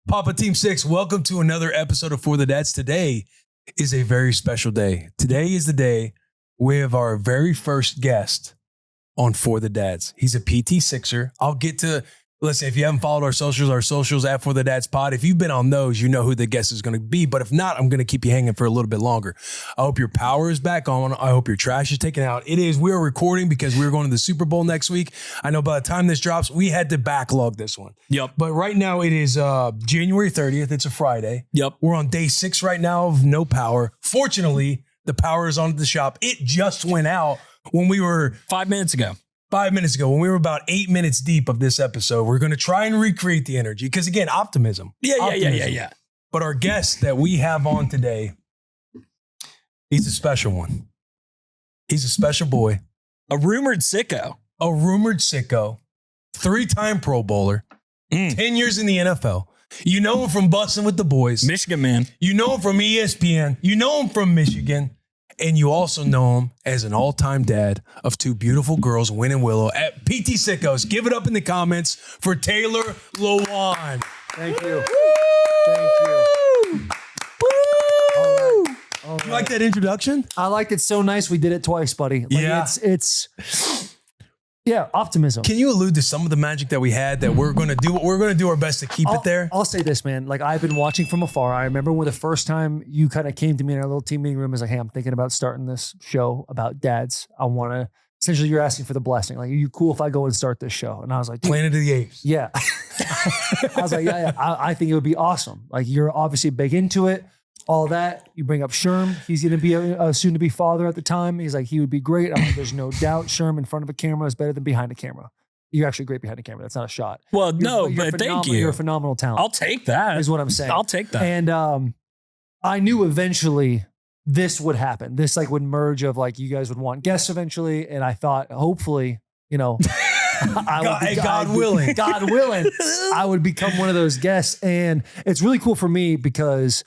Papa Team 6, welcome to another episode of For the Dads. Today is a very special day. Today is the day we have our very first guest on For the Dads. He's a PT6er. I'll get to, listen, if you haven't followed our socials at For the Dads Pod, if you've been on those, you know who the guest is going to be. But if not, I'm going to keep you hanging for a little bit longer. I hope your power is back on. I hope your trash is taken out. We are recording because we're going to the Super Bowl next week. I know by the time this drops, we had to backlog this one. Yep. But right now it is January 30th. It's a Friday. Yep. We're on day 6 right now of no power. Fortunately, the power is on at the shop. It just went out when we were 5 minutes ago. 5 minutes ago, when we were about 8 minutes deep of this episode. We're going to try and recreate the energy because, again, optimism. Yeah. But our guest that we have on today, he's a special one. He's a special boy. A rumored sicko. A rumored sicko. 3-time Pro Bowler. 10 years in the NFL. You know him from Bussin' with the Boys. Michigan man. You know him from ESPN. You know him from Michigan. And you also know him as an all-time dad of 2 beautiful girls, Win and Willow, at PT6ICKOs. Give it up in the comments for Taylor Lewan. Thank you. Thank you. All right. You like that introduction? I liked it so nice. We did it twice, buddy. Like Yeah. It's optimism. Can you allude to some of the magic that we had that we're going to do? We're going to do our best to keep it there. I'll say this, man. Like, I've been watching from afar. I remember when the first time you kind of came to me in our little team meeting room, is like, hey, I'm thinking about starting this show about dads. I want to, essentially you're asking for the blessing. Like, are you cool if I go and start this show? And I was like, Planet of the Apes. yeah. I was like, yeah, I think it would be awesome. Like, you're obviously big into it. All that. You bring up Sherm. He's going to be a soon-to-be father at the time. He's like, he would be great. I'm like, there's no doubt Sherm in front of a camera is better than behind a camera. You're actually great behind a camera. That's not a shot. Well, but thank you. You're a phenomenal talent. I'll take that. Is what I'm saying. I'll take that. And I knew eventually this would happen. This like would merge of like, you guys would want guests eventually. And I thought, hopefully, you know, God willing, I would become one of those guests. And it's really cool for me because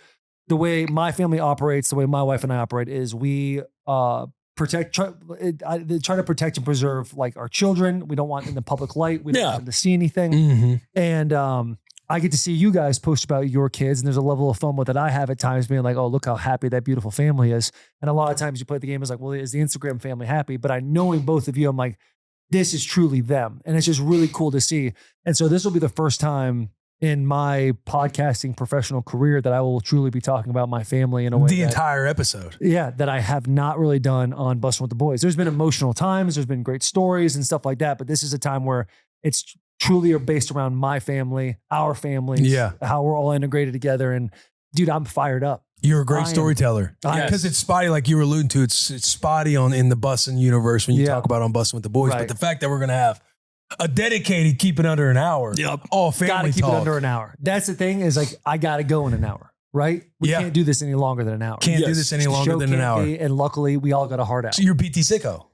the way my family operates, the way my wife and I operate is we try to protect and preserve like our children. We don't want in the public light. We don't want them to see anything. Mm-hmm. And I get to see you guys post about your kids, and there's a level of FOMO that I have at times, being like, oh, look how happy that beautiful family is. And a lot of times you play the game as like, well, is the Instagram family happy? But I knowing both of you, I'm like, this is truly them. And it's just really cool to see. And so this will be the first time in my podcasting professional career that I will truly be talking about my family in a way. The entire episode. Yeah, that I have not really done on Bussin' with the Boys. There's been emotional times, there's been great stories and stuff like that, but this is a time where it's truly based around my family, our families, how we're all integrated together. And dude, I'm fired up. You're a great storyteller. Because it's spotty, like you were alluding to, it's spotty in the Bussin' universe when you talk about on Bussin' with the Boys. Right. But the fact that we're going to have a dedicated keep it under an hour. Yep. All family gotta keep talk. it under an hour. That's the thing is like, I got to go in an hour, right? We can't do this any longer than an hour. Can't do this any longer than an hour. And luckily we all got a heart out. So you're PT6ICKO.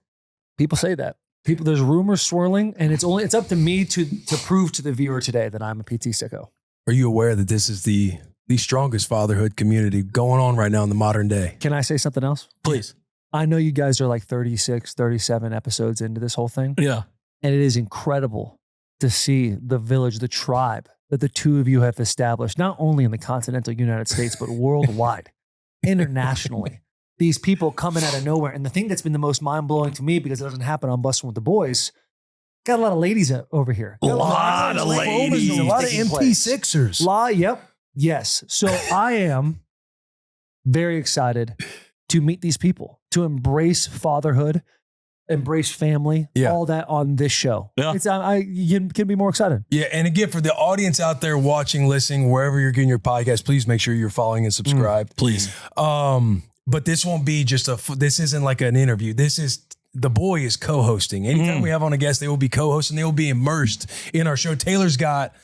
People say that. There's rumors swirling, and it's up to me to prove to the viewer today that I'm a PT6ICKO. Are you aware that this is the strongest fatherhood community going on right now in the modern day? Can I say something else? Please. I know you guys are like 36, 37 episodes into this whole thing. Yeah. And it is incredible to see the village, the tribe that the 2 of you have established, not only in the continental United States, but worldwide, internationally. These people coming out of nowhere. And the thing that's been the most mind-blowing to me, because it doesn't happen on Bussin' with the Boys, got a lot of ladies over here. A lot of ladies. A lot of MP6ers. Yep. Yes. So I am very excited to meet these people, to embrace fatherhood, embrace family, all that on this show. Yeah. You can be more excited. Yeah. And again, for the audience out there watching, listening, wherever you're getting your podcast, please make sure you're following and subscribed. Please. But this won't be this isn't like an interview. This is, the boy is co-hosting. Anytime we have on a guest, they will be co-hosting. They will be immersed in our show. Taylor's got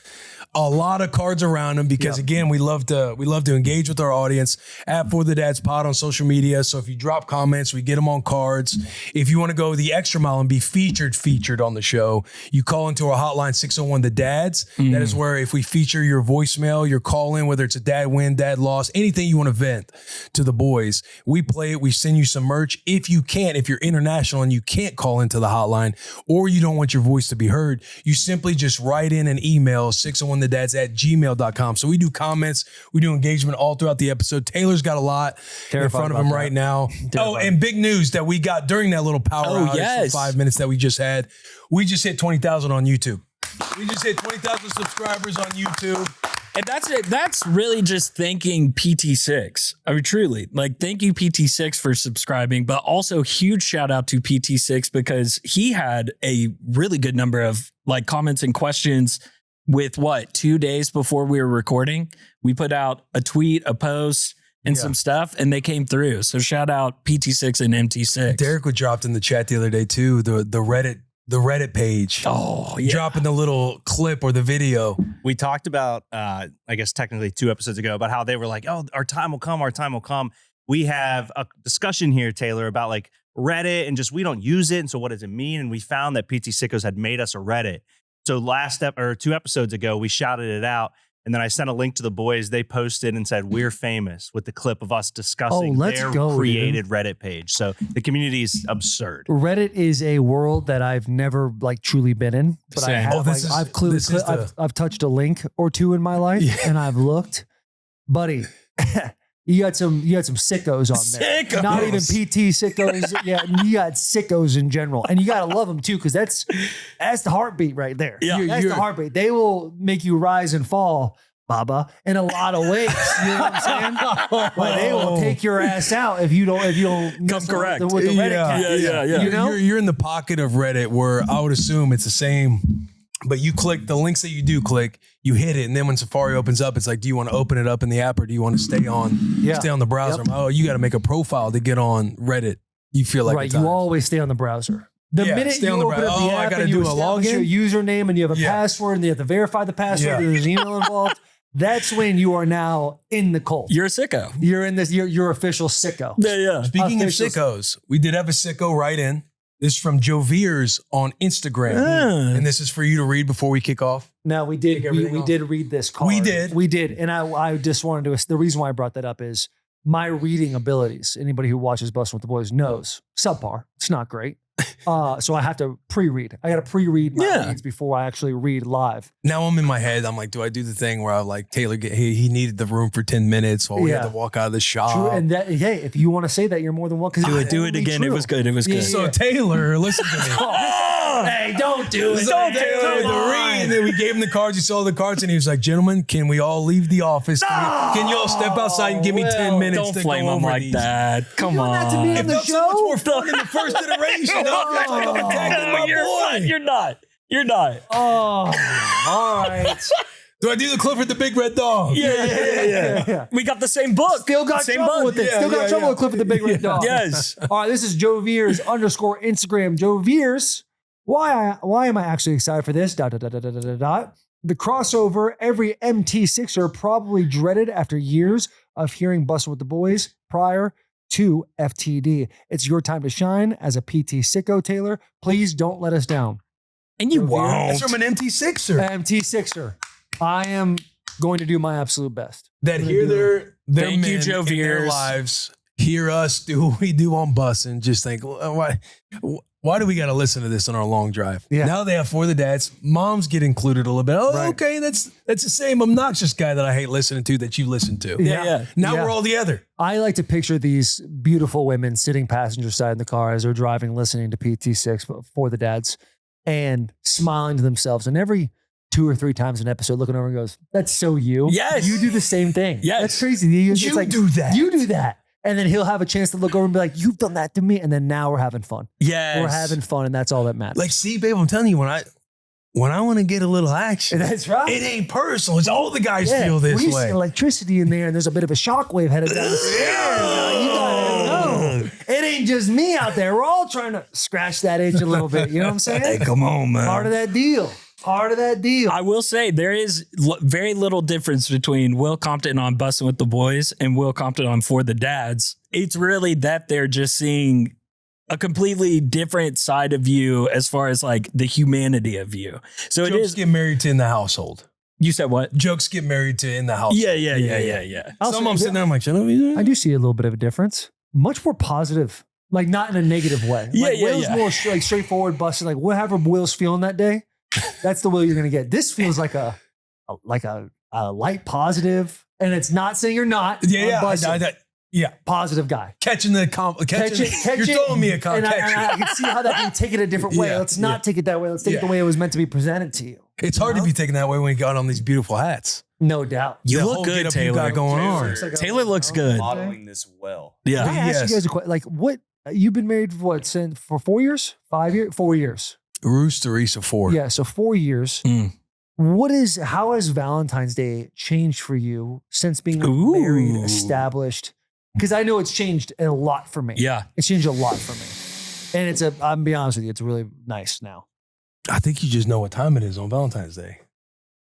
a lot of cards around him because again, we love to engage with our audience at For the Dads Pod on social media. So if you drop comments, we get them on cards. If you want to go the extra mile and be featured on the show, you call into our hotline 601 the Dads. That is where if we feature your voicemail, your call in, whether it's a dad win, dad loss, anything you want to vent to the boys, we play it. We send you some merch. If you're international and you can't call into the hotline or you don't want your voice to be heard, you simply just write in an email 601 bussinthedads@gmail.com. So we do comments, we do engagement all throughout the episode. Taylor's got a lot in front of him right now. Oh, and big news that we got during that little power outage for 5 minutes that we just had. We just hit 20,000 on YouTube. We just hit 20,000 subscribers on YouTube. And that's it. That's really just thanking PT6. I mean, truly, like, thank you, PT6, for subscribing, but also huge shout out to PT6 because he had a really good number of like comments and questions with 2 days before we were recording. We put out a tweet, a post, and some stuff, and they came through. So shout out PT6 and MT6. Derek was dropped in the chat the other day too. The Reddit page. Oh, yeah. Dropping the little clip or the video. We talked about, I guess technically 2 episodes ago, about how they were like, oh, our time will come. Our time will come. We have a discussion here, Taylor, about like Reddit and just we don't use it. And so what does it mean? And we found that PT6ICKOs had made us a Reddit. So 2 episodes ago, we shouted it out. And then I sent a link to the boys. They posted and said, we're famous with the clip of us discussing their created Reddit page. So the community is absurd. Reddit is a world that I've never like truly been in, but I have. I've touched a link or two in my life and I've looked, buddy. You got some sickos on there. Sickos. Not even PT sickos. Yeah, you got sickos in general. And you got to love them too, because that's the heartbeat right there. Yeah, that's the heartbeat. They will make you rise and fall, Baba, in a lot of ways. You know what I'm saying? But they will take your ass out if you don't come correct with the Reddit cat. Yeah. You know? You're in the pocket of Reddit where I would assume it's the same. But you click the links that you do click, you hit it, and then when Safari opens up, it's like, do you want to open it up in the app or do you want to stay on the browser? Yep. Oh, you got to make a profile to get on Reddit. You feel like you always stay on the browser. The minute you open up the app and you establish your username and you have a password and you have to verify the password and there's an email involved, that's when you are now in the cult. You're a sicko. You're in this. You're official sicko. Yeah. Speaking of sickos, we did have a sicko write in. This is from Joe Veers on Instagram. And this is for you to read before we kick off. No, we did. We did read this card. We did. And I just wanted to, the reason why I brought that up is my reading abilities. Anybody who watches Bustin' with the Boys knows subpar. It's not great. So I have to pre-read. I got to pre-read my reads before I actually read live. Now I'm in my head. I'm like, do I do the thing where I like Taylor? He needed the room for 10 minutes while we had to walk out of the shop. True. And that, hey, if you want to say that, you're more than welcome. Do it again. True. It was good. It was good. So Taylor, listen to me. Hey, don't do it. Don't do it. And then we gave him the cards. He saw the cards and he was like, gentlemen, can we all leave the office? Can you all step outside and give me 10 minutes don't to flame go him over like these? that. Come on. That to me on the show? So much more fun in the first iteration. You're not. Oh, all right. Do I do the Clifford the Big Red Dog? Yeah. We got the same book. Still got trouble with it. Still got trouble with Clifford the Big Red Dog. Yes. All right, this is Joe Veers _ Instagram. Joe Veers. Why am I actually excited for this? The crossover every MT6er probably dreaded after years of hearing Bustin' with the Boys prior to FTD. It's your time to shine as a PT6ICKO, Taylor. Please don't let us down. And you won't. That's from an MT6er. MT6er. I am going to do my absolute best. That hear their Thank men you, Joe in their Veers. lives, hear us do what we do on bus and just think, why do we got to listen to this on our long drive? Yeah. Now they have For the Dads. Moms get included a little bit. Oh, Right. okay, that's the same obnoxious guy that I hate listening to that you listen to. Yeah. Now we're all together. I like to picture these beautiful women sitting passenger side in the car as they're driving, listening to PT6 For the Dads and smiling to themselves. And every 2 or 3 times an episode looking over and goes, that's so you. Yes. You do the same thing. Yes. That's crazy. It's You like, do that. You do that. And then he'll have a chance to look over and be like, you've done that to me. And then now we're having fun. Yes. We're having fun. And that's all that matters. Like, see, babe, I'm telling you, when I want to get a little action, That's right. it ain't personal. It's all the guys feel this when you way. see electricity in there and there's a bit of a shockwave headed down the stairs, you gotta know. It ain't just me out there. We're all trying to scratch that itch a little bit. You know what I'm saying? Hey, come on, man. Part of that deal. Part of that deal. I will say there is very little difference between Will Compton on Bustin' with the Boys and Will Compton on For the Dads. It's really that they're just seeing a completely different side of you as far as like the humanity of you. So Jokes it is. get married to in the household. You said what? Jokes get married to in the household. Yeah. Some I'm sitting there, I'm like, shut up. I do see a little bit of a difference. Much more positive. Like not in a negative way. Like Will's more like straightforward, busted. Like whatever Will's feeling that day, that's the Will you're gonna get. This feels like a a light positive, and it's not saying you're not. Yeah, positive guy. Catching the catch you're throwing me a and I can see how that can take it a different way. Let's not take it that way. Let's take it the way it was meant to be presented to you. It's hard to be taken that way when you got on these beautiful hats. No doubt. You look good, Taylor. You got going on. Taylor looks good. Modeling this well. Yeah. I ask you guys a question. Like, what you've been married for? What, for 4 years? 5 years? 4 years. Roosterisa 4. Yeah, so 4 years. How has Valentine's Day changed for you since being married, established? Because I know it's changed a lot for me. Yeah. It's changed a lot for me. And I'm be honest with you, it's really nice now. I think you just know what time it is on Valentine's Day.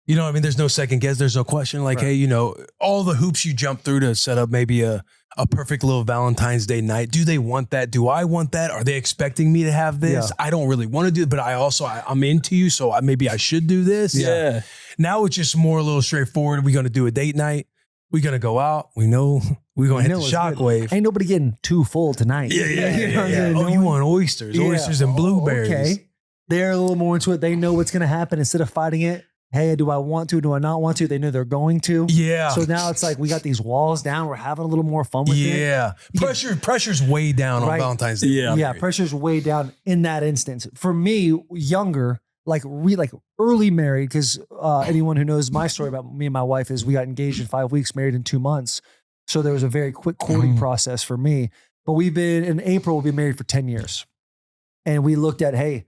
You know what I mean? There's no second guess. There's no question. Like, hey, you know, all the hoops you jump through to set up maybe a perfect little Valentine's Day night. Do they want that? Do I want that? Are they expecting me to have this? Yeah. I don't really want to do it, but I'm into you, so maybe I should do this. Yeah. Now it's just more a little straightforward. Are we going to do a date night? We're going to go out. We know we're going to hit the Shockwave. Ain't nobody getting too full tonight. Yeah. Oh, you want oysters. Oysters and blueberries. Okay. They're a little more into it. They know what's going to happen instead of fighting it. Hey, do I want to? Do I not want to? They know they're going to. Yeah. So now it's like we got these walls down. We're having a little more fun with it. Yeah. Pressure's way down on Valentine's Day. Yeah. Pressure's way down in that instance. For me, younger, like early married, because anyone who knows my story about me and my wife is we got engaged in 5 weeks, married in 2 months. So there was a very quick courting process for me. But in April, we'll be married for 10 years. And we looked at, hey,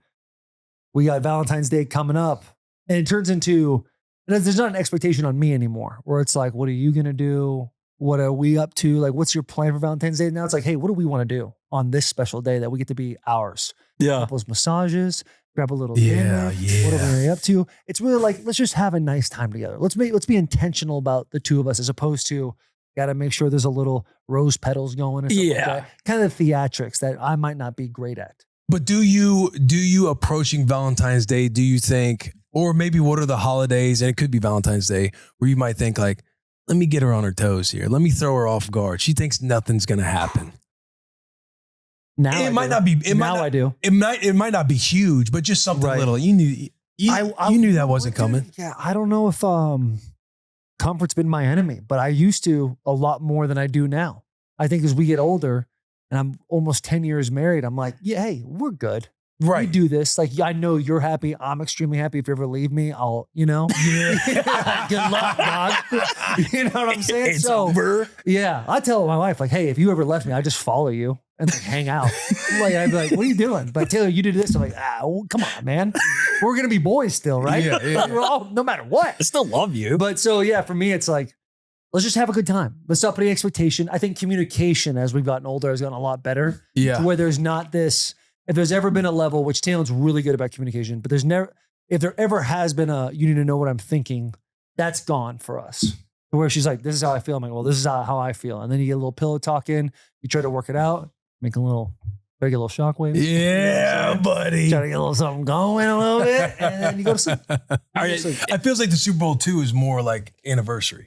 we got Valentine's Day coming up. And it turns into, there's not an expectation on me anymore where it's like, what are you going to do? What are we up to? Like, what's your plan for Valentine's Day? Now it's like, hey, what do we want to do on this special day that we get to be ours? Yeah. Couples massages, grab a little dinner. What are we up to? It's really like, let's just have a nice time together. Let's be intentional about the two of us as opposed to got to make sure there's a little rose petals going or something like that. Kind of theatrics that I might not be great at. But do you approaching Valentine's Day, do you think, or maybe what are the holidays, and it could be Valentine's Day, where you might think like, let me get her on her toes here. Let me throw her off guard. She thinks nothing's going to happen. Now it might not be. I do. It might not be huge, but just something little. You knew you knew that wasn't coming. Yeah, I don't know if comfort's been my enemy, but I used to a lot more than I do now. I think as we get older, and I'm almost 10 years married, I'm like, yeah, hey, we're good. Right. We do this. Like, I know you're happy. I'm extremely happy. If you ever leave me, I'll, Good luck, dog. You know what I'm saying? It's over. Yeah. I tell my wife, like, hey, if you ever left me, I just follow you and like hang out. Like, I'd be like, what are you doing? But Taylor, you did this. I'm like, come on, man. We're going to be boys still, right? Yeah. We're all, no matter what. I still love you. But so, yeah, for me, it's like, let's just have a good time. Let's not put any expectation. I think communication as we've gotten older has gotten a lot better. Yeah. To where there's not this, if there's ever been a level, which Taylor's really good about communication, but if there ever has been you need to know what I'm thinking, that's gone for us. Where she's like, this is how I feel. I'm like, well, this is how I feel. And then you get a little pillow talk in, you try to work it out, make a little shockwave. Yeah, buddy. Try to get a little something going a little bit, and then you go to sleep. It feels like the Super Bowl II is more like anniversary.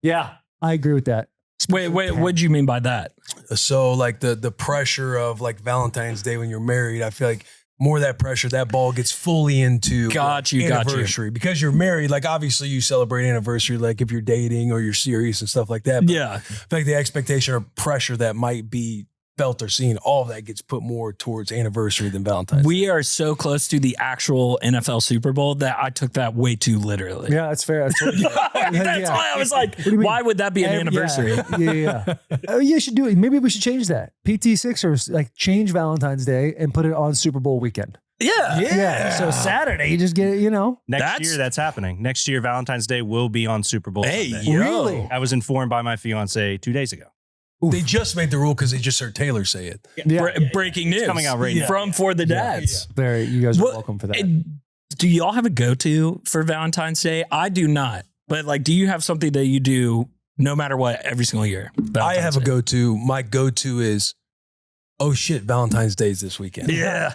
Yeah, I agree with that. Wait, what do you mean by that? So like the pressure of like Valentine's Day when you're married, I feel like more of that pressure, that ball gets fully into anniversary. Because you're married, like obviously you celebrate anniversary, like if you're dating or you're serious and stuff like that. But I feel like the expectation or pressure that might be felt or seen, all of that gets put more towards anniversary than Valentine's. We are so close to the actual NFL Super Bowl that I took that way too literally. Yeah, that's fair. That's why I was like, why would that be an anniversary? Yeah. Oh, you should do it. Maybe we should change that. PT6 or like change Valentine's Day and put it on Super Bowl weekend. Yeah. So Saturday, you just get it, Next year, that's happening. Next year, Valentine's Day will be on Super Bowl Sunday. Really? I was informed by my fiance 2 days ago. They just made the rule because they just heard Taylor say it. Breaking news. It's coming out right now. From For the Dads. Very, you guys are welcome for that. Do y'all have a go-to for Valentine's Day? I do not. But like, do you have something that you do no matter what every single year? I have a go-to. My go-to is, oh shit, Valentine's Day is this weekend. Yeah.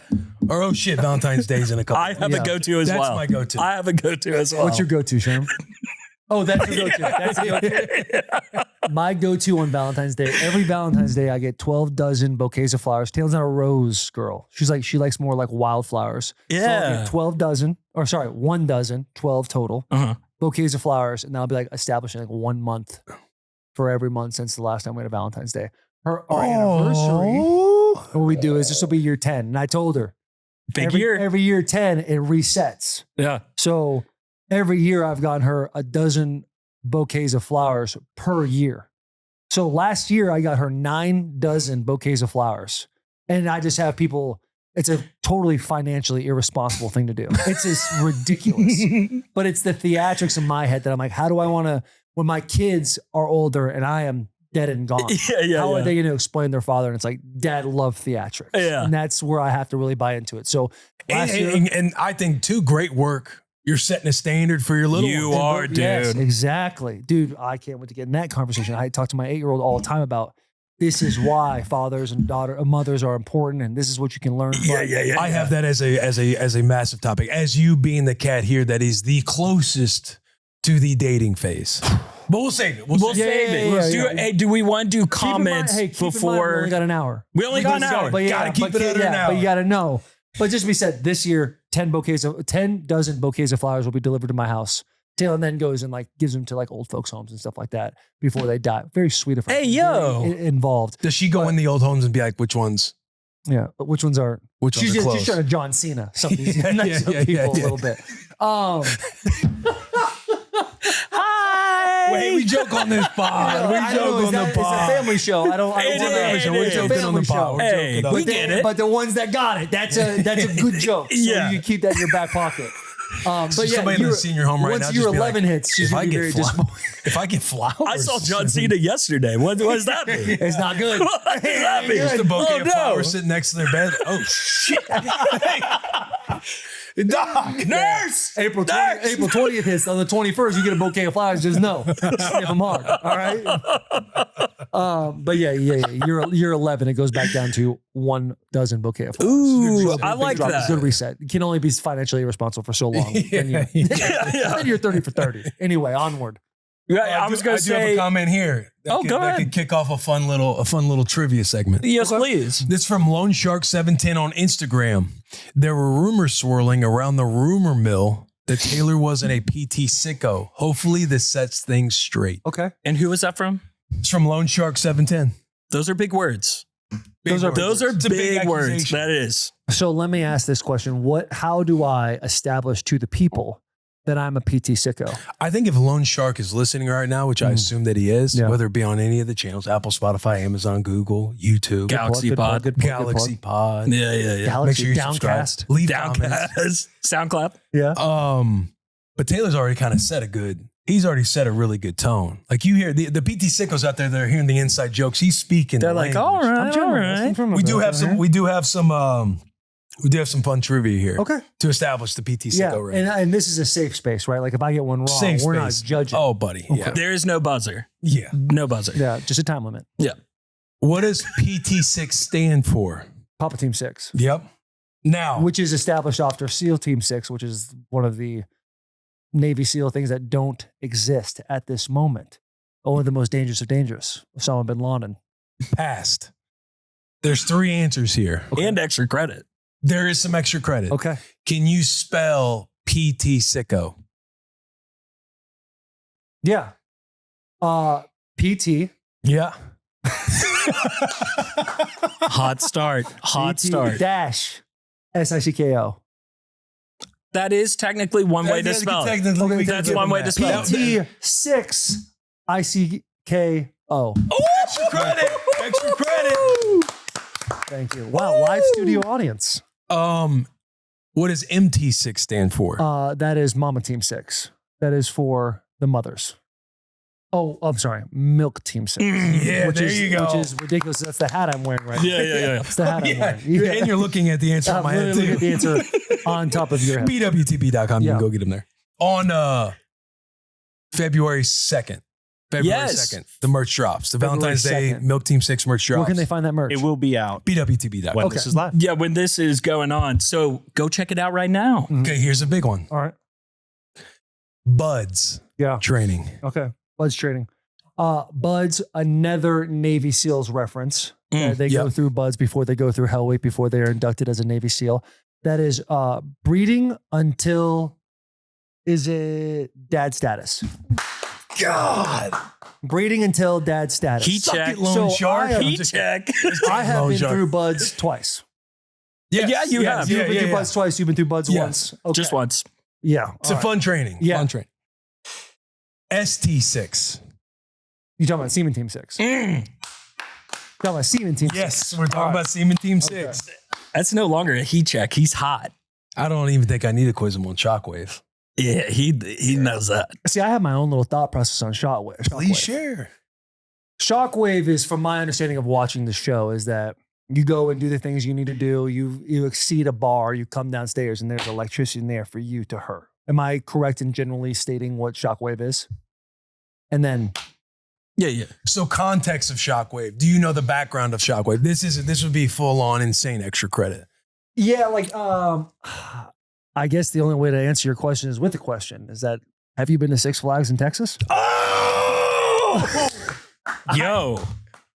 Or oh shit, Valentine's Day is in a couple. I have a go-to as well. That's my go-to. I have a go-to as well. What's your go-to, Sherm? Oh, that's your go-to. That's your go-to. My go-to on Valentine's Day. Every Valentine's Day, I get 12 dozen bouquets of flowers. Taylor's not a rose girl. She likes more like wildflowers. Yeah. So I get 12 dozen, or sorry, 1 dozen, 12 total. bouquets of flowers, and I'll be like establishing like 1 month for every month since the last time we had a Valentine's Day. Our anniversary, what we do is this will be year 10. And I told her, every year 10, it resets. Yeah. So every year I've gotten her a dozen bouquets of flowers per year. So last year I got her 9 dozen bouquets of flowers. And I just have people, it's a totally financially irresponsible thing to do. It's just ridiculous. But it's the theatrics in my head that I'm like, how do I want to, when my kids are older and I am dead and gone, how are they going to explain their father? And it's like, Dad loved theatrics. Yeah. And that's where I have to really buy into it. So and I think too, great work. You're setting a standard for your little You one. are, dude. Yes, exactly. Dude, I can't wait to get in that conversation. I talk to my 8-year-old all the time about this is why fathers and mothers are important, and this is what you can learn. I have that as a massive topic. As you being the cat here that is the closest to the dating phase. But we'll save it. We'll save it. Hey, do we want to do comments keep in mind, before? we only got an hour. We only got an hour. But Gotta keep it under an hour. But you got to know. But just to be said, this year, 10 dozen bouquets of flowers will be delivered to my house. Taylor then goes and like gives them to like old folks' homes and stuff like that before they die. Very sweet of her. Hey, yo. Involved. Does she go in the old homes and be like, which ones? Yeah, but which ones aren't? She's She's trying to John Cena some of these nice people a little bit. Hi. Wait, we joke on this pod. We joke on the pod. It's a family show. I don't want to. We're joking on the pod. Hey, we get it. But the ones that got it, that's a good joke. So you can keep that in your back pocket. But somebody in the senior home right now. Once your 11 hits, she's going to be very disappointed. If I get flowers. I saw John Cena yesterday. What does that mean? It's not good. What does that mean? Just a bouquet of flowers sitting next to their bed. Oh, shit. Doc, nurse. April 20th hits. On the 21st, you get a bouquet of flowers. Just know. Sniff them hard. All right? But yeah. You're 11. It goes back down to 1 dozen bouquet of flowers. Ooh, I like Drop. that. It's good reset. You can only be financially irresponsible for so long. Then you're 30 for 30. Anyway, onward. I was going to I do have a say. comment here. Go that ahead. could kick off a fun little trivia segment. Yes, please. This is from Lone Shark 710 on Instagram. There were rumors swirling around the rumor mill that Taylor wasn't a PT sicko. Hopefully this sets things straight. Okay. And who was that from? It's from Lone Shark 710. Those are big words. Those are It's a big words. accusation. That is. So let me ask this question. How do I establish to the people that I'm a PT sicko? I think if Lone Shark is listening right now, which I assume that he is, whether it be on any of the channels, Apple, Spotify, Amazon, Google, YouTube, Galaxy Pod. Galaxy Pod. Yeah. Galaxy, Make sure you Downcast. subscribe. Leave comments. Downcast. Sound clap. Yeah. But Taylor's already kind of he's already set a really good tone. Like you hear the PT sickos out there that are hearing the inside jokes. He's speaking. They're like, all right. We do have some fun trivia here. Okay. To establish the PT Yeah. sicko range. And this is a safe space, right? Like if I get one wrong, Safe we're not space. judging. Oh, buddy. Yeah. There is no buzzer. Yeah. No buzzer. Yeah. Just a time limit. Yeah. What does PT6 stand for? Papa Team 6. Yep. Now, Which is established after SEAL Team 6, which is one of the Navy SEAL things that don't exist at this moment. Only the most dangerous of dangerous. Osama bin Laden. past. There's 3 answers here. And extra credit. There is some extra credit. Okay. Can you spell PT sicko? Yeah. PT. Yeah. Hot start. Hot PT start. dash SICKO. That is technically one way to spell it. Technically, That's one way to spell it. PT6 ICKO. Extra credit. Extra credit. Thank you. Wow. Live studio audience. What does MT6 stand for? That is Mama Team 6. That is for the mothers. Oh, I'm sorry. Milk Team 6. Yeah, there you go. Which is ridiculous. That's the hat I'm wearing right now. Yeah. That's the hat I'm wearing. And you're looking at the answer on my head literally too. at the answer on top of your head. BWTB.com. You Yeah. can go get them there. On February 2nd. February 2nd. The merch drops. The February Valentine's Day 2nd. Milk Team 6 merch drops. Where can they find that merch? It will be out BWTB.com. when Okay. this is live. Yeah, when this is going on. So go check it out right now. Okay, here's a big one. All right. Buds Yeah. training. Okay. Buds training. Buds, another Navy SEALs reference. They go through Buds before they go through Hell Week, before they are inducted as a Navy SEAL. That is breeding until Is it dad status? God. Breeding until dad status. Heat check. it, Lone Shark. Heat check. I have Lone been Shark. through buds twice. Yes, Yeah, you have. You've been through buds twice. You've been through buds Yes. once. Okay. Just once. Yeah. It's a fun training. Yeah. Fun training. ST6. You talking about Semen Team 6? Talking about Semen Team 6. Yes, we're talking about Semen Team 6. That's no longer a heat check. He's hot. I don't even think I need to quiz him on Shockwave. Yeah, he knows that. See, I have my own little thought process on Shockwave. Please share. Shockwave is, from my understanding of watching the show, is that you go and do the things you need to do. You exceed a bar, you come downstairs, and there's electricity in there for you to her. Am I correct in generally stating what Shockwave is? And then, Yeah. So context of Shockwave. Do you know the background of Shockwave? This would be full on insane extra credit. yeah, like, I guess the only way to answer your question is with a question. Is that, have you been to Six Flags in Texas? Oh! Yo.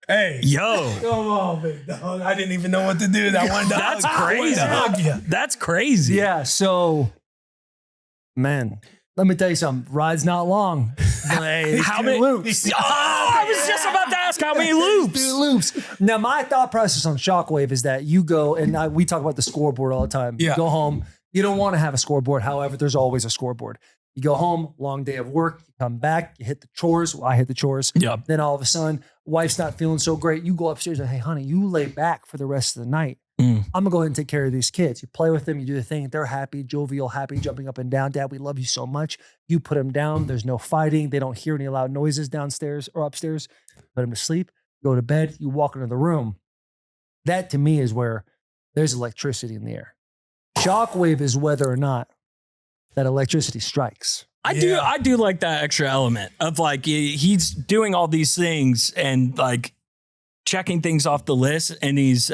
Hey. Yo. Come on, big dog. I didn't even know what to do. That one dog. That's I wanted to hug crazy. you. That's crazy. Yeah, so, man, let me tell you something. Ride's not long. Hey, How many loops? Oh, I was just about to ask how many loops. Two loops. Now, my thought process on Shockwave is that you go, and we talk about the scoreboard all the time. Yeah. You go home. You don't want to have a scoreboard. However, there's always a scoreboard. You go home, long day of work. You come back. You hit the chores. Well, I hit the chores. Yep. Then all of a sudden, wife's not feeling so great. You go upstairs and, hey, honey, you lay back for the rest of the night. I'm going to go ahead and take care of these kids. You play with them. You do the thing. They're happy, jovial, happy, jumping up and down. Dad, we love you so much. You put them down. There's no fighting. They don't hear any loud noises downstairs or upstairs. Put them to sleep. Go to bed. You walk into the room. That, to me, is where there's electricity in the air. Shockwave is whether or not that electricity strikes. I do like that extra element of like he's doing all these things and like checking things off the list, and he's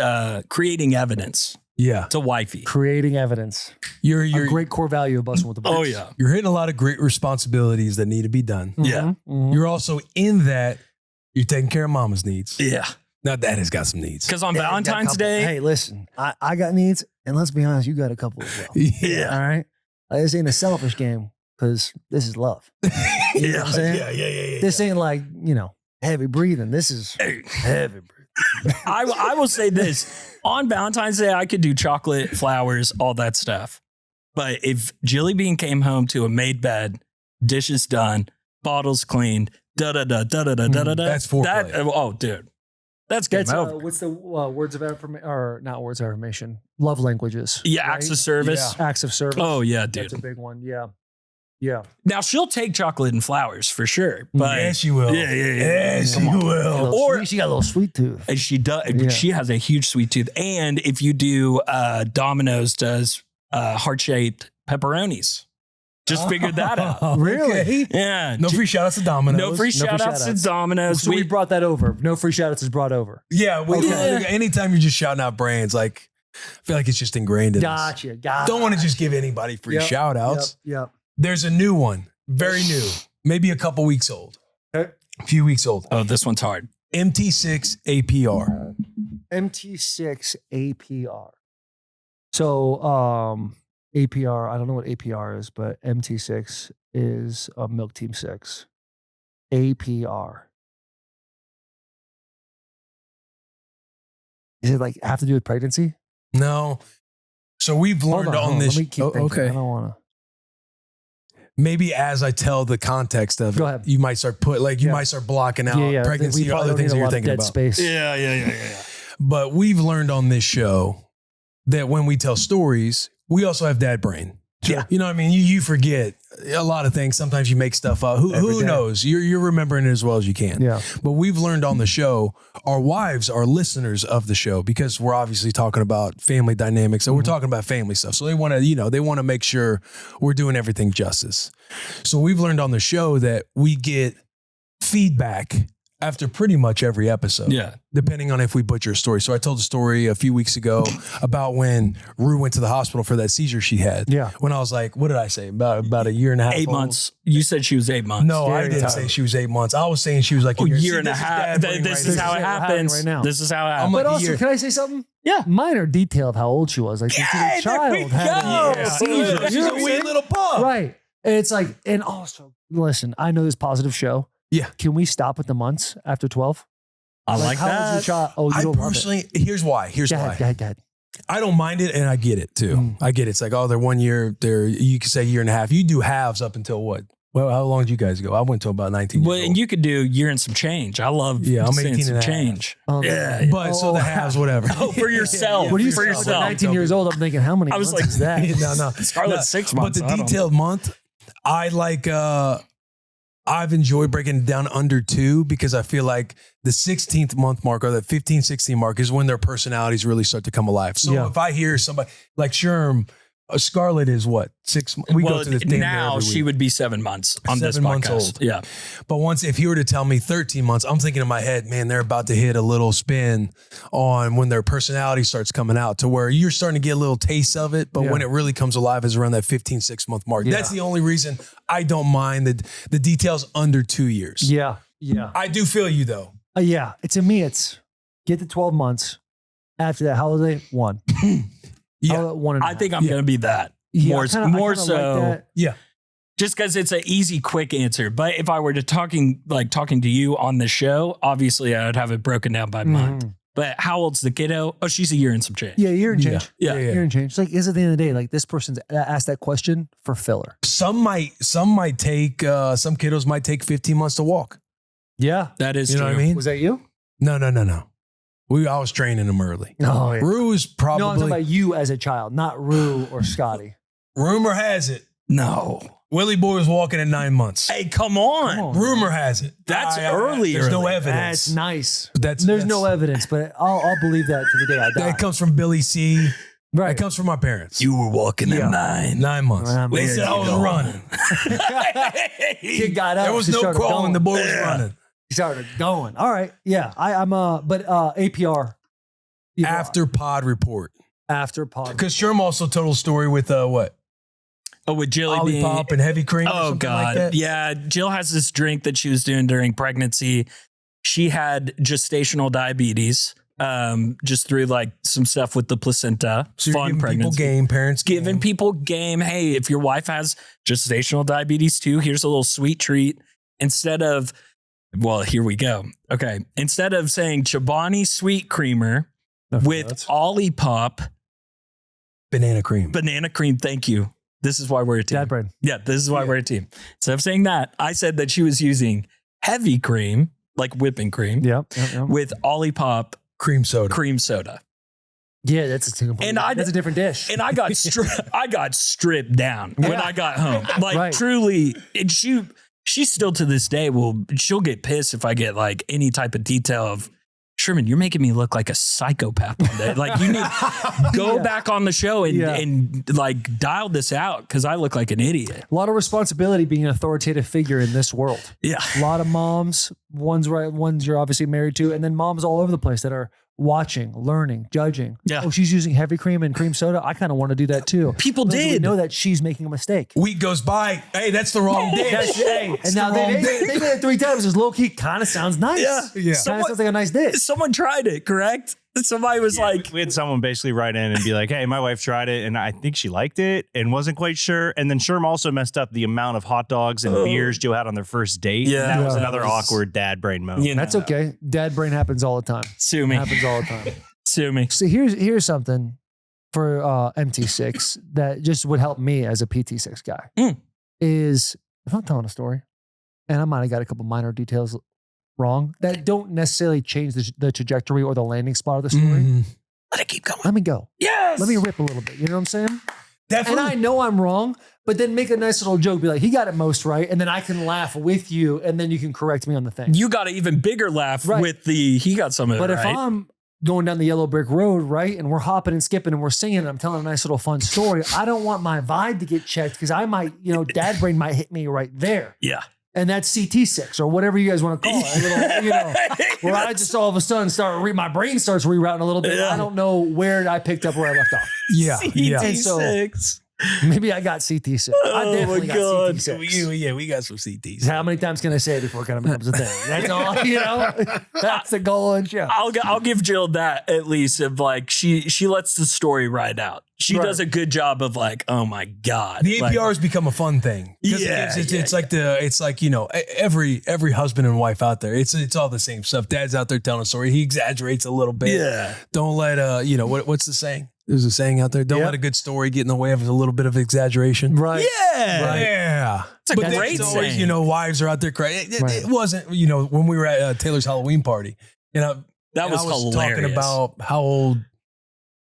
creating evidence Yeah. to Wifey. Creating evidence. You're A great core value of busting with the bricks. Oh yeah. You're hitting a lot of great responsibilities that need to be done. Yeah. Mhm. You're also in that you're taking care of mama's needs. Yeah. Now daddy's got some needs. Because on Yeah, you got a Valentine's couple. Day, Hey, listen, I got needs, and let's be honest, you got a couple as well. Yeah. All right? This ain't a selfish game, because this is love. You know what I'm saying? Yeah. This ain't like, heavy breathing. This is heavy breathing. I will say this. On Valentine's Day, I could do chocolate, flowers, all that stuff. But if Jilly Bean came home to a made bed, dishes done, bottles cleaned, da-da-da-da-da-da-da-da. That's foreplay. Oh, dude. That's game That's over. what's the words of affirmation, or not words of affirmation, love languages. Yeah, right? acts of service. Acts of service. Oh, yeah, dude. That's a big one. Yeah. Yeah. Now, she'll take chocolate and flowers for sure. But Yes, you will. Yeah. Yes, Come you on. will. Or- She got a little sweet tooth. And she does. Yeah. She has a huge sweet tooth. And if you do, Domino's does heart-shaped pepperonis. Just figured that out. Really? Okay. Yeah. No free shout outs to Domino's. No free shout outs to Domino's. So we brought that over. No free shout outs is brought over. Yeah. Okay. Anytime you're just shouting out brands, like, I feel like it's just ingrained in us. Gotcha. Don't want to just give anybody free Yep, shout outs. Yep. There's a new one, very new, maybe a couple weeks old, Okay. a few weeks old. Oh, this one's hard. MT6 APR. MT6 APR. So APR, I don't know what APR is, but MT6 is Milk Team 6. APR. Is it like have to do with pregnancy? No. So we've learned Hold on this. Let me keep thinking. Okay. I don't want to. Maybe as I tell the context of Go it, ahead. you might start you Yeah. might start blocking out Yeah. pregnancy We or probably other don't things need that a you're lot of thinking dead about. space. Yeah. But we've learned on this show that when we tell stories, we also have dad brain. Sure. You know what I mean? You forget a lot of things. Sometimes you make stuff up. Every Who day. knows? You're remembering it as well as you can. Yeah. But we've learned on the show, our wives are listeners of the show because we're obviously talking about family dynamics. So we're talking about family stuff. So they want to make sure we're doing everything justice. So we've learned on the show that we get feedback after pretty much every episode. Yeah. Depending on if we butcher a story. So I told a story a few weeks ago about when Rue went to the hospital for that seizure she had. Yeah. When I was like, what did I say? About a year and a half 8 old? months. You said she was 8 months. No, I didn't say she was 8 months. I was saying she was like A in her- year See, and a this is half. dad brain This right is here. how it This is happening happens. right now. This is how it happens. I'm like But a also, year. can I say something? Yeah. Mine are detailed how old she was. Like, Yeah, the child there we had go. a seizure. She's You know a what I'm wee saying? little pup. Right. It's like, and also, listen, I know this positive show. Yeah. Can we stop with the months after 12? I like how old's your that. child? Oh, you I don't love it. personally, here's why. Here's why. Dad. I don't mind it, and I get it too. I get it. It's like, oh, they're 1 year. You could say year and a half. You do halves up until what? Well, how long did you guys go? I went to about 19 years Well, old. and you could do year and some change. I love I'm seeing 18 some and a half. change. Yeah. But so the halves, whatever. Oh, for yourself. What do you for say? yourself. 19 years old. I'm thinking, how many I was months like, is that? no. Scarlett's 6 But months. the I don't know. detailed month, I like, I've enjoyed breaking it down under 2 because I feel like the 16th month mark or the 15, 16 mark is when their personalities really start to come alive. So if I hear somebody like Sherm, Scarlett is what? 6 months? We go to this damn near now every she week. would be 7 months on this 7 months podcast. old. Yeah. But once, if you were to tell me 13 months, I'm thinking in my head, man, they're about to hit a little spin on when their personality starts coming out to where you're starting to get a little taste of it. But when it really comes alive is around that 15, 6 month mark. That's the only reason I don't mind the details under 2 years. Yeah. I do feel you though. Yeah. To me, it's get to 12 months. After that, how old are they? 1. Yeah. 1 and a I half. think I'm going to be that. Yeah, more I kinda so. like that. Yeah. Just because it's an easy, quick answer. But if I were to talking to you on the show, obviously I would have it broken down by month. But how old's the kiddo? Oh, she's a year and some change. Yeah, year and change. Yeah. Year and change. It's like, is at the end of the day, like this person's asked that question for filler. Some might take, some kiddos might take 15 months to walk. Yeah. That is You know true. what I mean? Was that you? No. I was training them early. Oh, yeah. Rue is probably, No, I'm talking about you as a child, not Rue or Scotty. rumor has it, No. Willie Boy was walking at 9 months. Hey, come on. Rumor has it. That's early. There's no early. evidence. That's nice. There's no evidence, but I'll believe that to the day I die. That comes from Billy C. Right. That comes from my parents. You were walking Yeah. at 9. 9 months. Well, They man, said I was running. Kid got up. There was he no started crawling. going. The boy was running. He started going. All right. Yeah. But APR. After pod report. After pod. Because Sherm also told a story with what? Oh, with Jilly being... Olipop and heavy cream. or Oh, something God. Like that? Yeah. Jill has this drink that she was doing during pregnancy. She had gestational diabetes just through like some stuff with the placenta. So you're Fun giving pregnancy. people game, parents Giving game. people game. Hey, if your wife has gestational diabetes too, here's a little sweet treat. Instead of, well, here we go. Okay. Instead of saying Chobani sweet creamer with Olipop banana cream. banana cream. Thank you. This is why we're a team. Dad brain. Yeah, this is why we're a team. Instead of saying that, I said that she was using heavy cream, like whipping cream, Yep. with Olipop Cream soda. cream soda. Yeah, that's a different dish. And I got stripped down when I got home. Like truly, and she's still to this day she'll get pissed if I get like any type of detail of Sherman, you're making me look like a psychopath one day. Like you need go back on the show and like dial this out because I look like an idiot. A lot of responsibility being an authoritative figure in this world. Yeah. A lot of moms, ones you're obviously married to, and then moms all over the place that are watching, learning, judging. Yeah. Oh, she's using heavy cream and cream soda. I kind of want to do that too. People But we did. know that she's making a mistake. Week goes by. Hey, that's the wrong dish. And now they did it 3 times. It's low key kind of sounds nice. Yeah. Kind of sounds like a nice dish. Someone tried it, correct? Somebody was like, we had someone basically write in and be like, hey, my wife tried it and I think she liked it and wasn't quite sure. And then Sherm also messed up the amount of hot dogs and beers Jill had on their first date. Yeah. And that was Yeah. another awkward dad brain moment. you know, That's okay. Dad brain happens all the time. sue me. Happens all the time. Sue me. So here's something for MT6 that just would help me as a PT6 guy is if I'm telling a story and I might have got a couple minor details wrong that don't necessarily change the trajectory or the landing spot of the story. Mhm. Let it keep going. Let me go. Yes. Let me rip a little bit. You know what I'm saying? Definitely. And I know I'm wrong, but then make a nice little joke. Be like, he got it most right. And then I can laugh with you and then you can correct me on the thing. You got an even bigger laugh Right. with he got some of it But if right. I'm going down the yellow brick road, right, and we're hopping and skipping and we're singing and I'm telling a nice little fun story, I don't want my vibe to get checked because I might, dad brain might hit me right there. Yeah. And that's CT6 or whatever you guys want to call it. A little, where I just all of a sudden my brain starts rerouting a little bit. Yeah. I don't know where I picked up where I left off. Yeah. Yeah. And so- CT6. Maybe I got CT6. I definitely got CT6. We got some CTs. How many times can I say it before it kind of becomes a thing? That's all, That's the goal and show. I'll give Jill that at least of like she lets the story ride out. She does a good job of like, oh my God. The APR has become a fun thing. It's like every husband and wife out there. It's all the same stuff. Dad's out there telling a story. He exaggerates a little bit. Yeah. Don't let what's the saying? There's a saying out there. Don't let a good story get in the way of a little bit of exaggeration. Right. Yeah. Right. Yeah. It's a great always, saying. wives are out there crying. It wasn't, when we were at Taylor's Halloween party, that was hilarious. Talking about how old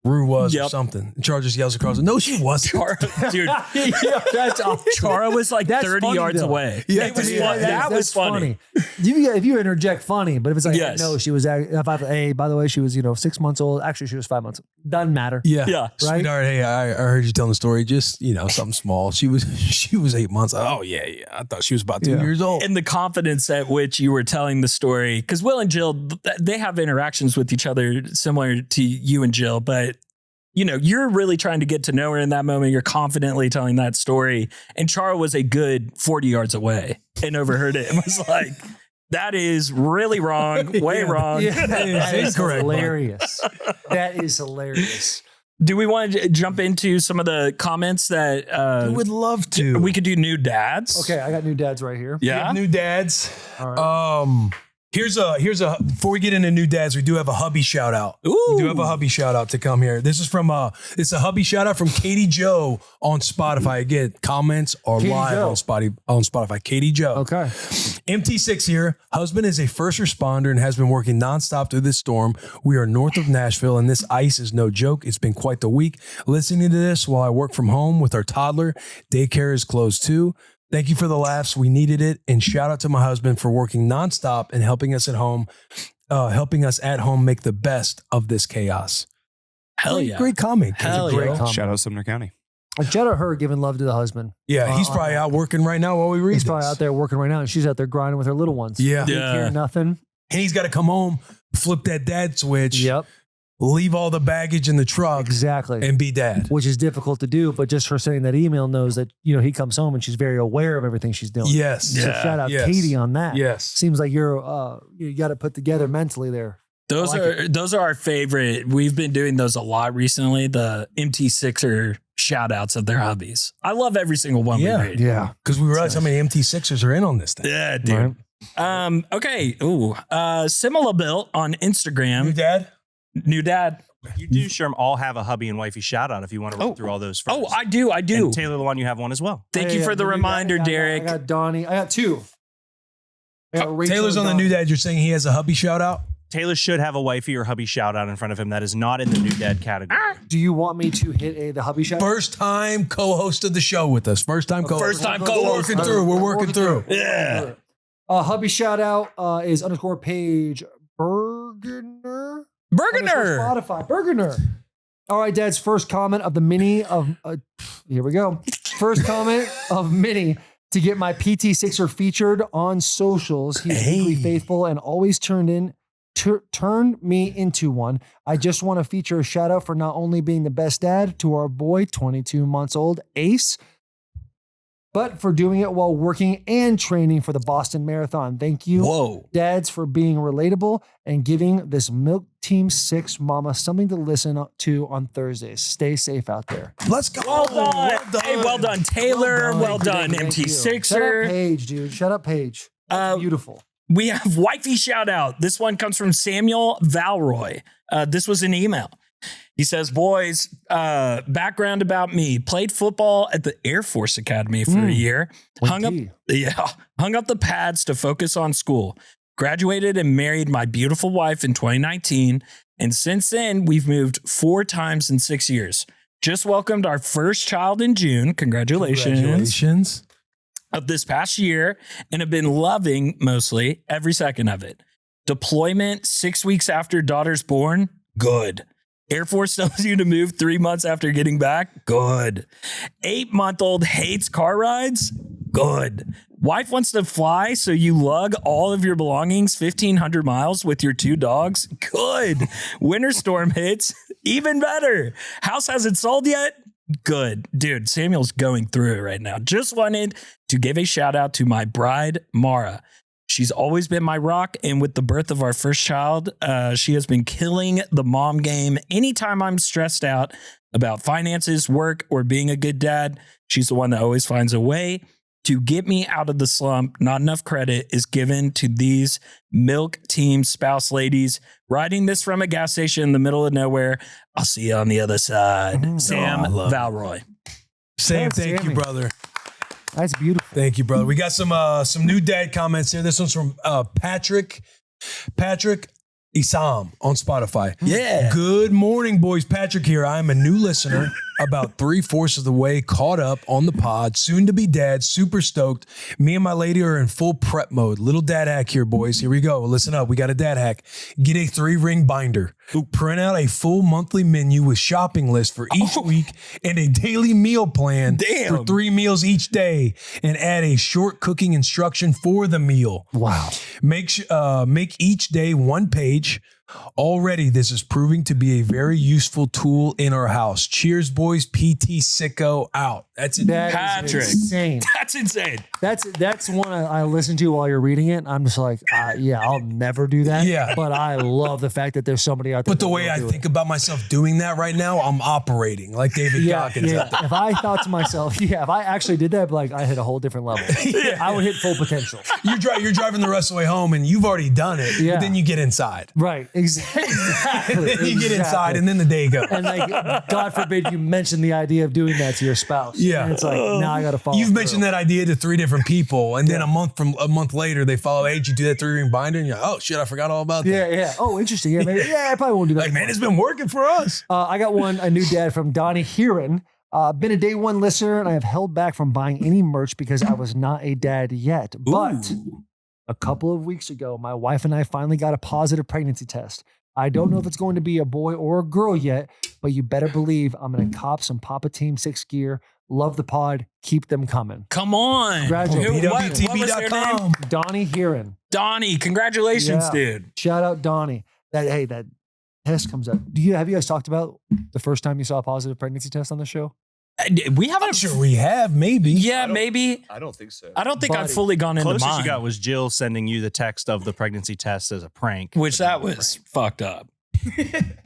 Rue was or something. And Char just yells across. No, she wasn't. Dude, that's awesome. Chara was like 30 yards away. Yeah, it was funny. That was funny. If you interject funny, but if it's like, Yes. no, she was, hey, by the way, she was, 6 months old. Actually, she was 5 months. Doesn't matter. Yeah. Right? Sweetheart, hey, I heard you telling the story. Just, something small. She was 8 months. Oh, yeah. I thought she was about 2 years old. And the confidence at which you were telling the story, because Will and Jill, they have interactions with each other similar to you and Jill, but you're really trying to get to know her in that moment. You're confidently telling that story. And Chara was a good 40 yards away and overheard it and was like, that is really wrong. Way wrong. Yeah, that is incorrect, hilarious. That is hilarious. Do we want to jump into some of the comments that I would love to. we could do new dads? Okay, I got new dads right here. We Yeah. have new dads. All right. Here's a before we get into new dads, we do have a hubby shout out. Ooh. We do have a hubby shout out to come here. This is from it's a hubby shout out from Katie Joe on Spotify. Again, comments are Katie live Joe. on Spotify. Katie Joe. Okay. MT6 here. Husband is a first responder and has been working nonstop through this storm. We are north of Nashville and this ice is no joke. It's been quite the week. Listening to this while I work from home with our toddler. Daycare is closed too. Thank you for the laughs. We needed it. And shout out to my husband for working nonstop and helping us at home make the best of this chaos. Hell yeah. Great comment. Hell Great yeah. comment. Shout out Sumner County. And shout out her giving love to the husband. Yeah, he's probably out working right now while we read He's this. probably out there working right now, and she's out there grinding with her little ones. Yeah. Daycare, nothing. And he's got to come home, flip that dad switch, Yep. leave all the baggage in the truck, Exactly. and be dad. Which is difficult to do, but just her sending that email knows that, he comes home and she's very aware of everything she's doing. Yes. So shout out Yes. Katie on that. Yes. Seems like you got it put together mentally there. Those are our favorite. We've been doing those a lot recently. The MT6er shout outs of their hubbies. I love every single one we read. Yeah. Because we realize how many MT6ers are in on this thing. Yeah, dude. Right. Okay. Ooh. Similar built on Instagram. New dad? New dad. You do, Sherm, all have a hubby and wifey shout out if you want to run through all those first. Oh, I do. And Taylor Lewan, you have one as well. Thank you for the reminder, Derek. I got Donnie. I got two. I got Rachel Taylor's on and the Donnie. new dad. You're saying he has a hubby shout out? Taylor should have a wifey or hubby shout out in front of him. That is not in the new dad category. Do you want me to hit the hubby shout? First time co-host of the show with us. First time co-host. First time We're co-host. working through. We're working through. Yeah. Hubby shout out is _page Bergener. Burgener. Spotify. Bergener. All right, Dad's first comment of the mini of here we go. First comment of mini to get my PT6er featured on socials. He's weekly faithful and always turned me into one. I just want to feature a shout out for not only being the best dad to our boy, 22 months old, Ace, but for doing it while working and training for the Boston Marathon. Thank you, Whoa. dads, for being relatable and giving this Milk Team 6 mama something to listen to on Thursdays. Stay safe out there. Let's go. Well done. Hey, well done, Taylor. Well done, Thank you. Shut up, MT6er. Paige, dude. Shut up, Paige. That's beautiful. We have Wifey shout out. This one comes from Samuel Valroy. This was an email. He says, boys, background about me. Played football at the Air Force Academy for a year. Hung up the pads to focus on school. Graduated and married my beautiful wife in 2019. And since then, we've moved 4 times in 6 years. Just welcomed our first child in June. Congratulations. Of this past year, and have been loving mostly every second of it. Deployment 6 weeks after daughter's born. Good. Air Force tells you to move 3 months after getting back. Good. 8-month-old hates car rides. Good. Wife wants to fly, so you lug all of your belongings 1,500 miles with your 2 dogs. Good. Winter storm hits. Even better. House hasn't sold yet. Good. Dude, Samuel's going through it right now. Just wanted to give a shout out to my bride, Mara. She's always been my rock. And with the birth of our first child, she has been killing the mom game. Anytime I'm stressed out about finances, work, or being a good dad, she's the one that always finds a way to get me out of the slump. Not enough credit is given to these milk team spouse ladies. Riding this from a gas station in the middle of nowhere. I'll see you on the other side. Sam Valroy. Sam, thank you, brother. That's beautiful. Thank you, brother. We got some new dad comments here. This one's from Patrick Isam on Spotify. Yeah. Good morning, boys. Patrick here. I'm a new listener, about 3/4 of the way caught up on the pod. Soon to be dad. Super stoked. Me and my lady are in full prep mode. Little dad hack here, boys. Here we go. Listen up. We got a dad hack. Get a 3-ring binder. Print out a full monthly menu with shopping list for each week and a daily meal plan for 3 meals each day, and add a short cooking instruction for the meal. Wow. Make each day 1 page. Already, this is proving to be a very useful tool in our house. Cheers, boys. PT6ICKO out. That's it. That Patrick. is insane. That's insane. That's one I listen to while you're reading it. I'm just like, yeah, I'll never do that. Yeah. But I love the fact that there's somebody out there. But the way I think about myself doing that right now, I'm operating like David Goggins. Yeah. If I thought to myself, if I actually did that, like I hit a whole different level. I would hit full potential. You're driving the rest of the way home and you've already done it. Yeah. But then you get inside. Right. Exactly. You get inside and then the day goes. And like, God forbid you mention the idea of doing that to your spouse. Yeah. And it's like, now I got to follow You've through. mentioned that idea to 3 different people, and then a month later they follow, hey, did you do that 3-ring binder? And you're like, oh shit, I forgot all about that. Yeah. Oh, interesting. Yeah, maybe. Yeah, I probably won't do that. Like, man, it's been working for us. I got a new dad from Donnie Heron. Been a day one listener, and I have held back from buying any merch because I was not a dad yet. But a couple of weeks ago, my wife and I finally got a positive pregnancy test. I don't know if it's going to be a boy or a girl yet, but you better believe I'm going to cop some Papa Team 6 gear. Love the pod. Keep them coming. Come on. Congratulations. What was their name? Donnie Heron. Donnie. Congratulations, dude. Shout out Donnie. That test comes up. Have you guys talked about the first time you saw a positive pregnancy test on the show? We haven't. I'm sure we have, maybe. Yeah, maybe. I don't think so. I don't think I've fully gone into Closest mine. you got was Jill sending you the text of the pregnancy test as a prank. Which that was fucked up.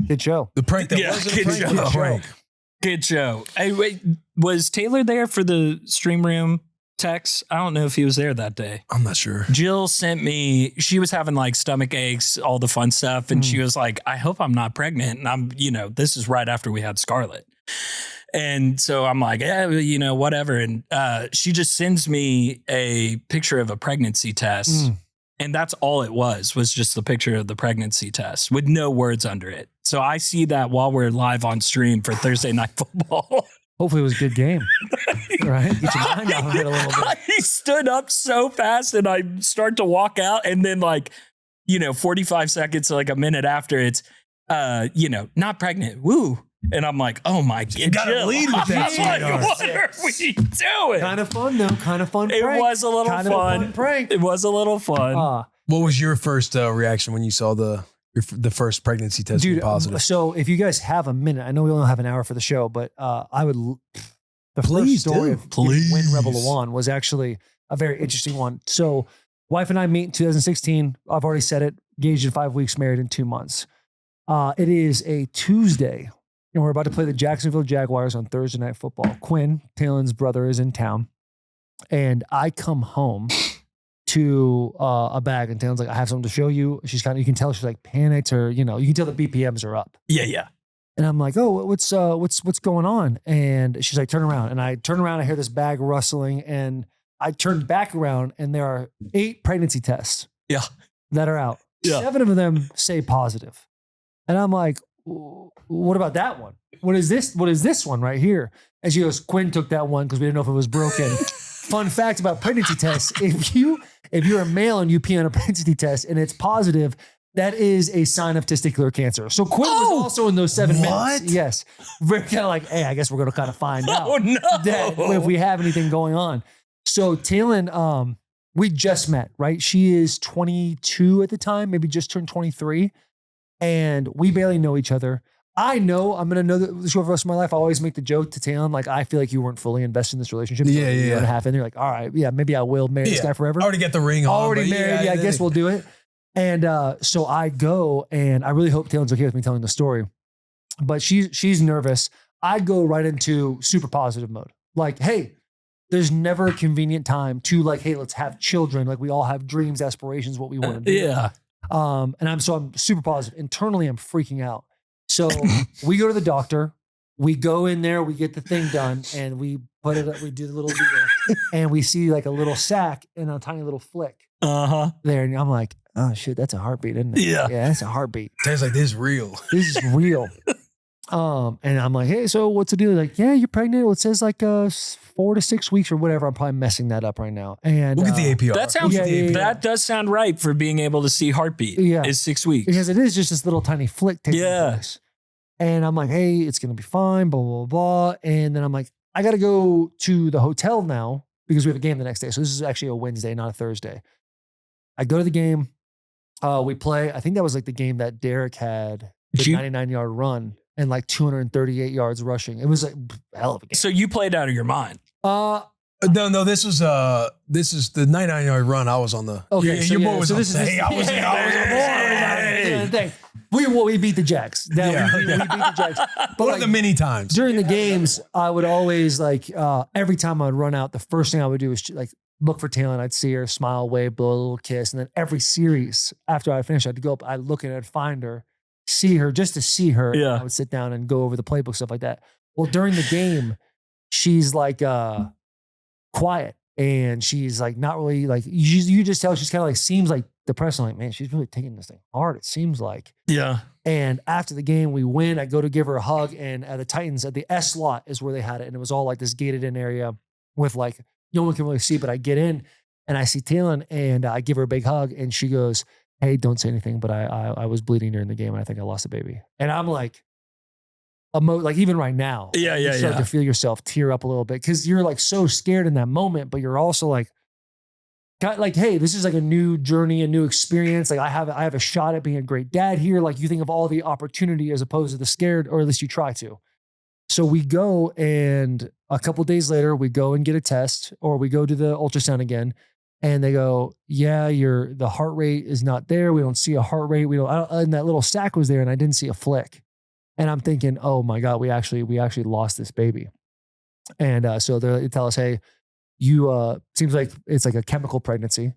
Good show. The prank that wasn't a prank. Good show. Hey, wait, was Taylor there for the stream room text? I don't know if he was there that day. I'm not sure. Jill sent me, she was having like stomach aches, all the fun stuff. And she was like, I hope I'm not pregnant. And I'm, this is right after we had Scarlett. And so I'm like, yeah, whatever. And she just sends me a picture of a pregnancy test. And that's all it was just the picture of the pregnancy test with no words under it. So I see that while we're live on stream for Thursday Night Football. Hopefully it was a good game. Right? Get your mind off of it a little bit. I stood up so fast and I start to walk out. And then 45 seconds, like a minute after, it's, not pregnant. Woo. And I'm like, oh my God. You got to lead with that. What are we doing? Kind of fun though. Kind of fun. It prank. was a little kind Of a fun prank. It was a little fun. What was your first reaction when you saw the first pregnancy test being positive? So if you guys have a minute, I know we only have an hour for the show, but I would. The Please first story do. of Please. Win Rebel Lewan was actually a very interesting one. So wife and I meet in 2016. I've already said it. Engaged in 5 weeks, married in 2 months. It is a Tuesday. And we're about to play the Jacksonville Jaguars on Thursday Night Football. Quinn, Talon's brother, is in town. And I come home to a bag, and Talon's like, I have something to show you. She's you can tell she's like panicked, or, you can tell the BPMs are up. Yeah. And I'm like, oh, what's going on? And she's like, turn around. And I turn around, I hear this bag rustling, and I turn back around, and there are 8 pregnancy tests that are out. Yeah. 7 of them say positive. And I'm like, what about that one? What is this? What is this one right here? And she goes, Quinn took that one because we didn't know if it was broken. Fun fact about pregnancy tests: if you're a male and you pee on a pregnancy test and it's positive, that is a sign of testicular cancer. So Quinn was also in those 7 minutes. Yes, we're kind of like, hey, I guess we're gonna kind of find out that if we have anything going on. So Talon, we just met, right? She is 22 at the time, maybe just turned 23. And we barely know each other. I know I'm going to know this for the rest of my life. I always make the joke to Taylor, like, I feel like you weren't fully invested in this relationship. Yeah, a year yeah. and a half in. You're like, all right, yeah, maybe I will marry this guy forever. Already get the ring on. Already but married. Yeah, I guess we'll do it. And so I go, and I really hope Taylor's okay with me telling the story. But she's nervous. I go right into super positive mode. Like, hey, there's never a convenient time to like, hey, let's have children. Like we all have dreams, aspirations, what we want to do. Yeah. And I'm super positive. Internally, I'm freaking out. So we go to the doctor. We go in there. We get the thing done, and we put it up. We do the little deal, and we see like a little sack and a tiny little flick there. And I'm like, oh shit, that's a heartbeat, isn't it? Yeah. Yeah, that's a heartbeat. Tastes like this is real. This is real. And I'm like, hey, so what's the deal? Like, yeah, you're pregnant. Well, it says like 4 to 6 weeks or whatever. I'm probably messing that up right now. And We'll get the APR. That sounds, that does sound right for being able to see heartbeat. Yeah. Is 6 weeks. Because it is just this little tiny flick taking place. And I'm like, hey, it's going to be fine, blah, blah, blah. And then I'm like, I got to go to the hotel now because we have a game the next day. So this is actually a Wednesday, not a Thursday. I go to the game. We play. I think that was like the game that Derek had, the 99-yard run and like 238 yards rushing. It was like a hell of a game. So you played out of your mind. No, this is the 99-yard run. I was on the. Okay, your boy was so on. this is Hey, I was on the thing. We beat the Jacks. We beat the Jacks. But one like, of the many times during the games, I would always like every time I'd run out, the first thing I would do is like look for Taylor. And I'd see her, smile, wave, blow a little kiss, and then every series after I finished, I'd go up, I'd look and I'd find her, see her, just to see her. Yeah. And I would sit down and go over the playbook, stuff like that. Well, during the game, she's like quiet. And she's like, not really like, you just tell she's kind of like, seems like depressed. I'm like, man, she's really taking this thing hard, it seems like. Yeah. And after the game, we win. I go to give her a hug. And at the Titans, at the S slot is where they had it. And it was all like this gated in area with like, no one can really see, but I get in and I see Taylor and I give her a big hug. And she goes, hey, don't say anything, but I was bleeding during the game and I think I lost a baby. And I'm like, like even right now, you start to feel yourself tear up a little bit because you're like so scared in that moment, but you're also like, hey, this is like a new journey, a new experience. Like I have a shot at being a great dad here. Like you think of all the opportunity as opposed to the scared, or at least you try to. So we go, and a couple of days later, we go and get a test, or we go to the ultrasound again, and they go, yeah, the heart rate is not there. We don't see a heart rate. And that little sack was there, and I didn't see a flick. And I'm thinking, oh my God, we actually lost this baby. And so they tell us, hey, you seems like it's like a chemical pregnancy.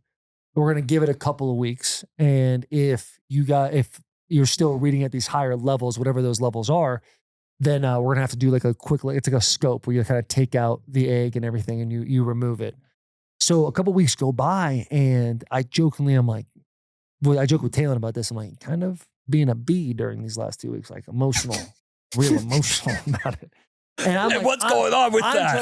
We're going to give it a couple of weeks. And if you're still reading at these higher levels, whatever those levels are, then we're going to have to do like it's like a scope where you kind of take out the egg and everything and you remove it. So a couple of weeks go by, and I joke with Taylor about this. I'm like, kind of being a bee during these last 2 weeks, like real emotional about it. And I'm Hey, like, what's going on with that?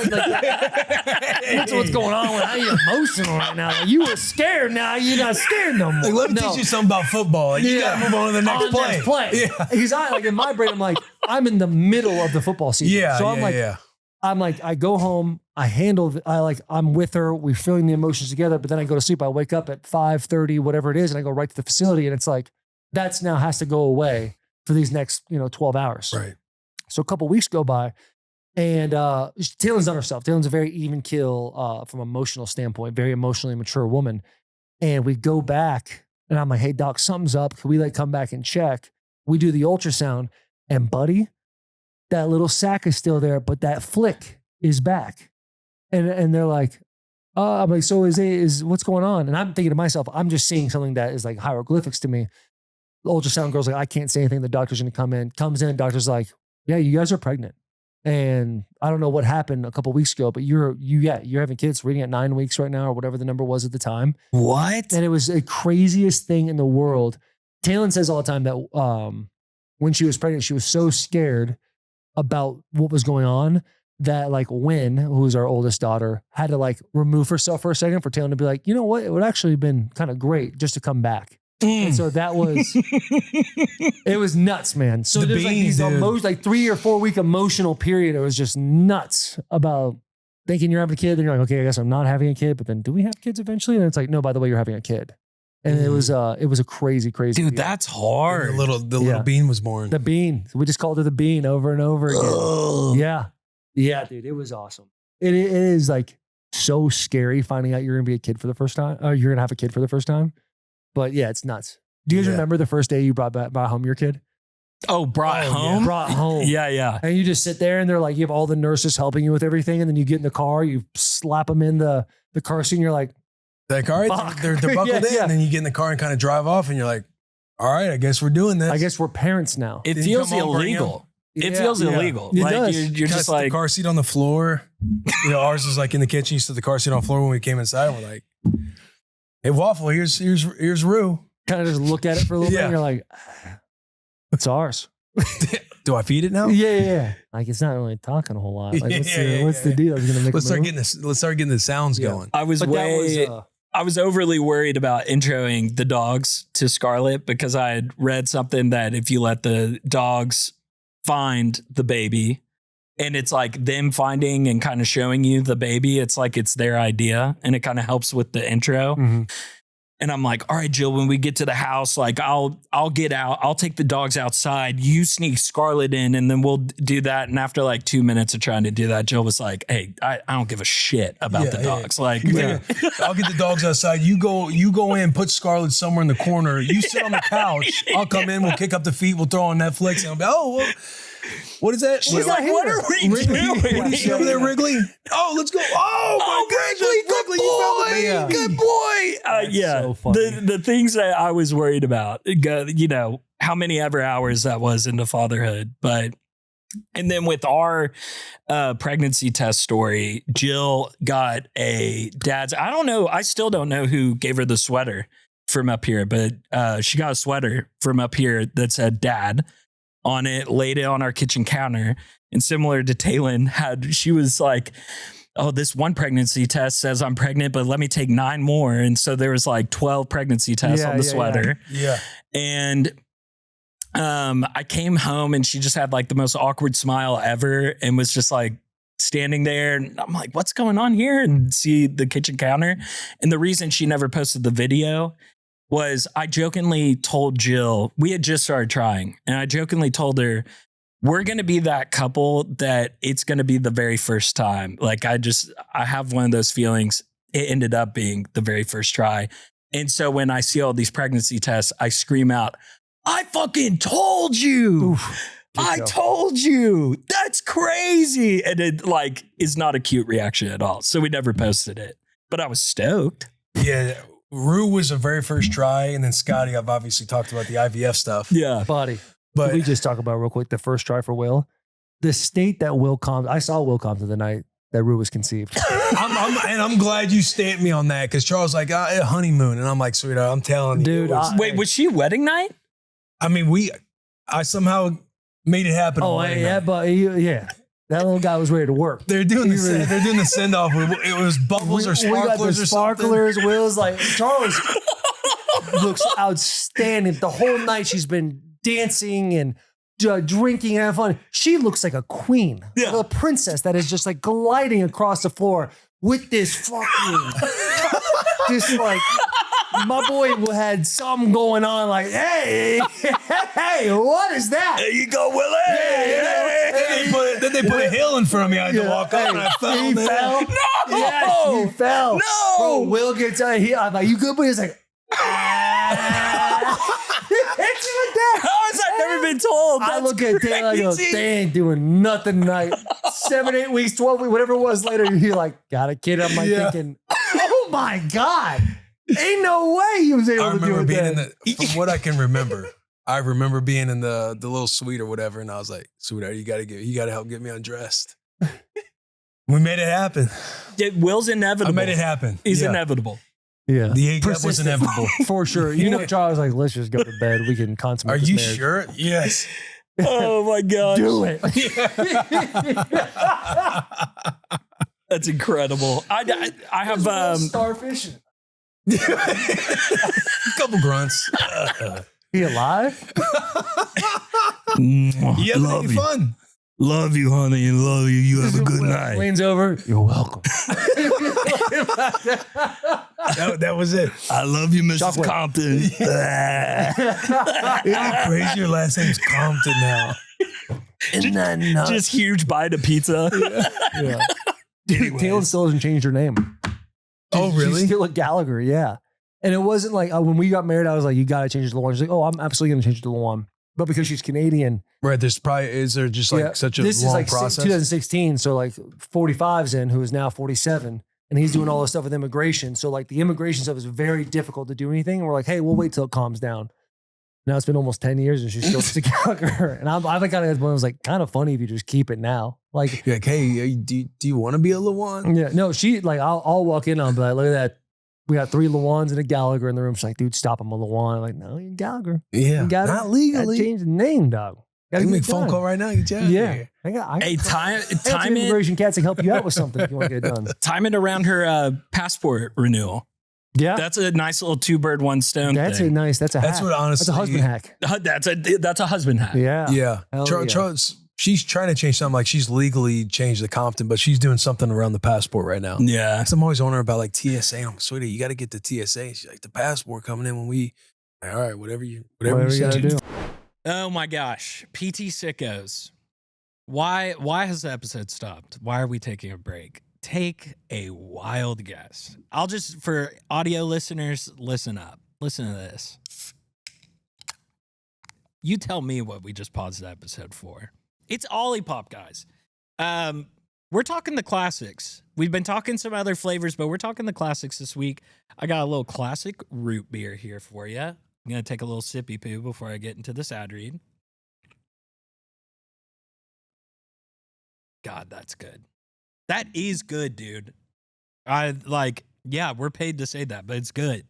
What's going on with how you emotional right now? Like, you were scared, now you're not scared no more. Like, let me teach you something about football. Like, you got to move on to the next play. Yeah. Because in my brain, I'm in the middle of the football season. Yeah. So I'm like, I go home, I'm with her, we're feeling the emotions together, but then I go to sleep. I wake up at 5:30, whatever it is, and I go right to the facility, and it's like, that's now has to go away for these next 12 hours. Right. So a couple of weeks go by, and Taylor's done herself. Taylor's a very even kill from an emotional standpoint, very emotionally mature woman. And we go back, and I'm like, hey, doc, something's up. Can we come back and check? We do the ultrasound, and buddy, that little sack is still there, but that flick is back. And they're like, I'm like, so is what's going on? And I'm thinking to myself, I'm just seeing something that is like hieroglyphics to me. The ultrasound girl's like, I can't say anything. The doctor's going to come in. Comes in, doctor's like, yeah, you guys are pregnant. And I don't know what happened a couple of weeks ago, but you're having kids reading at 9 weeks right now, or whatever the number was at the time. What? And it was the craziest thing in the world. Taylor says all the time that when she was pregnant, she was so scared about what was going on that like Wynn, who's our oldest daughter, had to remove herself for a second for Taylor to be like, you know what? It would actually have been kind of great just to come back. And so that was, it was nuts, man. So there's these 3 or 4 week emotional period. It was just nuts about thinking you're having a kid. Then you're like, okay, I guess I'm not having a kid, but then do we have kids eventually? And it's like, no, by the way, you're having a kid. And it was a crazy Dude, deal. that's And hard. the little bean was born. The bean. We just called her the bean over and over again. Ugh. Yeah, dude, it was awesome. It is like so scary finding out you're gonna be a kid for the first time. You're gonna have a kid for the first time. But yeah, it's nuts. Do you guys remember the first day you brought home your kid? Oh, brought home? Yeah. Brought home. Yeah. And you just sit there and they're like, you have all the nurses helping you with everything. And then you get in the car, you slap them in the car seat and you're like, Like, all right, Fuck. they're buckled in. Yeah. And then you get in the car and kind of drive off and you're like, all right, I guess we're doing this. I guess we're parents now. It Did you feels come home, bring illegal. It Yeah. feels Yeah. illegal. It Like does. you're Cuts just the like, car seat on the floor. Ours is like in the kitchen. You sit the car seat on the floor when we came inside. And we're like, hey, Waffle, here's Rue. Kind of just look at it for a little bit Yeah. and you're like, it's ours. Do I feed it now? Yeah. Like it's not really talking a whole lot. Like, what's the Yeah. deal? It's gonna make Let's a start move? getting this. Let's start getting the sounds Yeah. going. I was But that was, I was overly worried about introing the dogs to Scarlett because I had read something that if you let the dogs find the baby and it's like them finding and kind of showing you the baby, it's like it's their idea and it kind of helps with the intro. Mhm. And I'm like, all right, Jill, when we get to the house, like I'll get out, I'll take the dogs outside, you sneak Scarlett in and then we'll do that. And after like 2 minutes of trying to do that, Jill was like, hey, I don't give a shit about the dogs. Like, I'll get the dogs outside. You go in, put Scarlett somewhere in the corner. You sit on the couch. I'll come in. We'll kick up the feet. We'll throw on Netflix. And I'll be, oh, well, what is that? She's What- not what here. are we Wrigley? doing? What is she over there, Wrigley? Oh, let's go. Oh, my gosh, Wrigley, you found the baby. Good boy. Yeah. so funny. The things that I was worried about, you know, how many ever hours that was into fatherhood. But, and then with our pregnancy test story, Jill got a dad's, I don't know. I still don't know who gave her the sweater from up here, but she got a sweater from up here that said dad on it, laid it on our kitchen counter. And similar to Taylor, she was like, oh, this one pregnancy test says I'm pregnant, but let me take 9 more. And so there was like 12 pregnancy tests on the sweater. Yeah. And I came home and she just had like the most awkward smile ever and was just like standing there. And I'm like, what's going on here? And see the kitchen counter. And the reason she never posted the video was I jokingly told Jill, we had just started trying, and I jokingly told her, we're going to be that couple that it's going to be the very first time. Like I have one of those feelings. It ended up being the very first try. And so when I see all these pregnancy tests, I scream out, I fucking told you. Oof. I told you. That's crazy. And it like is not a cute reaction at all. So we never posted it, but I was stoked. Yeah. Rue was a very first try. And then Scotty, I've obviously talked about the IVF stuff. Yeah. Buddy. But Can we just talk about real quick the first try for Will? The state that Will Compton, I saw Will Compton the night that Rue was conceived. I'm glad you stamped me on that because Charles was like, honeymoon. And I'm like, sweetheart, I'm telling you. Dude, it was- Wait, was she wedding night? I mean, I somehow made it happen. Oh, on wedding yeah, night. but yeah. That little guy was ready to work. They're doing the send off. It was bubbles or We got the sparklers or something. sparklers. Will's like, Charles looks outstanding. The whole night she's been dancing and drinking and having fun. She looks like a queen, like a princess that is just like gliding across the floor with this fucking, just like, my boy had something going on. Like, hey, what is that? There you go, Willie. Then they put a hill in front of me. I had to walk up and I fell. He man. fell. No! Yes, he fell. No! Bro, Will gets out. I'm like, you good? But he's like, he hits you with that. How has that never been told? I look at Taylor, I go, crazy. they ain't doing nothing tonight. 7, 8 weeks, 12 weeks, whatever it was later, you're like, got a kid. I'm like thinking, oh my God. Ain't no way he was able I to do remember it being then. from what I can remember. I remember being in the little suite or whatever, and I was like, sweetheart, you gotta help get me undressed. We made it happen. Will's inevitable. I made it happen. He's Yeah. inevitable. Yeah. The AGAP was Persistent. inevitable. For sure. You know, Charles was like, let's just go to bed. We can consummate Are this you marriage. sure? Yes. Oh my gosh. Do it. That's incredible. I have starfish. Couple grunts. He alive? Yeah, love it'd be you. fun. Love you, honey, and love you. You have a good night. Leans over. You're welcome. That was it. I love you, Mrs. Shockwave. Compton. Isn't it crazy? Your last name's Compton now. Isn't that nuts? Just huge bite of pizza. Yeah. Taylor still hasn't changed her name. Oh, really? She's still a Gallagher, yeah. And it wasn't like when we got married, I was like, you got to change it to Lewan. She's like, oh, I'm absolutely going to change it to Lewan. But because she's Canadian. Right. Is there just like such a this long is like process? 2016. So like 45's in, who is now 47. And he's doing all this stuff with immigration. So like the immigration stuff is very difficult to do anything. And we're like, hey, we'll wait till it calms down. Now it's been almost 10 years and she's still just a Gallagher. And I kind of was like, kind of funny if you just keep it now. Like, You're like, hey, do you want to be a Lewan? yeah, no, she like, I'll walk in on, but like, look at that. We got 3 Lewans and a Gallagher in the room. She's like, dude, stop, I'm a Lewan. I'm like, no, you're Gallagher. Yeah. You gotta, Not legally. Change the name, dog. I can make a phone call right now. Get you out of Yeah. here. I got Hey, time immigration cats can help you out with something if you want to get it done. it around her passport renewal. Yeah. That's a nice little 2-bird, 1-stone That's thing. that's a hack. That's what honestly. That's a husband hack. That's a husband hack. Yeah. Yeah. Hell yeah. She's trying to change something. Like she's legally changed the Compton, but she's doing something around the passport right now. Yeah. So I'm always wondering about like TSA. I'm like, sweetie, you got to get the TSA. She's like, the passport coming in when we. All right, whatever you Whatever you gotta say. do. Oh my gosh. PT6ICKOs. Why has the episode stopped? Why are we taking a break? Take a wild guess. I'll just, for audio listeners, listen up. Listen to this. You tell me what we just paused the episode for. It's Olipop, guys. We're talking the classics. We've been talking some other flavors, but we're talking the classics this week. I got a little classic root beer here for you. I'm going to take a little sippy poo before I get into this ad read. God, that's good. That is good, dude. We're paid to say that, but it's good.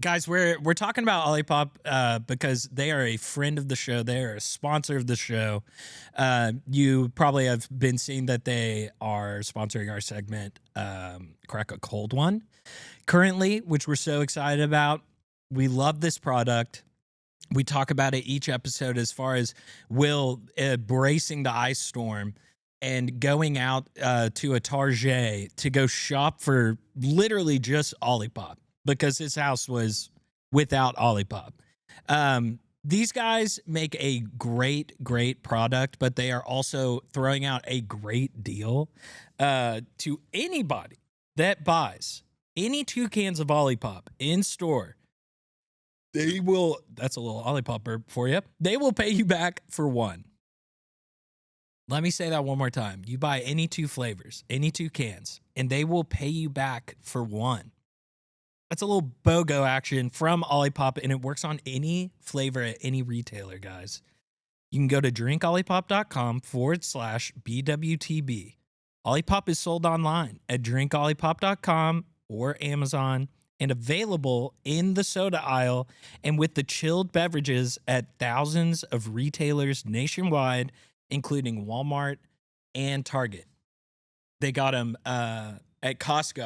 Guys, we're talking about Olipop because they are a friend of the show. They are a sponsor of the show. You probably have been seeing that they are sponsoring our segment, Crack a Cold One, currently, which we're so excited about. We love this product. We talk about it each episode as far as Will bracing the ice storm and going out to a Target to go shop for literally just Olipop because his house was without Olipop. These guys make a great product, but they are also throwing out a great deal to anybody that buys any 2 cans of Olipop in store. They will, that's a little Olipop burp for you. They will pay you back for 1. Let me say that one more time. You buy any 2 flavors, any 2 cans, and they will pay you back for 1. That's a little BOGO action from Olipop, and it works on any flavor at any retailer, guys. You can go to drinkolipop.com/BWTB. Olipop is sold online at drinkolipop.com or Amazon, and available in the soda aisle and with the chilled beverages at thousands of retailers nationwide, including Walmart and Target. They got them at Costco.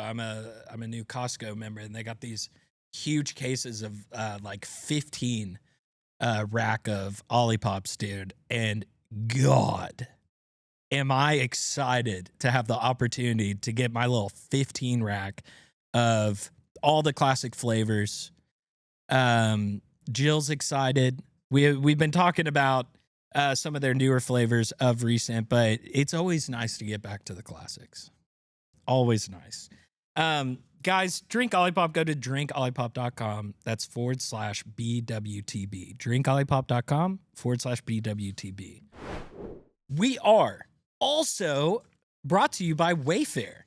I'm a new Costco member, and they got these huge cases of like 15 rack of Olipops, dude. And God, am I excited to have the opportunity to get my little 15 rack of all the classic flavors. Jill's excited. We've been talking about some of their newer flavors of recent, but it's always nice to get back to the classics. Always nice. Guys, drink Olipop. Go to drinkolipop.com. That's /BWTB. Drinkolipop.com /BWTB. We are also brought to you by Wayfair.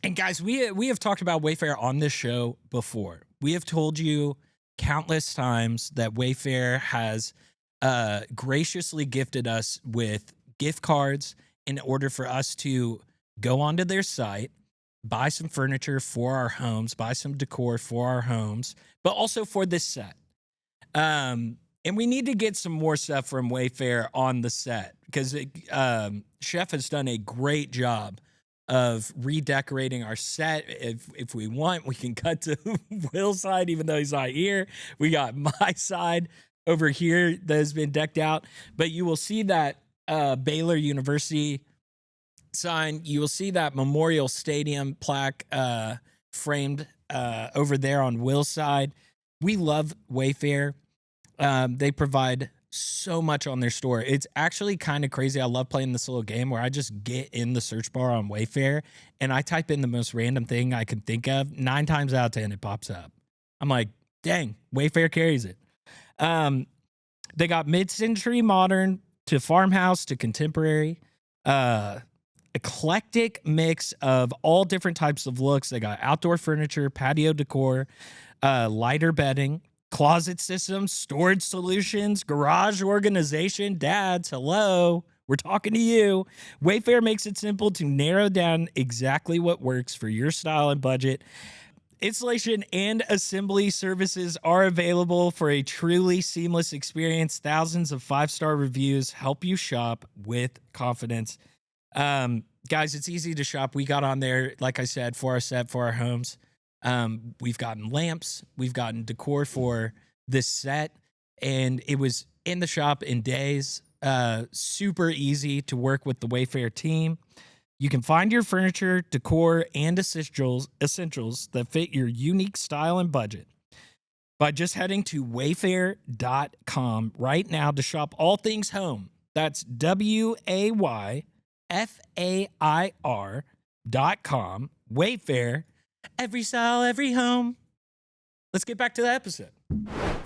And guys, we have talked about Wayfair on this show before. We have told you countless times that Wayfair has graciously gifted us with gift cards in order for us to go onto their site, buy some furniture for our homes, buy some decor for our homes, but also for this set. And we need to get some more stuff from Wayfair on the set because Chef has done a great job of redecorating our set. If we want, we can cut to Will's side, even though he's not here. We got my side. over here that has been decked out, but you will see that Baylor University sign. You will see that Memorial Stadium plaque framed over there on Will's side. We love Wayfair. They provide so much on their store. It's actually kind of crazy. I love playing this little game where I just get in the search bar on Wayfair and I type in the most random thing I can think of. 9 times out of 10, it pops up. I'm like, dang, Wayfair carries it. They got mid-century modern to farmhouse to contemporary, eclectic mix of all different types of looks. They got outdoor furniture, patio decor, lighter bedding, closet systems, storage solutions, garage organization. Dads, hello. We're talking to you. Wayfair makes it simple to narrow down exactly what works for your style and budget. Installation and assembly services are available for a truly seamless experience. Thousands of 5-star reviews help you shop with confidence. Guys, it's easy to shop. We got on there, like I said, for our set, for our homes. We've gotten lamps. We've gotten decor for this set. And it was in the shop in days. Super easy to work with the Wayfair team. You can find your furniture, decor, and essentials that fit your unique style and budget by just heading to wayfair.com right now to shop all things home. That's WAYFAIR.com. Wayfair, every style, every home. Let's get back to the episode.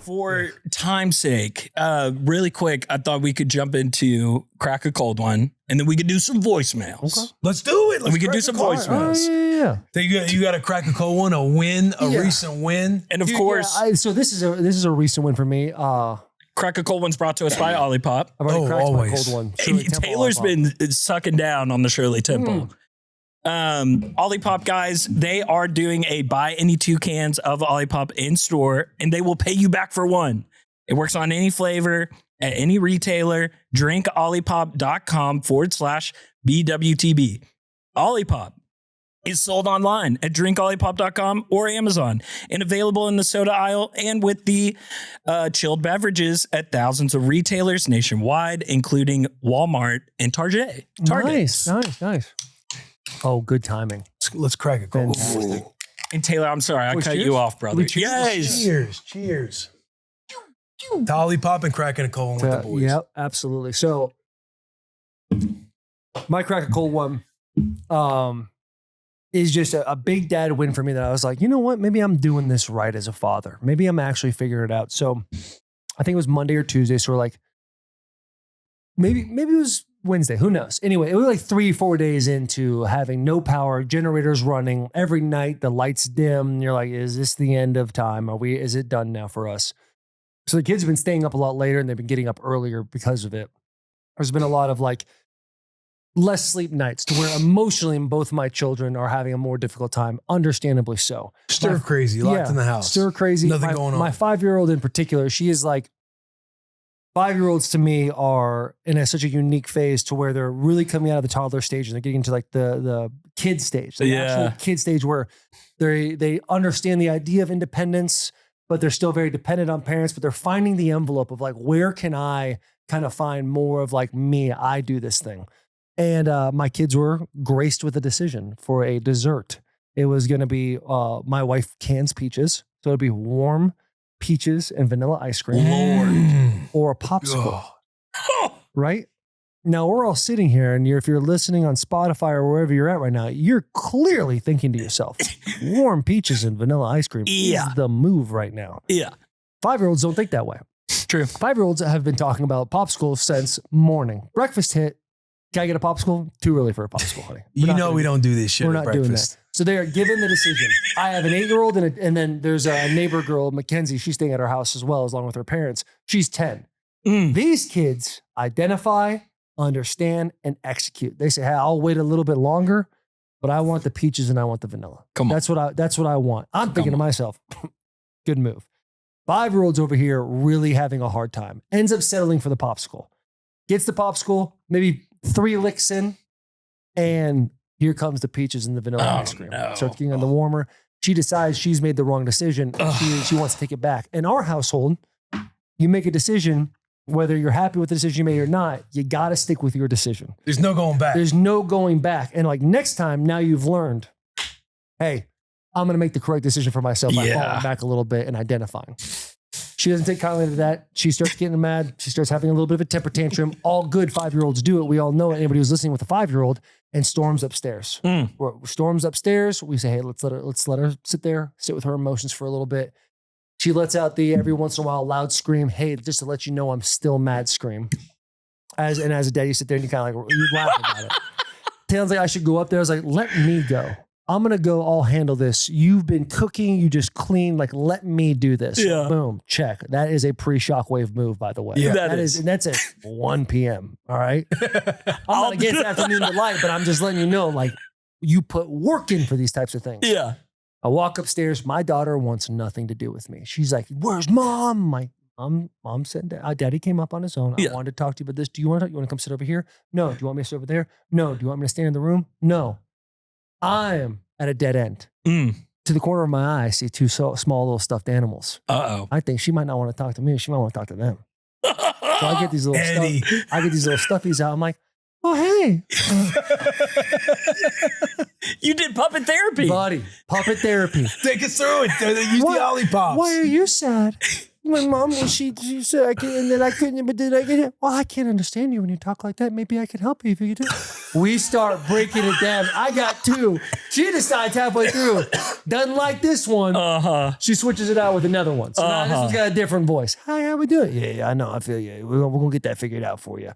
For time's sake, really quick, I thought we could jump into Crack a Cold One, and then we could do some voicemails. Okay. Let's do it. We could do some voicemails. Yeah. So you got to crack a cold one, a win, a recent win. And of course, so this is a recent win for me. Crack a Cold One's brought to us by Olipop. I've already cracked always. my cold one. And Taylor's been sucking down on the Shirley Temple. Olipop guys, they are doing a buy any 2 cans of Olipop in store, and they will pay you back for 1. It works on any flavor at any retailer. DrinkOlipop.com/BWTB. Olipop is sold online at drinkolipop.com or Amazon and available in the soda aisle and with the chilled beverages at thousands of retailers nationwide, including Walmart and Target. Nice. Oh, good timing. Let's crack a cold one. Fantastic. And Taylor, I'm sorry, I cut cheers? you off, brother. Cheers? Yes. Cheers. Dolly Pop and cracking a cold one with the boys. Yep, absolutely. So my crack a cold one is just a big dad win for me that I was like, you know what? Maybe I'm doing this right as a father. Maybe I'm actually figuring it out. So I think it was Monday or Tuesday. So we're like, maybe it was Wednesday. Who knows? Anyway, it was like 3-4 days into having no power, generators running every night. The lights dim. And you're like, is this the end of time? Is it done now for us? So the kids have been staying up a lot later and they've been getting up earlier because of it. There's been a lot of like less sleep nights to where emotionally both my children are having a more difficult time, understandably so. Stir crazy, locked in the house. Stir crazy. Nothing going on. My 5-year-old in particular, she is like, 5-year-olds to me are in such a unique phase to where they're really coming out of the toddler stage and they're getting into like the kid stage, the actual kid stage where they understand the idea of independence, but they're still very dependent on parents, but they're finding the envelope of like, where can I kind of find more of like me? I do this thing. And my kids were graced with a decision for a dessert. It was going to be, my wife cans peaches. So it'd be warm peaches and vanilla ice cream. Lord. Or a popsicle. Right? Now we're all sitting here and if you're listening on Spotify or wherever you're at right now, you're clearly thinking to yourself, warm peaches and vanilla ice cream is the move right now. Yeah. 5-year-olds don't think that way. True. 5-year-olds have been talking about popsicles since morning. Breakfast hit. Can I get a popsicle? Too early for a popsicle, honey. You know we don't do this shit We're at not doing breakfast. that. So they are given the decision. I have an 8-year-old and then there's a neighbor girl, Mackenzie. She's staying at our house as well, along with her parents. She's 10. These kids identify, understand, and execute. They say, hey, I'll wait a little bit longer, but I want the peaches and I want the vanilla. Come on. That's what I want. I'm thinking to myself, good move. 5-year-old's over here really having a hard time. Ends up settling for the popsicle. Gets the popsicle, maybe 3 licks in, and here comes the peaches and the vanilla ice cream. No. Starts getting on the warmer. She decides she's made the wrong decision. She wants to take it back. In our household, you make a decision, whether you're happy with the decision you made or not, you got to stick with your decision. There's no going back. There's no going back. And like next time, now you've learned, hey, I'm going to make the correct decision for myself by falling back a little bit and identifying. She doesn't take kindly to that. She starts getting mad. She starts having a little bit of a temper tantrum. All good 5-year-olds do it. We all know it. Anybody who's listening with a 5-year-old, and storms upstairs. Storms upstairs. We say, hey, let's let her sit there, sit with her emotions for a little bit. She lets out the every once in a while loud scream, hey, just to let you know I'm still mad scream. As a dad, you sit there and you kind of like, you laugh about it. Taylor's like, I should go up there. I was like, let me go. I'm going to go. I'll handle this. You've been cooking. You just clean. Like, let me do this. Yeah. Boom. Check. That is a pre-Shockwave move, by the way. Yeah, that is. And that's at 1 p.m. All right. I'm not against afternoon delight, but I'm just letting you know, like, you put work in for these types of things. Yeah. I walk upstairs. My daughter wants nothing to do with me. She's like, where's mom? My mom said, daddy came up on his own. I wanted to talk to you about this. Do you want to talk? You want to come sit over here? No. Do you want me to sit over there? No. Do you want me to stand in the room? No. I am at a dead end. To the corner of my eye, I see two small little stuffed animals. I think she might not want to talk to me. She might want to talk to them. So I get these little stuffies out. I'm like, oh, hey. You did puppet therapy. Buddy, puppet therapy. Take us through it. Use the Ollipops. Why are you sad? My mom, she said I could, and then I couldn't, but did I get it? Well, I can't understand you when you talk like that. Maybe I could help you if you do. We start breaking it down. I got 2. She decides halfway through, doesn't like this one. She switches it out with another one. So now this one's got a different voice. Hi, how we doing? Yeah, I know. I feel you. We're going to get that figured out for you.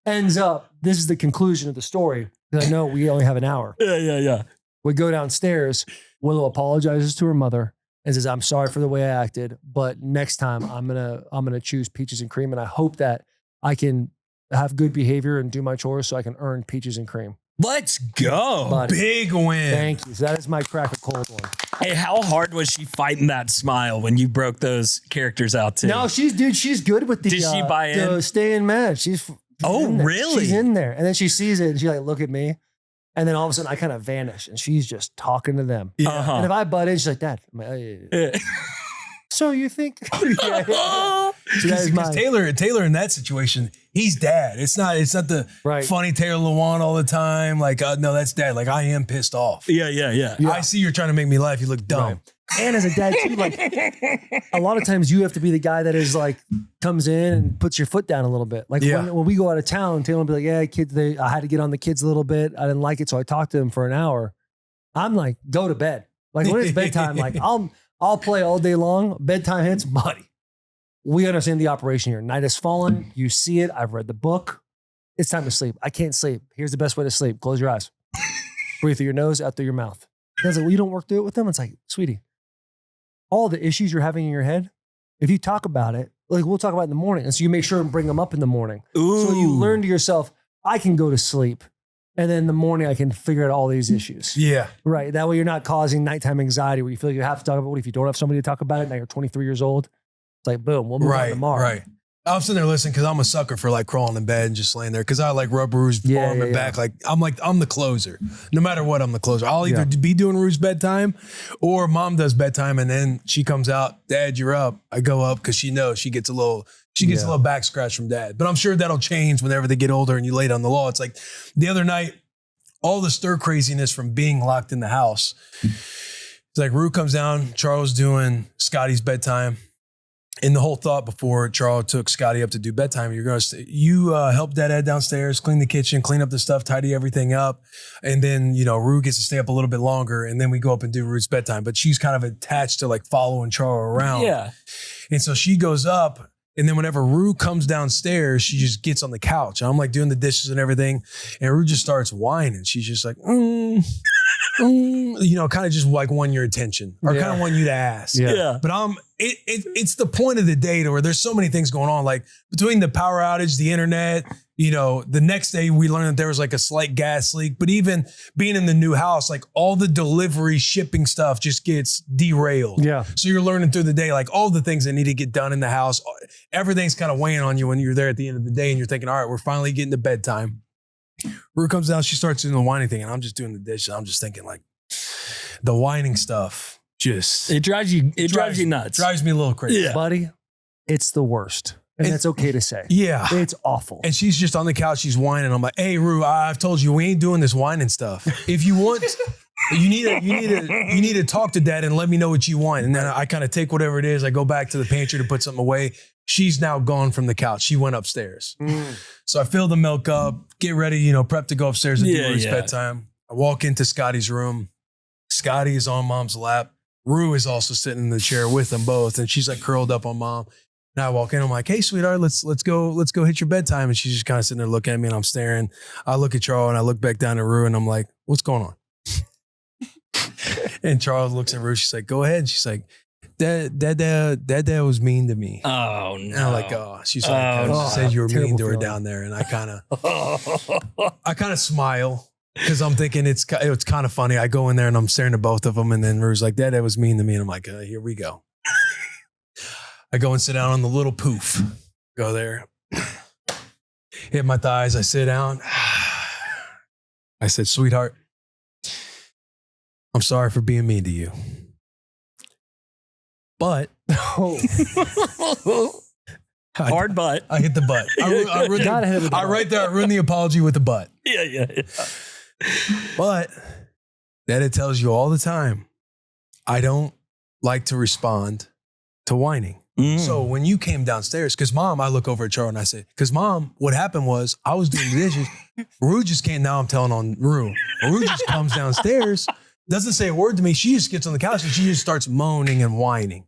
Ends up, this is the conclusion of the story. Because I know we only have an hour. Yeah. We go downstairs. Willow apologizes to her mother and says, I'm sorry for the way I acted, but next time I'm gonna choose peaches and cream, and I hope that I can have good behavior and do my chores so I can earn peaches and cream. Let's go. Buddy, big win. thank you. So that is my crack a cold one. Hey, how hard was she fighting that smile when you broke those characters out too? No, she's good with the Did she buy in? Staying mad. She's in there. Really? She's in there. And then she sees it and she like, look at me. And then all of a sudden I kind of vanish and she's just talking to them. Yeah. And if I butt in, she's like, Dad. I'm like, oh, yeah. So you think? So Because Taylor in that situation, he's dad. It's not the funny Taylor Lewan all the time. Like, no, that's dad. Like, I am pissed off. Yeah. I see you're trying to make me laugh. You look dumb. Right. And as a dad too, like a lot of times you have to be the guy that is like comes in and puts your foot down a little bit. Like when we go out of town, Taylor will be like, yeah, kids, I had to get on the kids a little bit. I didn't like it. So I talked to them for an hour. I'm like, go to bed. Like when it's bedtime, like I'll play all day long. Bedtime hits, buddy. We understand the operation here. Night has fallen. You see it. I've read the book. It's time to sleep. I can't sleep. Here's the best way to sleep. Close your eyes. Breathe through your nose, out through your mouth. It's like, well, you don't work through it with them? It's like, sweetie, all the issues you're having in your head, if you talk about it, like we'll talk about it in the morning. And so you make sure and bring them up in the morning. Ooh. So you learn to yourself, I can go to sleep. And then in the morning, I can figure out all these issues. Yeah. Right. That way you're not causing nighttime anxiety where you feel like you have to talk about it. If you don't have somebody to talk about it, now you're 23 years old. It's like, boom, we'll move on tomorrow. Right. I'm sitting there listening because I'm a sucker for like crawling in bed and just laying there because I like rub Rue's arm and back. Like I'm the closer. No matter what, I'm the closer. I'll either be doing Rue's bedtime or mom does bedtime and then she comes out, Dad, you're up. I go up because she knows she gets a little back scratch from Dad. But I'm sure that'll change whenever they get older and you lay down the law. It's like the other night, all the stir craziness from being locked in the house. It's like Rue comes down, Charles doing Scotty's bedtime. And the whole thought before Charles took Scotty up to do bedtime, you're going to help Dad downstairs, clean the kitchen, clean up the stuff, tidy everything up. And then, Rue gets to stay up a little bit longer. And then we go up and do Rue's bedtime. But she's kind of attached to like following Charles around. Yeah. And so she goes up. And then whenever Rue comes downstairs, she just gets on the couch. I'm like doing the dishes and everything. And Rue just starts whining. She's just like, kind of just like want your attention or kind of want you to ask. Yeah. But it's the point of the day to where there's so many things going on. Like between the power outage, the internet, the next day we learned that there was like a slight gas leak. But even being in the new house, like all the delivery shipping stuff just gets derailed. Yeah. So you're learning through the day, like all the things that need to get done in the house. Everything's kind of weighing on you when you're there at the end of the day and you're thinking, all right, we're finally getting to bedtime. Rue comes down, she starts doing the whining thing, and I'm just doing the dishes. I'm just thinking like the whining stuff it drives you nuts. Drives me a little crazy. Buddy, it's the worst. And that's okay to say. Yeah. It's awful. And she's just on the couch. She's whining. I'm like, hey, Rue, I've told you we ain't doing this whining stuff. If you want, you need to talk to Dad and let me know what you want. And then I kind of take whatever it is. I go back to the pantry to put something away. She's now gone from the couch. She went upstairs. So I fill the milk up, get ready, prep to go upstairs and do Rue's bedtime. I walk into Scotty's room. Scotty is on Mom's lap. Rue is also sitting in the chair with them both. And she's like curled up on Mom. And I walk in, I'm like, hey, sweetheart, let's go hit your bedtime. And she's just kind of sitting there looking at me and I'm staring. I look at Charles and I look back down at Rue and I'm like, what's going on? And Charles looks at Rue. She's like, go ahead. And she's like, Dad was mean to me. Oh, no. And I'm like, oh, she's like, she said you were mean to her down there. And I kind of smile because I'm thinking it's kind of funny. I go in there and I'm staring at both of them. And then Rue's like, Dad was mean to me. And I'm like, here we go. I go and sit down on the little poof. Go there. Hit my thighs. I sit down. I said, sweetheart, I'm sorry for being mean to you. But hard butt. I hit the butt. I ruined the apology with the butt. Yeah. But Dada tells you all the time, I don't like to respond to whining. So when you came downstairs, because Mom, I look over at Charles and I say, because Mom, what happened was I was doing the dishes. Rue just came, now I'm telling on Rue. Rue just comes downstairs, doesn't say a word to me. She just gets on the couch and she just starts moaning and whining.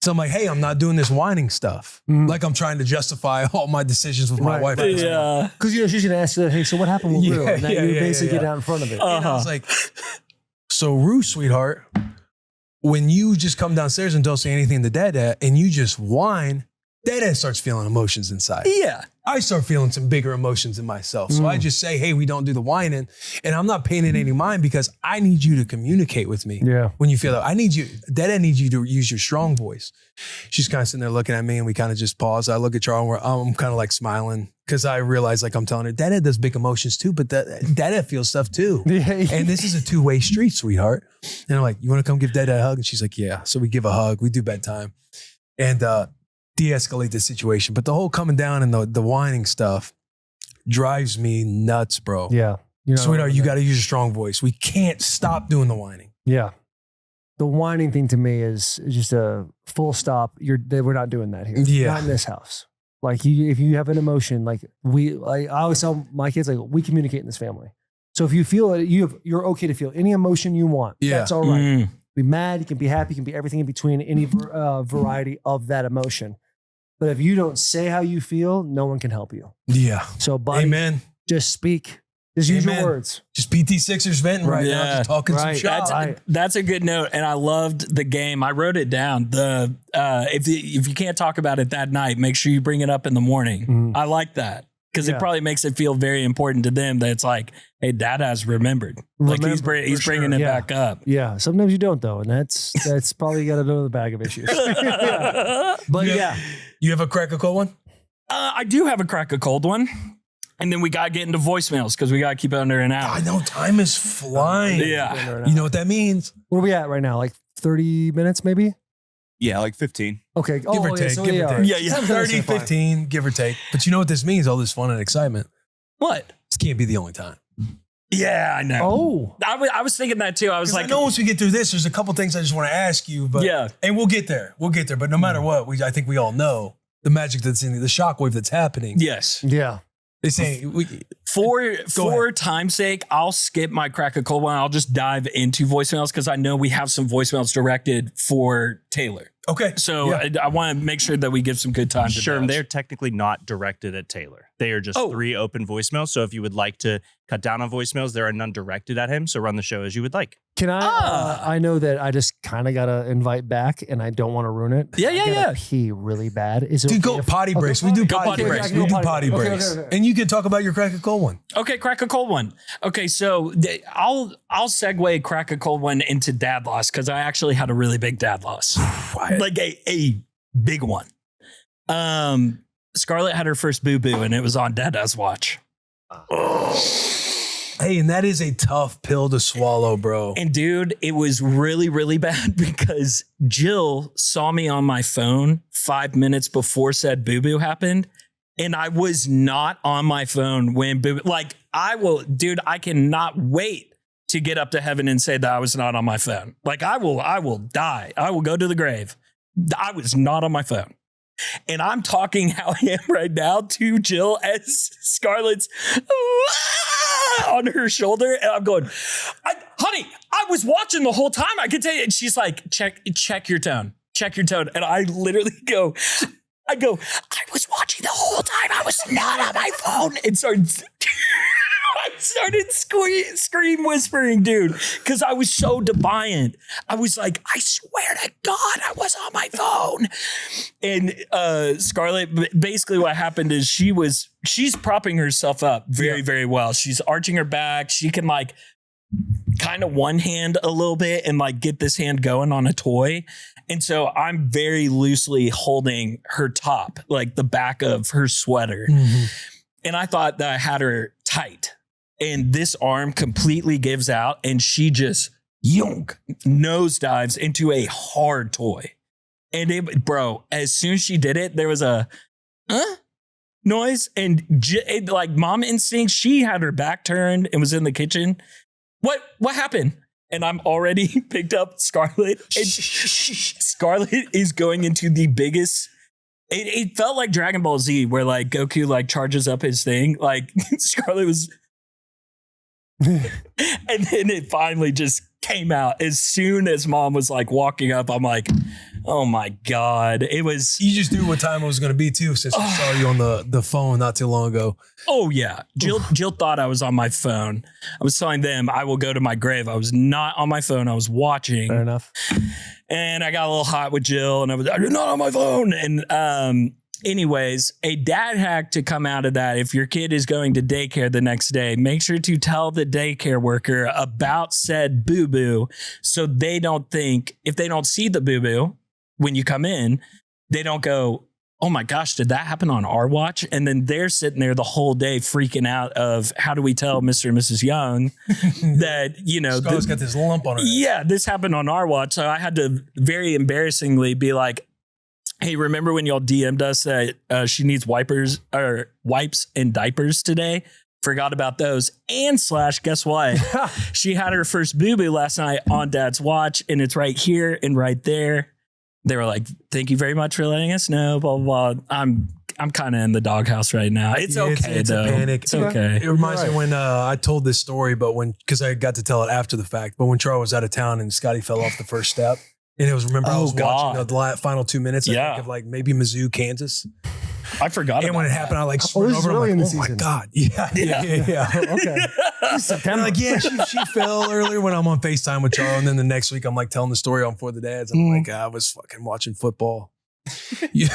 So I'm like, hey, I'm not doing this whining stuff. Like I'm trying to justify all my decisions with my wife. Yeah. Because she's going to ask you that, hey, so what happened with Rue? And that you basically get out in front of it. And I was like, so Rue, sweetheart, when you just come downstairs and don't say anything to Dada and you just whine, Dada starts feeling emotions inside. Yeah. I start feeling some bigger emotions in myself. So I just say, hey, we don't do the whining. And I'm not paying it any mind because I need you to communicate with me. Yeah. When you feel that. Dada needs you to use your strong voice. She's kind of sitting there looking at me and we kind of just pause. I look at Charles where I'm kind of like smiling because I realize like I'm telling her, Dada does big emotions too, but Dada feels stuff too. And this is a two-way street, sweetheart. And I'm like, you want to come give Dada a hug? And she's like, yeah. So we give a hug. We do bedtime. And de-escalate the situation. But the whole coming down and the whining stuff drives me nuts, bro. Yeah. Sweetheart, you got to use a strong voice. We can't stop doing the whining. Yeah. The whining thing to me is just a full stop. We're not doing that here. Yeah. Not in this house. Like if you have an emotion, I always tell my kids, like, we communicate in this family. So if you feel it, you're okay to feel any emotion you want. Yeah. That's all right. Be mad, you can be happy, you can be everything in between, any variety of that emotion. But if you don't say how you feel, no one can help you. Yeah. So, buddy, amen. Just speak. Just use your words. Just PT6ers venting right now, just talking some shit. That's a good note. And I loved the game. I wrote it down. If you can't talk about it that night, make sure you bring it up in the morning. I like that. Because it probably makes it feel very important to them that it's like, hey, Dada's remembered. Like he's bringing it back up. Yeah. Sometimes you don't though, and that's probably got another bag of issues. But you have a crack a cold one? I do have a crack a cold one, and then we got to get into voicemails because we got to keep it under an hour. I know time is flying. Yeah. You know what that means? What are we at right now? Like 30 minutes, maybe? Yeah, like 15. Okay. Give or take. Give or take. Yeah. 30, 15, give or take. But you know what this means? All this fun and excitement. What? This can't be the only time. Yeah, I know. Oh. I was thinking that too. I was like, I know once we get through this, there's a couple things I just want to ask you. But and we'll get there. But no matter what, I think we all know the magic that's in the shockwave that's happening. Yes. Yeah. They say for time's sake, I'll skip my crack a cold one. I'll just dive into voicemails because I know we have some voicemails directed for Taylor. Okay. So I want to make sure that we give some good time to Sherm, they're technically not directed at Taylor. They are just 3 open voicemails. So if you would like to cut down on voicemails, there are none directed at him. So run the show as you would like. Can I? I know that I just kind of got to invite back and I don't want to ruin it. Yeah. Pee really bad. Is it Dude, go potty breaks. We do potty breaks. We do potty breaks. And you can talk about your crack a cold one. Okay, crack a cold one. Okay, so I'll segue crack a cold one into dad loss because I actually had a really big dad loss. Like a big one. Scarlett had her first BooBoo and it was on Dada's watch. Hey, and that is a tough pill to swallow, bro. And dude, it was really, really bad because Jill saw me on my phone 5 minutes before said BooBoo happened. And I was not on my phone when BooBoo, like I cannot wait to get up to heaven and say that I was not on my phone. Like I will die. I will go to the grave. I was not on my phone. And I'm talking how I am right now to Jill as Scarlett's on her shoulder. And I'm going, honey, I was watching the whole time. I can tell you. And she's like, check your tone. Check your tone. And I literally go, I was watching the whole time. I was not on my phone. And I started scream whispering, dude, because I was so defiant. I was like, I swear to God, I was on my phone. And Scarlett, basically what happened is she's propping herself up very, very well. She's arching her back. She can like kind of one hand a little bit and like get this hand going on a toy. And so I'm very loosely holding her top, like the back of her sweater. Mm-hmm. And I thought that I had her tight. And this arm completely gives out and she just nosedives into a hard toy. And bro, as soon as she did it, there was a noise. And like mom instinct, she had her back turned and was in the kitchen. What happened? And I'm already picked up Scarlett. And Scarlett is going into the biggest. It felt like Dragon Ball Z, where like Goku like charges up his thing. Like Scarlett was, and then it finally just came out as soon as mom was like walking up. I'm like, oh my God. It was. You just knew what time it was going to be too, since I saw you on the phone not too long ago. Oh yeah. Jill thought I was on my phone. I was telling them I will go to my grave. I was not on my phone. I was watching. Fair enough. And I got a little hot with Jill and I was like, you're not on my phone. And anyways, a dad hack to come out of that. If your kid is going to daycare the next day, make sure to tell the daycare worker about said BooBoo. So they don't think, if they don't see the BooBoo when you come in, they don't go, oh my gosh, did that happen on our watch? And then they're sitting there the whole day freaking out of how do we tell Mr. and Mrs. Young that, you know, Scarlett's got this lump on her. Yeah, this happened on our watch. So I had to very embarrassingly be like, hey, remember when y'all DM'd us that she needs wipes and diapers today? Forgot about those. And / guess what? She had her first BooBoo last night on dad's watch and it's right here and right there. They were like, thank you very much for letting us know, blah, blah, blah. I'm kind of in the doghouse right now. It's okay, it's though. A panic. It's okay. It reminds me when I told this story, but because I got to tell it after the fact, but when Charles was out of town and Scotty fell off the first step, and it was, remember, I was watching the final 2 minutes, I think of like maybe Mizzou, Kansas. I forgot. And when it happened, I like this sprint is over. really I'm like, in the oh season. my God. Yeah. Okay. And like, yeah, she fell earlier when I'm on FaceTime with Charles. And then the next week, I'm like telling the story on For the Dads. I'm like, I was fucking watching football. And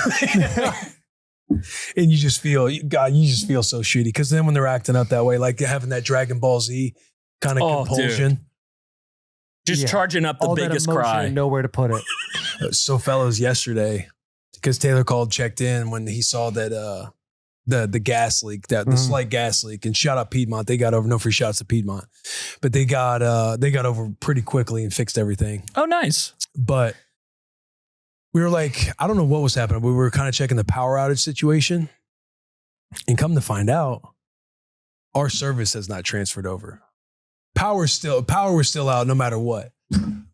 you just feel, God, you just feel so shitty. Because then when they're acting up that way, like having that Dragon Ball Z kind of compulsion. Dude. Just charging up the all biggest that emotion cry. And nowhere to put it. So fellas, yesterday, because Taylor checked in when he saw that the gas leak, the slight gas leak, and shout out Piedmont. They got over, no free shots to Piedmont, but they got over pretty quickly and fixed everything. Oh, nice. But we were like, I don't know what was happening. We were kind of checking the power outage situation, and come to find out, our service has not transferred over. Power was still out no matter what.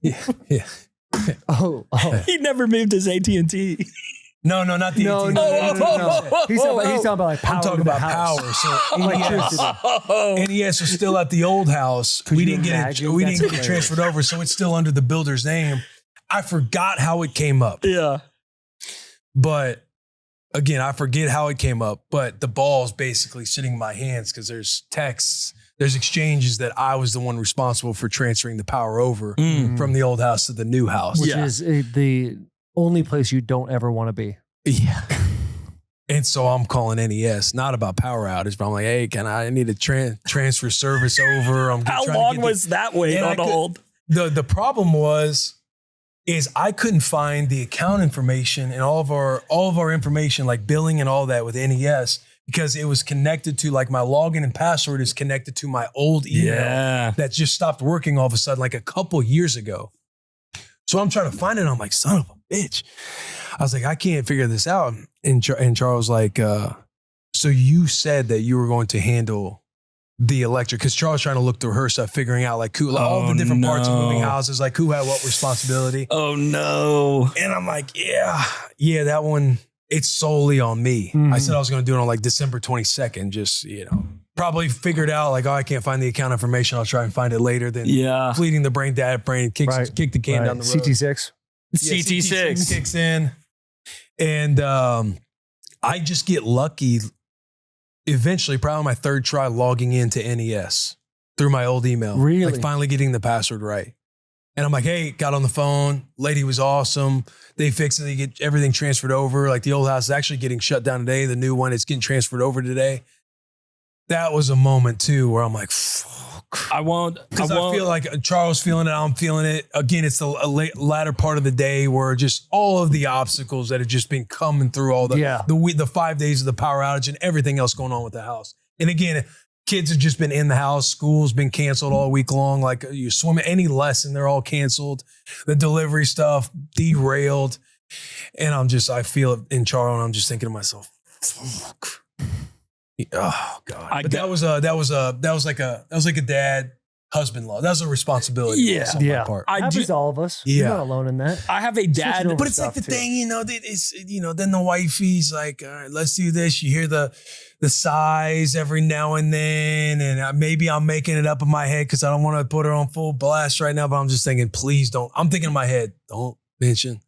Yeah. Oh. He never moved his AT&T. No, not the AT&T. No. He's talking about like power. I'm talking about power. So NES was still at the old house. We didn't get transferred over, so it's still under the builder's name. I forgot how it came up. Yeah. But again, I forget how it came up, but the ball's basically sitting in my hands because there's texts, there's exchanges that I was the one responsible for transferring the power over from the old house to the new house. Which is the only place you don't ever want to be. Yeah. And so I'm calling NES, not about power outage, but I'm like, hey, I need to transfer service over. How long was that wait on hold? The problem was is I couldn't find the account information and all of our information, like billing and all that with NES, because it was connected to, like, my login and password is connected to my old email that just stopped working all of a sudden, like a couple years ago. So I'm trying to find it. And I'm like, son of a bitch. I was like, I can't figure this out. And Charles like, so you said that you were going to handle the electric, because Charles trying to look through her stuff, figuring out like who, all the different parts of moving houses, like who had what responsibility. Oh no. And I'm like, yeah, that one, it's solely on me. I said I was going to do it on like December 22nd, just, probably figured out like, oh, I can't find the account information. I'll try and find it later. Then fleeting the brain, dad brain kick the can down the road. CT6. CT6 kicks in. And I just get lucky eventually, probably my third try logging into NES through my old email. Really? Like finally getting the password right. And I'm like, hey, got on the phone. Lady was awesome. They fixed it. They get everything transferred over. Like the old house is actually getting shut down today. The new one is getting transferred over today. That was a moment too where I'm like, fuck. I feel like Charles feeling it. I'm feeling it. Again, it's the latter part of the day where just all of the obstacles that have just been coming through all the 5 days of the power outage and everything else going on with the house. And again, kids have just been in the house. School's been canceled all week long. Like you swimming, any lesson, they're all canceled. The delivery stuff derailed. And I feel it in Charles, and I'm just thinking to myself, fuck. Oh God! But that was like a dad husband law. That was a responsibility. On my part. Happens to all of us. You're not alone in that. I have a dad, but it's like the thing, then the wifey's like, all right, let's do this. You hear the sighs every now and then, and maybe I'm making it up in my head because I don't want to put her on full blast right now. But I'm just thinking, please don't. I'm thinking in my head, don't mention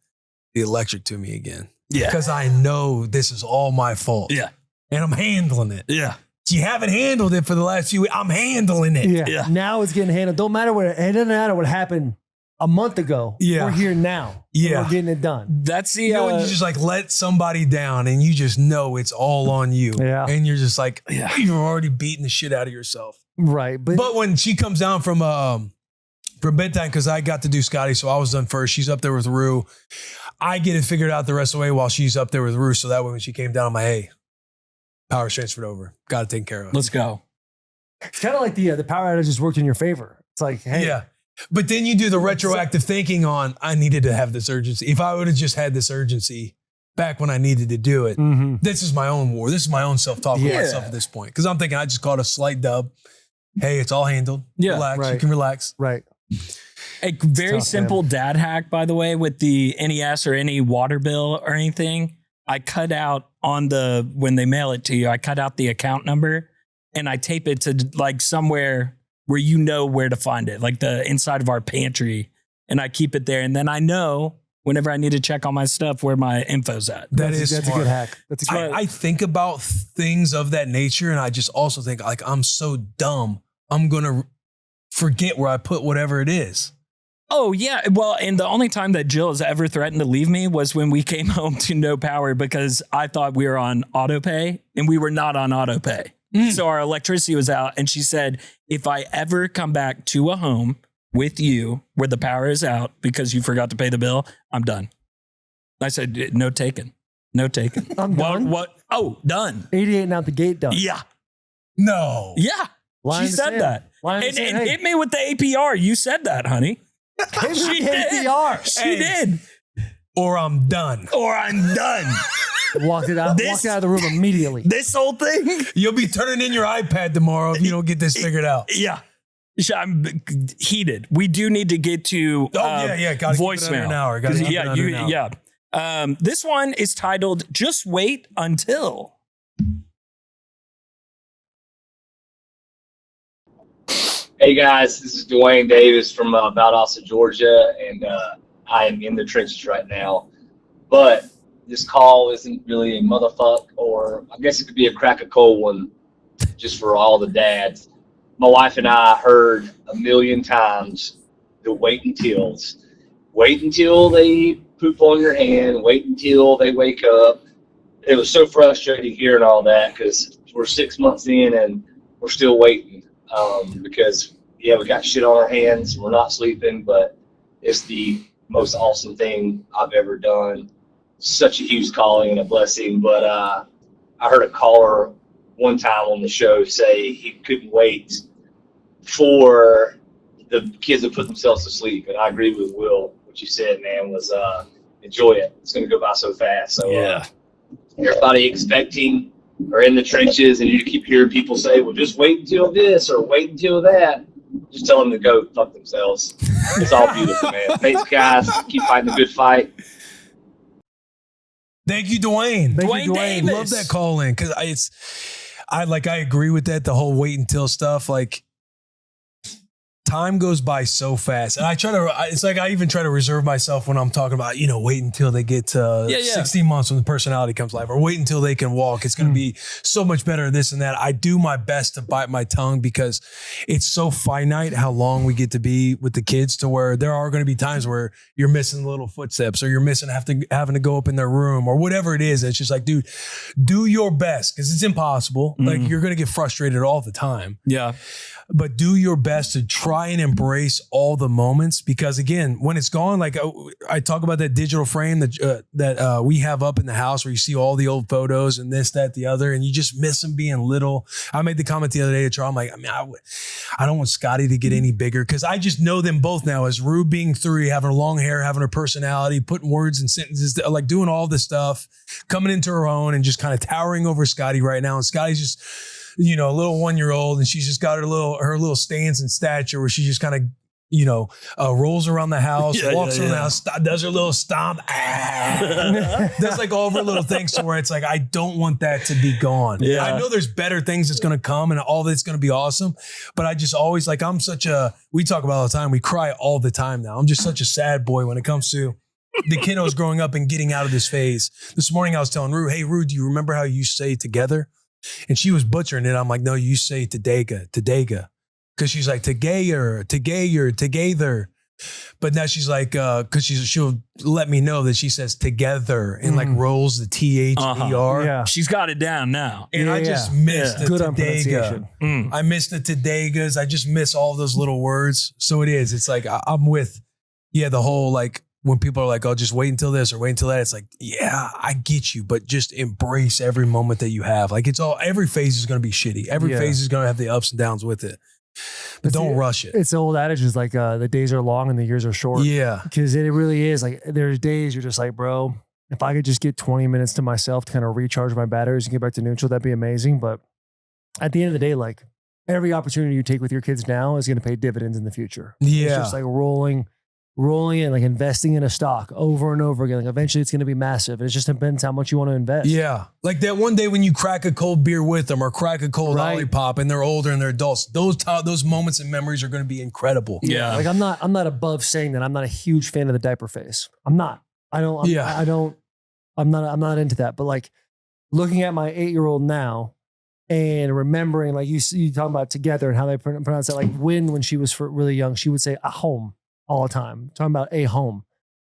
the electric to me again. Yeah, because I know this is all my fault. Yeah. And I'm handling it. Yeah. You haven't handled it for the last few weeks. I'm handling it. Yeah. Now it's getting handled. Don't matter it doesn't matter what happened a month ago. Yeah. We're here now. Yeah. We're getting it done. That's the, when you just like let somebody down and you just know it's all on you. Yeah. And you're just like, you're already beating the shit out of yourself. Right. But when she comes down from Bedtime, because I got to do Scotty, so I was done first. She's up there with Rue. I get it figured out the rest of the way while she's up there with Rue. So that way when she came down, I'm like, hey, power's transferred over. Got to take care of it. Let's go. It's kind of like the power outage just worked in your favor. It's like, hey. Yeah. But then you do the retroactive thinking on, I needed to have this urgency. If I would have just had this urgency back when I needed to do it, this is my own war. This is my own self-talk with myself at this point. Because I'm thinking I just caught a slight dub. Hey, it's all handled. Yeah. Relax. Right. You can relax. Right. A very simple dad hack, by the way, with the NES or any water bill or anything. I cut out when they mail it to you, I cut out the account number and I tape it to like somewhere where you know where to find it, like the inside of our pantry, and I keep it there. And then I know whenever I need to check on my stuff where my info's at. That's a good hack. That's a good I think about things of that nature, and I just also think like I'm so dumb, I'm going to forget where I put whatever it is. Oh, yeah. Well, and the only time that Jill has ever threatened to leave me was when we came home to no power because I thought we were on auto pay and we were not on auto pay. So our electricity was out. And she said, if I ever come back to a home with you where the power is out because you forgot to pay the bill, I'm done. I said, no taken. No taken. I'm done? What? Oh, done. 88 and out the gate done. Yeah. No. Yeah. She said that. And hit me with the APR. You said that, honey. She did. She did. Or I'm done. Walked it out. Walked out of the room immediately. This whole thing. You'll be turning in your iPad tomorrow if you don't get this figured out. Yeah. I'm heated. We do need to get to Gotta voicemail. Yeah. This one is titled "Just Wait Until." Hey guys, this is Dwayne Davis from Valdosta, Georgia, and I am in the trenches right now. But this call isn't really a motherfuck, or I guess it could be a crack a cold one, just for all the dads. My wife and I heard a million times the wait untils. Wait until they poop on your hand. Wait until they wake up. It was so frustrating hearing all that because we're 6 months in and we're still waiting. Because we got shit on our hands, we're not sleeping, but it's the most awesome thing I've ever done. Such a huge calling and a blessing. But I heard a caller one time on the show say he couldn't wait for the kids to put themselves to sleep. And I agree with Will. What you said, man, was enjoy it. It's going to go by so fast. So everybody expecting or in the trenches, and you keep hearing people say, well, just wait until this or wait until that. Just tell them to go fuck themselves. It's all beautiful, man. Thanks, guys. Keep fighting the good fight. Thank you, Dwayne. Dwayne Davis. Love that call in because I agree with that. The whole wait until stuff, like time goes by so fast, and I even try to reserve myself when I'm talking about, wait until they get to 16 months when the personality comes live, or wait until they can walk. It's going to be so much better, this and that. I do my best to bite my tongue because it's so finite how long we get to be with the kids, to where there are going to be times where you're missing little footsteps, or you're missing having to go up in their room, or whatever it is. It's just like, dude, do your best, because it's impossible. Like, you're going to get frustrated all the time. Yeah. But do your best to try and embrace all the moments, because again, when it's gone, like I talk about that digital frame that we have up in the house where you see all the old photos and this, that, the other, and you just miss them being little. I made the comment the other day to Charles, I'm like, I don't want Scotty to get any bigger, because I just know them both now as Rue being 3, having her long hair, having her personality, putting words and sentences, like doing all this stuff, coming into her own and just kind of towering over Scotty right now. And Scotty's just, a little 1-year-old, and she's just got her little stance and stature where she just kind of, rolls around the house, walks around the house, does her little stomp, does like all of her little things, to where it's like, I don't want that to be gone. Yeah. I know there's better things that's going to come and all that's going to be awesome, but I just always we talk about all the time, we cry all the time now. I'm just such a sad boy when it comes to the kiddos growing up and getting out of this phase. This morning I was telling Rue, hey Rue, do you remember how you say together? And she was butchering it. I'm like, no, you say Tadega. Because she's like, together. But now she's like, because she'll let me know that she says together and like rolls the THER. Yeah. She's got it down now. And I just missed the Good on Tadega. pronunciation. I missed the Tadegas. I just miss all those little words. So it is. It's like, I'm with, the whole like, when people are like, oh, just wait until this or wait until that. It's like, yeah, I get you, but just embrace every moment that you have. Like every phase is going to be shitty. Every phase is going to have the ups and downs with it, but don't rush it. It's the old adage is like, the days are long and the years are short. Yeah. Because it really is like, there's days you're just like, bro, if I could just get 20 minutes to myself to kind of recharge my batteries and get back to neutral, that'd be amazing. But at the end of the day, like every opportunity you take with your kids now is going to pay dividends in the future. Yeah. It's just like rolling in, like investing in a stock over and over again. Like eventually it's going to be massive. It just depends how much you want to invest. Yeah. Like that one day when you crack a cold beer with them or crack a cold lollipop and they're older and they're adults, those moments and memories are going to be incredible. Yeah. Like I'm not above saying that I'm not a huge fan of the diaper phase. I'm not. I'm not into that. But like looking at my 8-year-old now and remembering, like you talking about together and how they pronounce it, like when she was really young, she would say a home all the time, talking about a home.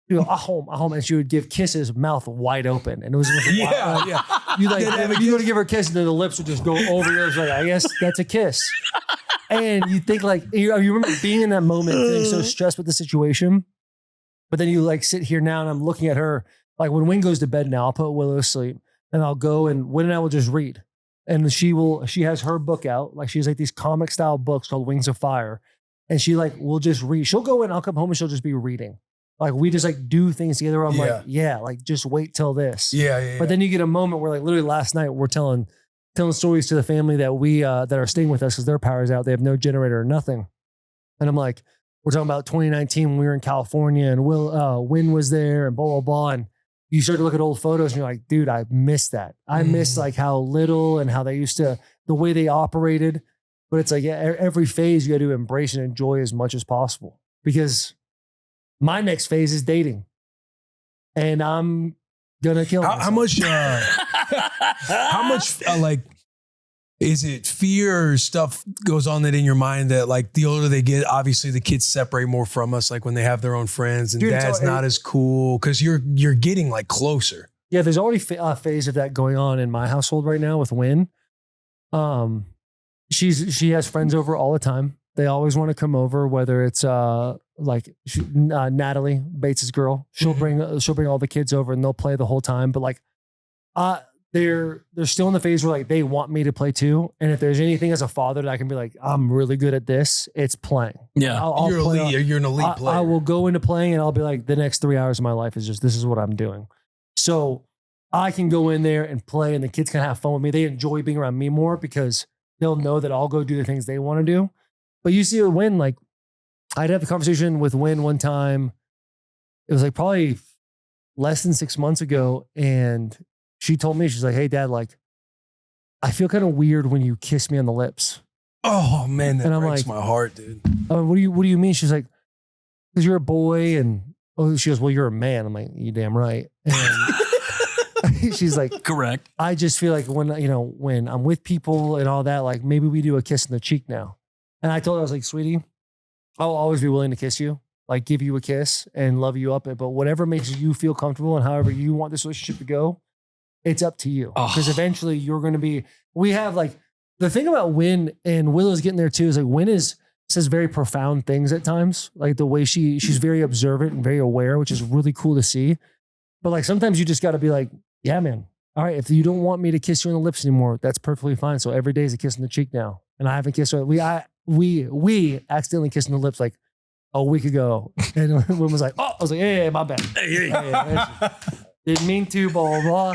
You go, a home, and she would give kisses, mouth wide open, and it was you go to give her a kiss, and then the lips would just go over yours. Like, I guess that's a kiss. And you think like you remember being in that moment, feeling so stressed with the situation, but then you like sit here now, and I'm looking at her like when Wynn goes to bed now, I'll put Willow to sleep, and I'll go and Wynn and I will just read, and she has her book out, like she has like these comic style books called Wings of Fire. And she like will just read. She'll go in, I'll come home and she'll just be reading. Like we just like do things together. I'm like just wait till this. Yeah. But then you get a moment where like literally last night we're telling stories to the family that we that are staying with us because their power's out. They have no generator or nothing. And I'm like, we're talking about 2019 when we were in California and Wynn was there and blah, blah, blah. And you start to look at old photos and you're like, dude, I miss that. I miss like how little and how they used to, the way they operated. But it's like every phase you got to embrace and enjoy as much as possible, because my next phase is dating, and I'm gonna kill myself. How much like is it fear or stuff goes on that in your mind that like the older they get, obviously the kids separate more from us, like when they have their own friends and dad's not as cool because you're getting like closer. Yeah, there's already a phase of that going on in my household right now with Wynn. She has friends over all the time. They always want to come over, whether it's Natalie Bates' girl. She'll bring all the kids over and they'll play the whole time. But like, they're still in the phase where like they want me to play too. And if there's anything as a father that I can be like, I'm really good at this, it's playing. Yeah. I'll You're play, elite. You're an elite player. I will go into playing and I'll be like, the next 3 hours of my life is just, this is what I'm doing. So I can go in there and play and the kids can have fun with me. They enjoy being around me more because they'll know that I'll go do the things they want to do. But you see Win, like I'd have a conversation with Win one time. It was like probably less than 6 months ago. And she told me, she's like, hey dad, like I feel kind of weird when you kiss me on the lips. Oh man, that And I'm breaks like- my heart, dude. What do you mean? She's like, because you're a boy. And she goes, well, you're a man. I'm like, you damn right. And she's like, Correct. I just feel like when I'm with people and all that, like maybe we do a kiss in the cheek now. And I told her, I was like, sweetie, I'll always be willing to kiss you, like give you a kiss and love you up. But whatever makes you feel comfortable and however you want this relationship to go, it's up to you. Because eventually you're going to be, we have like, the thing about Win and Willow's getting there too is like Win says very profound things at times. Like the way she's very observant and very aware, which is really cool to see. But like sometimes you just got to be like, yeah, man. All right. If you don't want me to kiss you on the lips anymore, that's perfectly fine. So every day is a kiss on the cheek now. And I haven't kissed her. We accidentally kissed on the lips like a week ago. And Win was like, oh, I was like, hey, my bad. Hey, didn't mean to, blah, blah, blah.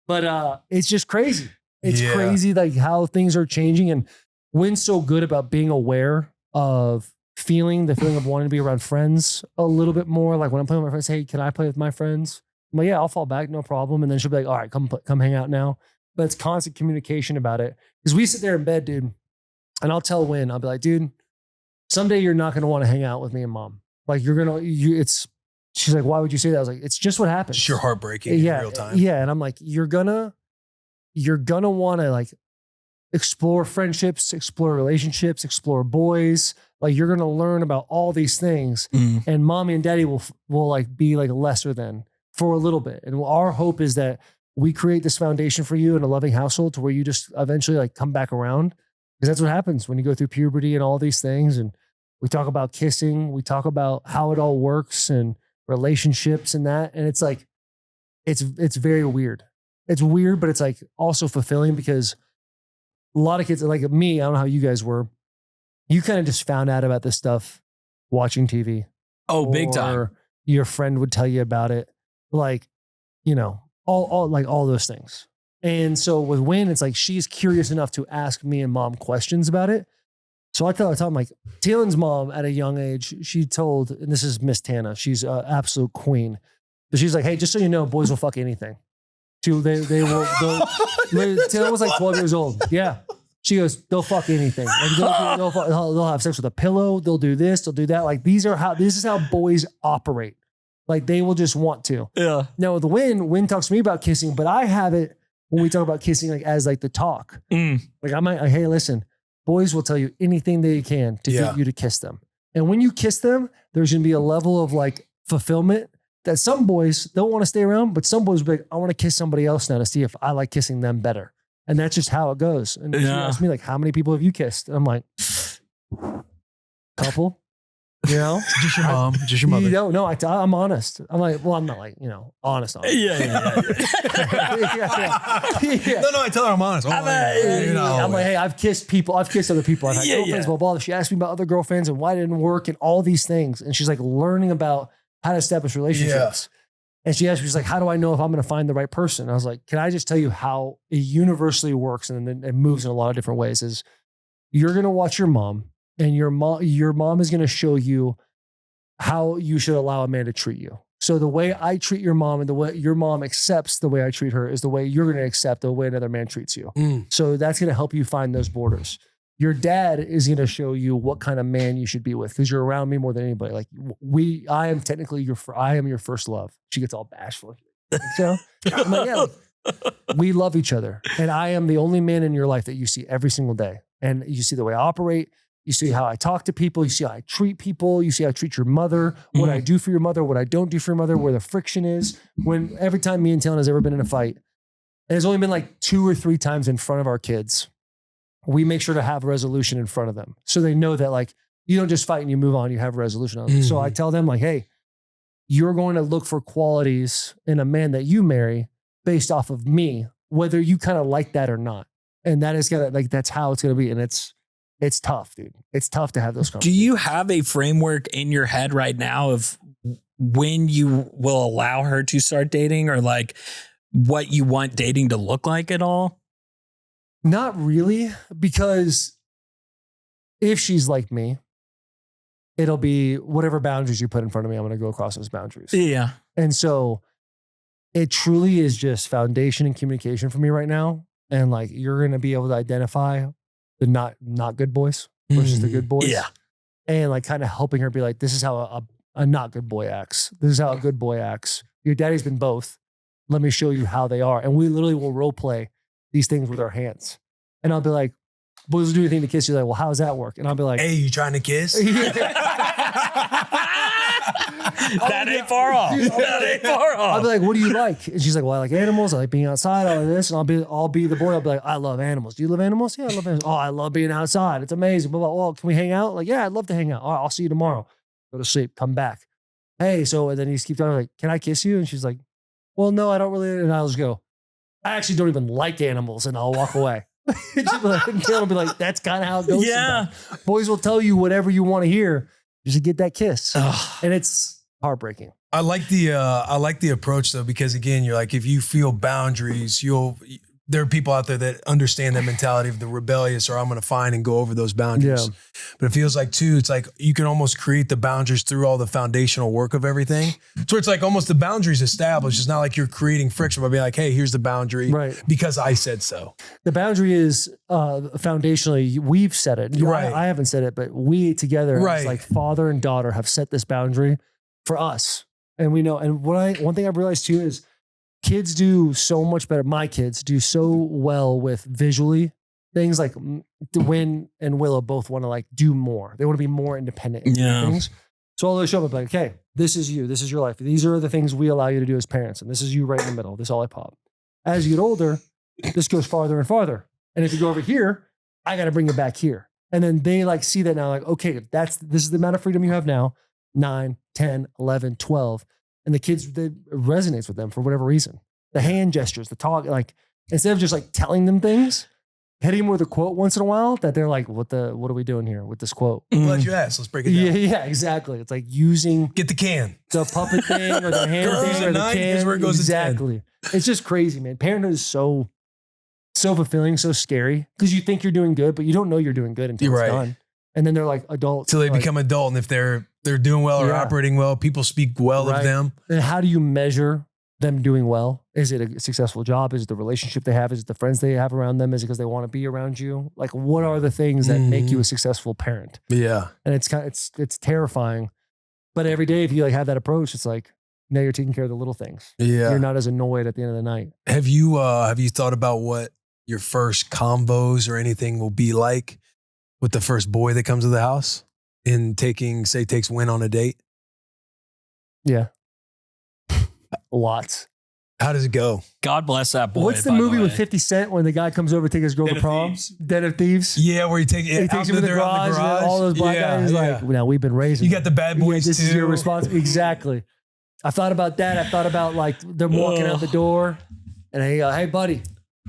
But it's just crazy. It's crazy like how things are changing. And Win's so good about being aware of the feeling of wanting to be around friends a little bit more. Like when I'm playing with my friends, hey, can I play with my friends? I'm like, yeah, I'll fall back, no problem. And then she'll be like, all right, come hang out now. But it's constant communication about it. Because we sit there in bed, dude, and I'll tell Win, I'll be like, dude, someday you're not going to want to hang out with me and mom. Like she's like, why would you say that? I was like, it's just what happens. Just your heartbreaking in real time. Yeah. And I'm like, you're gonna want to like explore friendships, explore relationships, explore boys. Like you're going to learn about all these things and mommy and daddy will like be like lesser than for a little bit. And our hope is that we create this foundation for you in a loving household to where you just eventually like come back around. Because that's what happens when you go through puberty and all these things. And we talk about kissing, we talk about how it all works and relationships and that. And it's like, it's very weird. It's weird, but it's like also fulfilling because a lot of kids like me, I don't know how you guys were. You kind of just found out about this stuff watching TV. Oh, big time. Or your friend would tell you about it. Like, all those things. And so with Win, it's like she's curious enough to ask me and mom questions about it. So I tell her, like, Taylor's mom at a young age, she told, and this is Miss Tana, she's an absolute queen. But she's like, hey, just so you know, boys will fuck anything. They will. Taylor was like 12 years old. Yeah. She goes, they'll fuck anything. Like they'll have sex with a pillow. They'll do this. They'll do that. Like this is how boys operate. Like they will just want to. Yeah. Now with Win talks to me about kissing, but I have it when we talk about kissing, like as like the talk. Like I might, hey, listen, boys will tell you anything they can to get you to kiss them. And when you kiss them, there's going to be a level of like fulfillment that some boys don't want to stay around, but some boys will be like, I want to kiss somebody else now to see if I like kissing them better. And that's just how it goes. And she asked me like, how many people have you kissed? And I'm like, couple, Just your mom, just your mother. You don't know. I'm honest. I'm like, well, I'm not like, honest. Yeah. No, I tell her I'm honest. Oh, I'm like, hey, I've kissed other people. I've had girlfriends, blah, blah. She asked me about other girlfriends and why it didn't work and all these things. And she's like learning about how to establish relationships. And she asked me, she's like, how do I know if I'm going to find the right person? I was like, can I just tell you how it universally works? And then it moves in a lot of different ways is you're going to watch your mom and your mom is going to show you how you should allow a man to treat you. So the way I treat your mom and the way your mom accepts the way I treat her is the way you're going to accept the way another man treats you. So that's going to help you find those borders. Your dad is going to show you what kind of man you should be with because you're around me more than anybody. Like I am technically I am your first love. She gets all bashful. So I'm like, yeah, we love each other. And I am the only man in your life that you see every single day. And you see the way I operate. You see how I talk to people. You see how I treat people. You see how I treat your mother, what I do for your mother, what I don't do for your mother, where the friction is. When every time me and Taylor has ever been in a fight, and it's only been like 2 or 3 times in front of our kids, we make sure to have resolution in front of them. So they know that like, You don't just fight and you move on. You have a resolution on it. So I tell them like, hey, you're going to look for qualities in a man that you marry based off of me, whether you kind of like that or not. And that is gonna like that's how it's gonna be. And it's tough, dude. It's tough to have those conversations. Do you have a framework in your head right now of when you will allow her to start dating, or like what you want dating to look like at all? Not really, because if she's like me, it'll be whatever boundaries you put in front of me, I'm going to go across those boundaries. Yeah. And so it truly is just foundation and communication for me right now. And like, you're going to be able to identify the not good boys versus the good boys. Yeah. And like kind of helping her be like, this is how a not good boy acts. This is how a good boy acts. Your daddy's been both. Let me show you how they are. And we literally will role play these things with our hands. And I'll be like, boys will do anything to kiss you. Like, well, how does that work? And I'll be like, Hey, you trying to kiss? That ain't far off. That ain't far I'll off. be like, what do you like? And she's like, well, I like animals. I like being outside, all of this. And I'll be the boy. I'll be like, I love animals. Do you love animals? Yeah, I love animals. Oh, I love being outside. It's amazing. Blah, blah, blah. Well, can we hang out? Like, yeah, I'd love to hang out. All right, I'll see you tomorrow. Go to sleep. Come back. Hey, so, and then he just keeps talking like, can I kiss you? And she's like, well, no, I don't really. And I'll just go, I actually don't even like animals. And I'll walk away. And Taylor will be like, that's kind of how it goes. Yeah. Sometimes. Boys will tell you whatever you want to hear. You should get that kiss. Ugh. And it's heartbreaking. I like the approach though, because again, you're like, if you feel boundaries, there are people out there that understand that mentality of the rebellious, or I'm going to find and go over those boundaries. Yeah. But it feels like too, it's like you can almost create the boundaries through all the foundational work of everything. So it's like almost the boundaries established. It's not like you're creating friction by being like, hey, here's the boundary because I said so. The boundary is foundationally, we've set it. Right. I haven't said it, but we together as like father and daughter have set this boundary for us. And we know, and one thing I've realized too is kids do so much better. My kids do so well with visually things like Win and Willow both want to like do more. They want to be more independent in things. So I'll show up like, okay, this is you. This is your life. These are the things we allow you to do as parents. And this is you right in the middle. This is all I pop. As you get older, this goes farther and farther. And if you go over here, I got to bring it back here. And then they like see that now, like, okay, this is the amount of freedom you have now. 9, 10, 11, 12. And the kids, it resonates with them for whatever reason. The hand gestures, the talk, like instead of just like telling them things, hitting them with a quote once in a while that they're like, what are we doing here with this quote? I'm glad you asked. Let's break it down. Yeah, exactly. It's like using Get the can. the puppet thing or the hand Girls thing at or the 9, can. here's where it goes to 10. Exactly. It's just crazy, man. Parenthood is so fulfilling, so scary because you think you're doing good, but you don't know you're doing good until it's done. And then they're like adults. Till they like, become adult. And if they're doing well or operating well, people speak well of them. And how do you measure them doing well? Is it a successful job? Is it the relationship they have? Is it the friends they have around them? Is it because they want to be around you? Like, what are the things that make you a successful parent? Yeah. And it's terrifying. But every day, if you like have that approach, it's like, now you're taking care of the little things. Yeah. You're not as annoyed at the end of the night. Have you thought about what your first combos or anything will be like with the first boy that comes to the house in takes Win on a date? Yeah. Lots. How does it go? God bless that boy. What's the by movie with way. 50 Cent when the guy comes over to take his girl Den to of prom? Thieves? Den of Thieves. Yeah, where he takes He takes him in the garage, and then all those black guys like, now we've been raising. You got the bad boys this too. is your responsibility. Exactly. I thought about that. I thought about like them walking out the door and I go, hey buddy,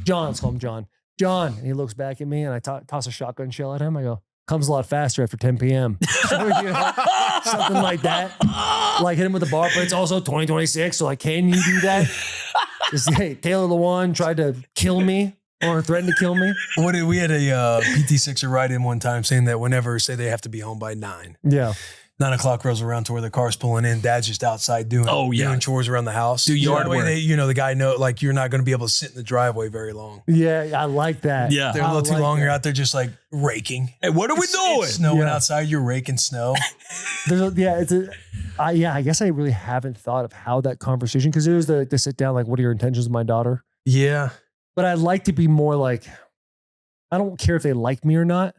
John, let's call him John. John. And he looks back at me and I toss a shotgun shell at him. I go, comes a lot faster after 10 p.m. So, you know, something like that. Like hit him with the bar, but it's also 2026. So like, can you do that? Hey, Taylor Lewan tried to kill me or threatened to kill me. We had a PT6er ride in one time saying that whenever, say they have to be home by 9. Yeah. 9 o'clock rolls around to where the car's pulling in. Dad's just outside doing chores around the house. Do yard That way work. the guy like you're not going to be able to sit in the driveway very long. Yeah, I like that. Yeah. They're a little too long. You're out there just like raking. Hey, what are we doing? It's snowing Yeah. outside. You're raking snow. I guess I really haven't thought of how that conversation, because there's the sit down, like, what are your intentions with my daughter? Yeah. But I'd like to be more like, I don't care if they like me or not,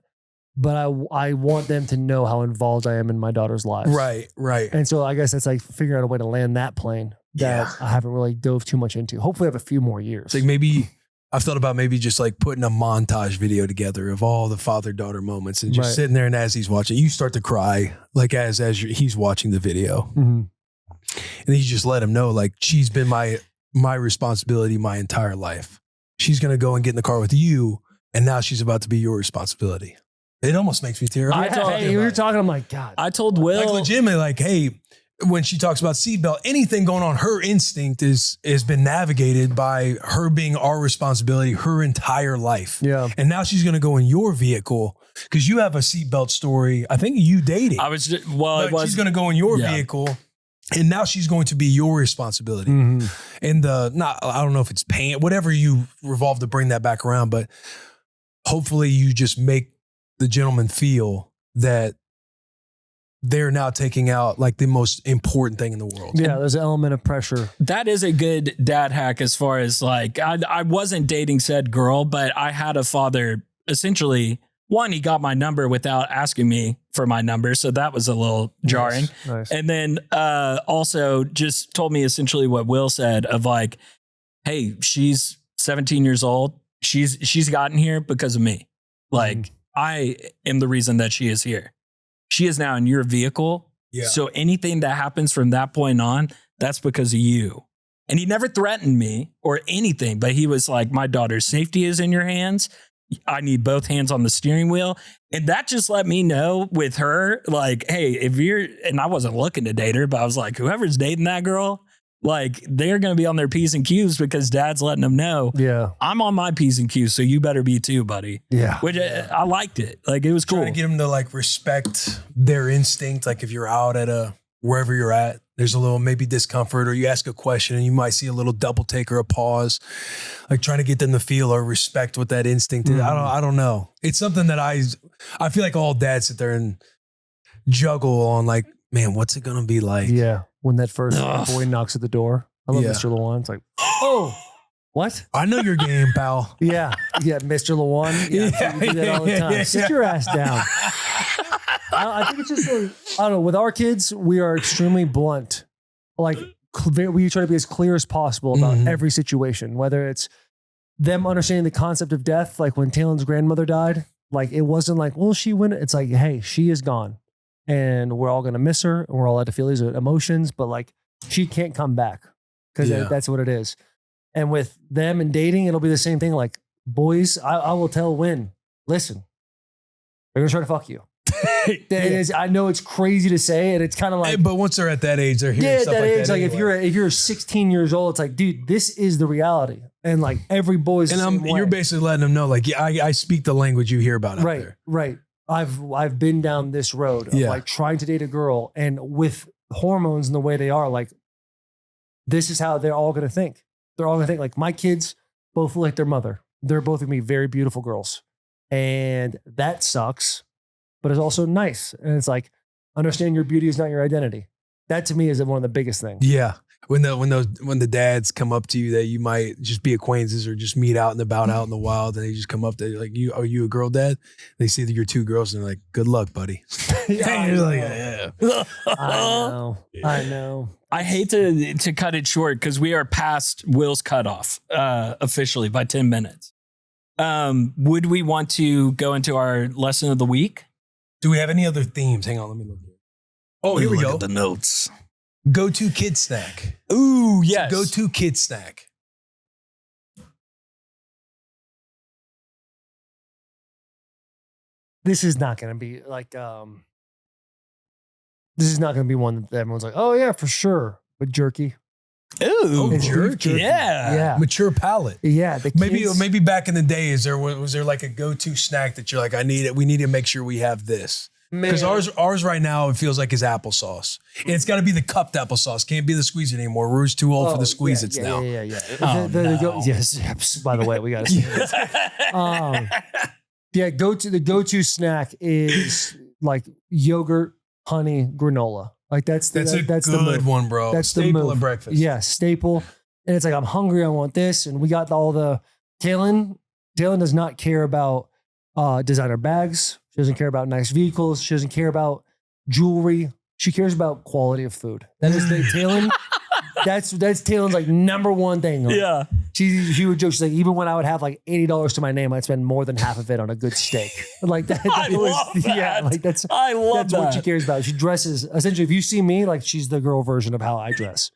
but I want them to know how involved I am in my daughter's lives. Right. And so I guess that's like figuring out a way to land that plane that I haven't really dove too much into. Hopefully I have a few more years. It's like maybe I've thought about maybe just like putting a montage video together of all the father-daughter moments and just sitting there, and as he's watching, you start to cry like as he's watching the video. Mm-hmm. And then you just let him know, like, she's been my responsibility my entire life. She's going to go and get in the car with you, and now she's about to be your responsibility. It almost makes me tear up. Hey, we were talking, I'm like, God. I told Will. Like, legitimately, like, hey, when she talks about seatbelt, anything going on, her instinct has been navigated by her being our responsibility her entire life. Yeah. And now she's going to go in your vehicle because you have a seatbelt story. I think you dating. She's going to go in your vehicle. And now she's going to be your responsibility. Mm-hmm. And I don't know if it's pain, whatever you revolve to bring that back around, but hopefully you just make the gentleman feel that they're now taking out like the most important thing in the world. Yeah, there's an element of pressure. That is a good dad hack as far as like, I wasn't dating said girl, but I had a father essentially. One, he got my number without asking me for my number. So that was a little jarring. Nice. And then also just told me essentially what Will said of like, hey, she's 17 years old. She's gotten here because of me. Like I am the reason that she is here. She is now in your vehicle. Yeah. So anything that happens from that point on, that's because of you. And he never threatened me or anything, but he was like, my daughter's safety is in your hands. I need both hands on the steering wheel. And that just let me know with her, like, hey, and I wasn't looking to date her, but I was like, whoever's dating that girl, like they're going to be on their P's and Q's because dad's letting them know. Yeah. I'm on my P's and Q's. So you better be too, buddy. Yeah. Which I liked it. Like it was cool. Trying to get them to like respect their instinct. Like if you're out at wherever you're at, there's a little maybe discomfort, or you ask a question and you might see a little double take or a pause, like trying to get them to feel or respect what that instinct is. I don't know. It's something that I feel like all dads sit there and juggle on like, man, what's it going to be like? Yeah. When that first boy knocks at the door. I love Mr. Lewan. It's like, oh, what? I know your game, pal. Yeah. Yeah. Mr. Lewan. Yeah. You do that all the time. Sit your ass down. I think it's just, I don't know, with our kids, we are extremely blunt. Like we try to be as clear as possible about every situation, whether it's them understanding the concept of death. Like when Taylor's grandmother died, like it wasn't like, well, she went. It's like, hey, she is gone and we're all going to miss her and we're all allowed to feel these emotions, but like she can't come back because that's what it is. And with them and dating, it'll be the same thing. Like boys, I will tell Win, listen, they're going to try to fuck you. I know it's crazy to say, and it's kind of like, but once they're at that age, they're hearing stuff that like age. that. Like anyway. if you're 16 years old, it's like, dude, this is the reality, and like every boy's. And you're basically letting them know, like, yeah, I speak the language you hear about out there. Right. I've been down this road of like trying to date a girl, and with hormones and the way they are, like, this is how they're all gonna think. They're all gonna think like my kids both look like their mother. They're both gonna be very beautiful girls, and that sucks. But it's also nice. And it's like, understand your beauty is not your identity. That to me is one of the biggest things. Yeah. When the dads come up to you that you might just be acquaintances or just meet out and about out in the wild, and they just come up to like, are you a girl dad? They see that you're two girls and they're like, good luck, buddy. Yeah, you're like, yeah. I know. I hate to cut it short because we are past Will's cutoff officially by 10 minutes. Would we want to go into our lesson of the week? Do we have any other themes? Hang on, let me look here. Oh, here we go. At the notes. Go-to kid snack. Ooh, yes. Go-to kid snack. This is not going to be like, this is not going to be one that everyone's like, oh yeah, for sure. But jerky. Ooh, jerky. Yeah. Mature palate. Yeah. Maybe back in the day, was there like a go-to snack that you're like, we need to make sure we have this? Because ours right now, it feels like is applesauce. And it's got to be the cupped applesauce. Can't be the squeeze it anymore. We're too old for the squeeze it's now. Yeah. Yes. By the way, we got to see this. The go-to snack is like yogurt, honey, granola. Like that's a good one, bro. That's the staple move. of breakfast. Yeah, staple. And it's like, I'm hungry. I want this. And we got all the Taylor does not care about designer bags. She doesn't care about nice vehicles. She doesn't care about jewelry. She cares about quality of food. That is Taylor. That's Taylor's like number one thing. Like, She would joke. She's like, even when I would have like $80 to my name, I'd spend more than half of it on a good steak. Like that. I love that. Yeah, like that's that. what she cares about. She dresses essentially. If you see me, like she's the girl version of how I dress.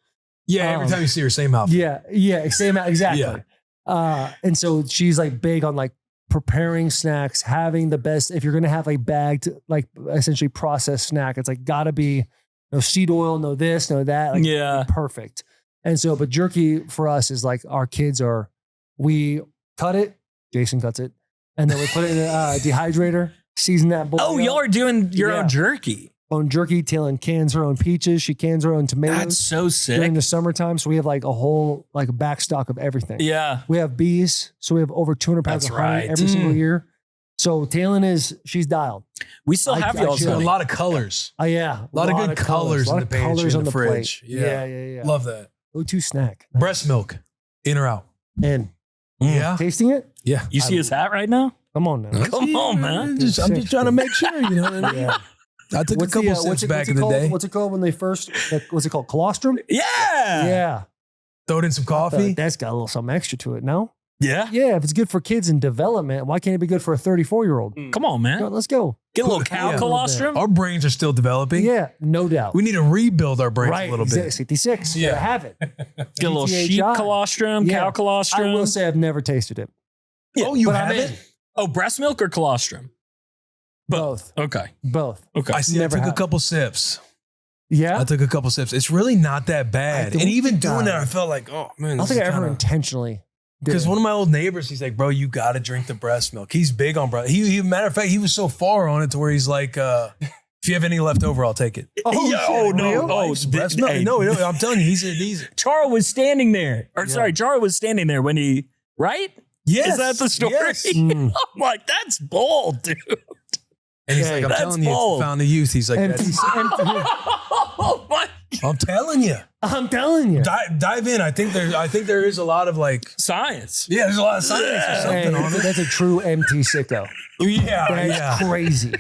Yeah, every time you see her, same outfit. Yeah, same exactly. Yeah. And so she's like big on like preparing snacks, having the best. If you're gonna have a bagged, like essentially processed snack, it's like gotta be no seed oil, no this, no that. Like, Yeah. perfect. And so, but jerky for us is like our kids are. We cut it. Jason cuts it, and then we put it in a dehydrator. Season that boy. Oh, y'all are doing your own jerky. Own jerky. Taylor cans her own peaches. She cans her own tomatoes. That's so sick. During the summertime, so we have like a whole like back stock of everything. Yeah. We have bees, so we have over 200 pounds That's of honey right. every single year. So Taylor she's dialed. We still have y'all's A honey. lot of colors. Yeah, A lot of good colors in the pantry, in the fridge. Plate. Yeah. Love that. Go-to snack. Breast milk, in or out? And Yeah. tasting it? Yeah. You see his hat right now? Come on now. Come on, man. I'm just trying to make sure, you know what I mean? Yeah. I took a couple sips back in the day. What's it called when they first? What's it called? Colostrum? Yeah. Yeah. Throw it in some coffee. That's got a little something extra to it. No? Yeah. Yeah. If it's good for kids in development, why can't it be good for a 34-year-old? Come on, man. Let's go. Get a little cow Yeah. colostrum. Our brains are still developing. Yeah, no doubt. We need to rebuild our brains Right, a little bit. 66. Yeah. Yeah, have it. Get a little PTHI. sheep colostrum, Yeah. cow I colostrum. will say I've never tasted it. Yeah, Oh, you but I'm haven't? in. Oh, breast milk or colostrum? Both. Okay. Both. Okay. I see. Never I took have. a couple sips. Yeah. I took a couple sips. It's really not that I bad. don't And even think doing I- that, I felt like, oh man. I don't think I ever intentionally did. Because it. one of my old neighbors, he's like, bro, you got to drink the breast milk. He's big on breast. Matter of fact, he was so far on it to where he's like, if you have any left over, I'll take it. Oh, Yeah, shit, oh, no. real? Oh, Wife's breast milk. hey. No, I'm telling you, he's Chara was standing there. Or Yeah. sorry, Chara was standing there when he, right? yes. Is that the story? Yes. Mm. I'm like, that's bold, dude. And he's Hey, like, I'm that's telling you, it's bold. the found of youth. He's like, Empty, empty. Oh my. I'm telling you, I'm telling you. dive in. I think there is a lot of like, Science. yeah, there's a lot of science or Hey, something on it. that's a true MT6ICKO. Yeah, That's yeah. crazy.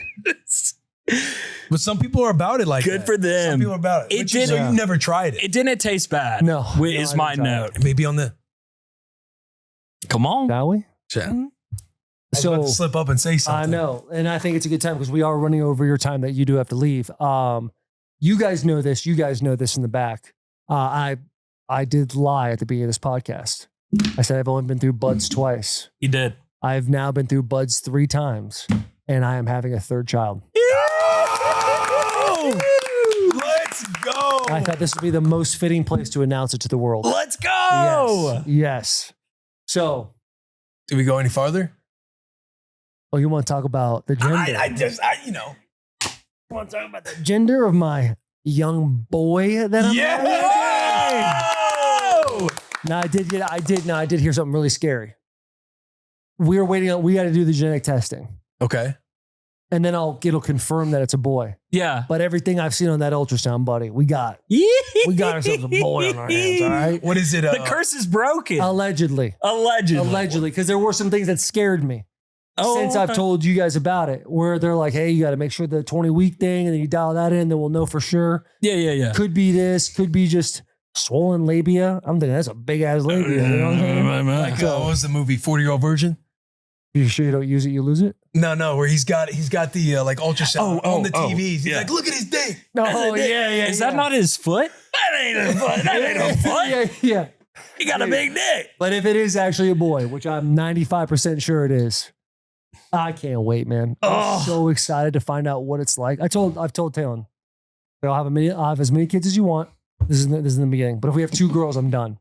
But some people are about it like Good that. for them. Some people are about it. It Which is, so didn't- you've never tried it. It didn't taste bad. No. Is No, I my haven't tried note. Maybe on the Come on. Shall we? chat. I was about to slip up and say something. I know. And I think it's a good time because we are running over your time that you do have to leave. You guys know this. You guys know this in the back. I did lie at the beginning of this podcast. I said I've only been through buds twice. He did. I've now been through buds 3 times, and I am having a 3rd child. Let's go. I thought this would be the most fitting place to announce it to the world. Let's go. Yes. So, Do we go any farther? oh, you want to talk about the gender? you know. want to talk about the gender of my young boy that I'm having? No, I did hear something really scary. We got to do the genetic testing. Okay. And then it'll confirm that it's a boy. Yeah. But everything I've seen on that ultrasound, buddy, we got ourselves a boy on our hands, all right? What is it? The curse is broken. Allegedly. Allegedly. Because there were some things that scared me. Oh, Since I've told you guys about it, where they're like, hey, you got to make sure the 20-week thing, and then you dial that in, then we'll know for sure. Yeah. Could be this, could be just swollen labia. I'm thinking that's a big ass labia. You know what I'm saying? Like, what was the movie 40-Year-Old Virgin? You sure you don't use it, you lose it? No, where he's got the like ultrasound on the TVs. He's yeah. like, look at his dick. No, yeah. Is that not his foot? That ain't a foot. That ain't a foot. Yeah. He got a big dick. But if it is actually a boy, which I'm 95% sure it is, I can't wait, man. I'm so excited to find out what it's like. I've told Taylor, I'll have as many kids as you want. This is in the beginning. But if we have 2 girls, I'm done.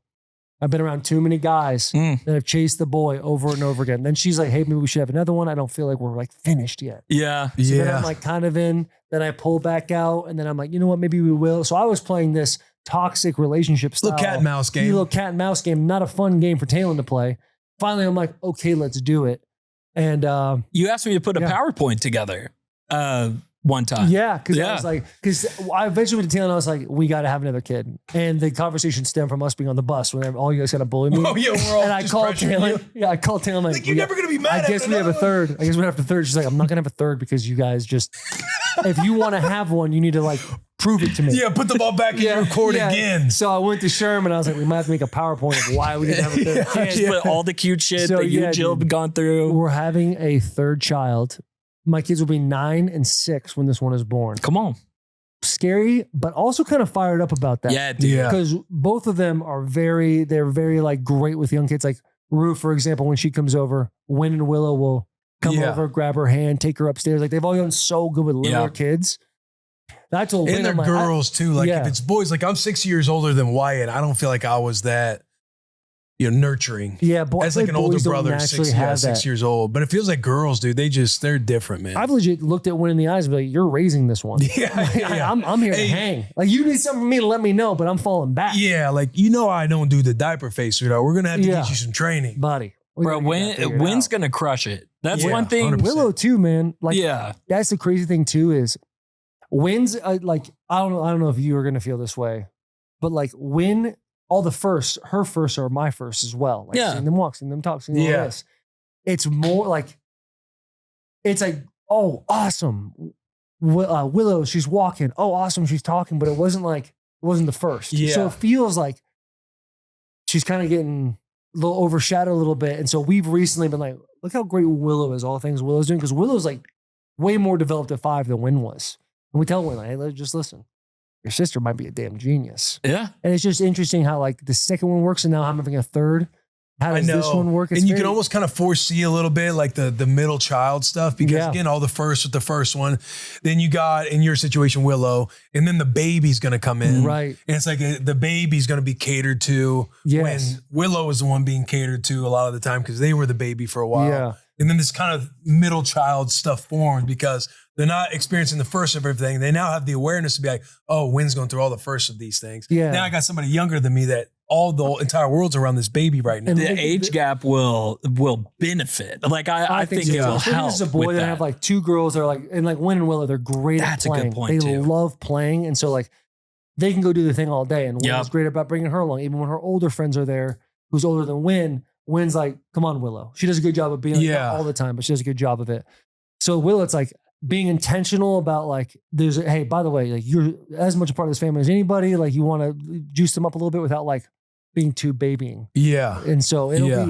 I've been around too many guys that have chased the boy over and over again. Then she's like, hey, maybe we should have another one. I don't feel like we're like finished yet. Yeah. So then I'm like kind of in, then I pull back out, and then I'm like, you know what, maybe we will. So I was playing this toxic relationship style. Little cat and mouse game. Little cat and mouse game, not a fun game for Taylor to play. Finally, I'm like, okay, let's do it. And You asked me to put a PowerPoint together one time. yeah, because I was like, because I eventually went to Taylor and I was like, we got to have another kid. And the conversation stemmed from us being on the bus when all you guys got to bully me. Oh, yeah, we're all and I just called pressuring Taylor. you. Yeah, I called Taylor. I'm like, You're never going to be mad I guess at we have a another one. third. I guess we have a third. She's like, I'm not going to have a third because you guys just, if you want to have one, you need to like prove it to me. Yeah, put the ball back in your court again. So I went to Sherm and I was like, we might have to make a PowerPoint of why we didn't have a third kid. Just put all the cute shit So, that you yeah, and Jill dude. have gone through. We're having a third child. My kids will be 9 and 6 when this one is born. Come on. Scary, but also kind of fired up about that. Yeah, dude. Yeah. Because both of them are they're very like great with young kids. Like Rue, for example, when she comes over, Win and Willow will come over, grab her hand, take her upstairs. Like they've all done so good with littler kids. I told Win, And they're I'm like, girls too. Like Yeah. if it's boys, like I'm 6 years older than Wyatt. I don't feel like I was that, nurturing. yeah, boy, As like an older boys don't brother, naturally 6 have that. years old. But it feels like girls, dude. They're different, man. I've legit looked at Win in the eyes and be like, you're raising this one. yeah. I'm here to Hey. hang. Like you need something from me to let me know, but I'm falling back. Yeah, like I don't do the diaper face, sweetheart. We're gonna have to Yeah. get you some training. Buddy. we Bro, gotta get that figured Win's out. going to crush it. That's Yeah, one thing. 100%. Willow too, man. Like Yeah. that's the crazy thing too is Win's like I don't know if you are gonna feel this way, but like Win, all the firsts, her firsts are my firsts as well. Like Yeah. seeing them walk, seeing them talk, seeing all Yeah. this. It's more like it's like, oh, awesome. Willow, she's walking. Oh, awesome, she's talking, but it wasn't the first. Yeah. So it feels like she's kind of getting a little overshadowed a little bit. And so we've recently been like, look how great Willow is, all the things Willow's doing, because Willow's like way more developed at 5 than Win was. And we tell Win, like, hey, just listen. Your sister might be a damn genius. Yeah. And it's just interesting how like the second one works and now I'm having a third. How does this one work? It's and you very- can almost kind of foresee a little bit like the middle child stuff because Yeah. again, all the first with the first one. Then you got in your situation Willow, and then the baby's gonna come in. Right. And it's like the baby's gonna be catered to Yes. when Willow is the one being catered to a lot of the time because they were the baby for a while. Yeah. And then this kind of middle child stuff formed because they're not experiencing the first of everything. They now have the awareness to be like, oh, Wynn's going through all the first of these things. Yeah. Now I got somebody younger than me that all the entire world's around this baby right now. And The age gap will benefit. Like I think it will Especially help. as a boy with that that. have like 2 girls that are like, and like Win and Willow, they're great That's at a good playing. point, They too. love playing. And so like they can go do the thing all day. And Win Yep. is great about bringing her along. Even when her older friends are there, who's older than Win, Win's like, come on, Willow. She does a good job of being like, Yeah. not all the time, but she does a good job of it. So Willow, it's like being intentional about like, hey, by the way, like you're as much a part of this family as anybody. Like you want to juice them up a little bit without like being too babying. Yeah. And so it'll Yeah.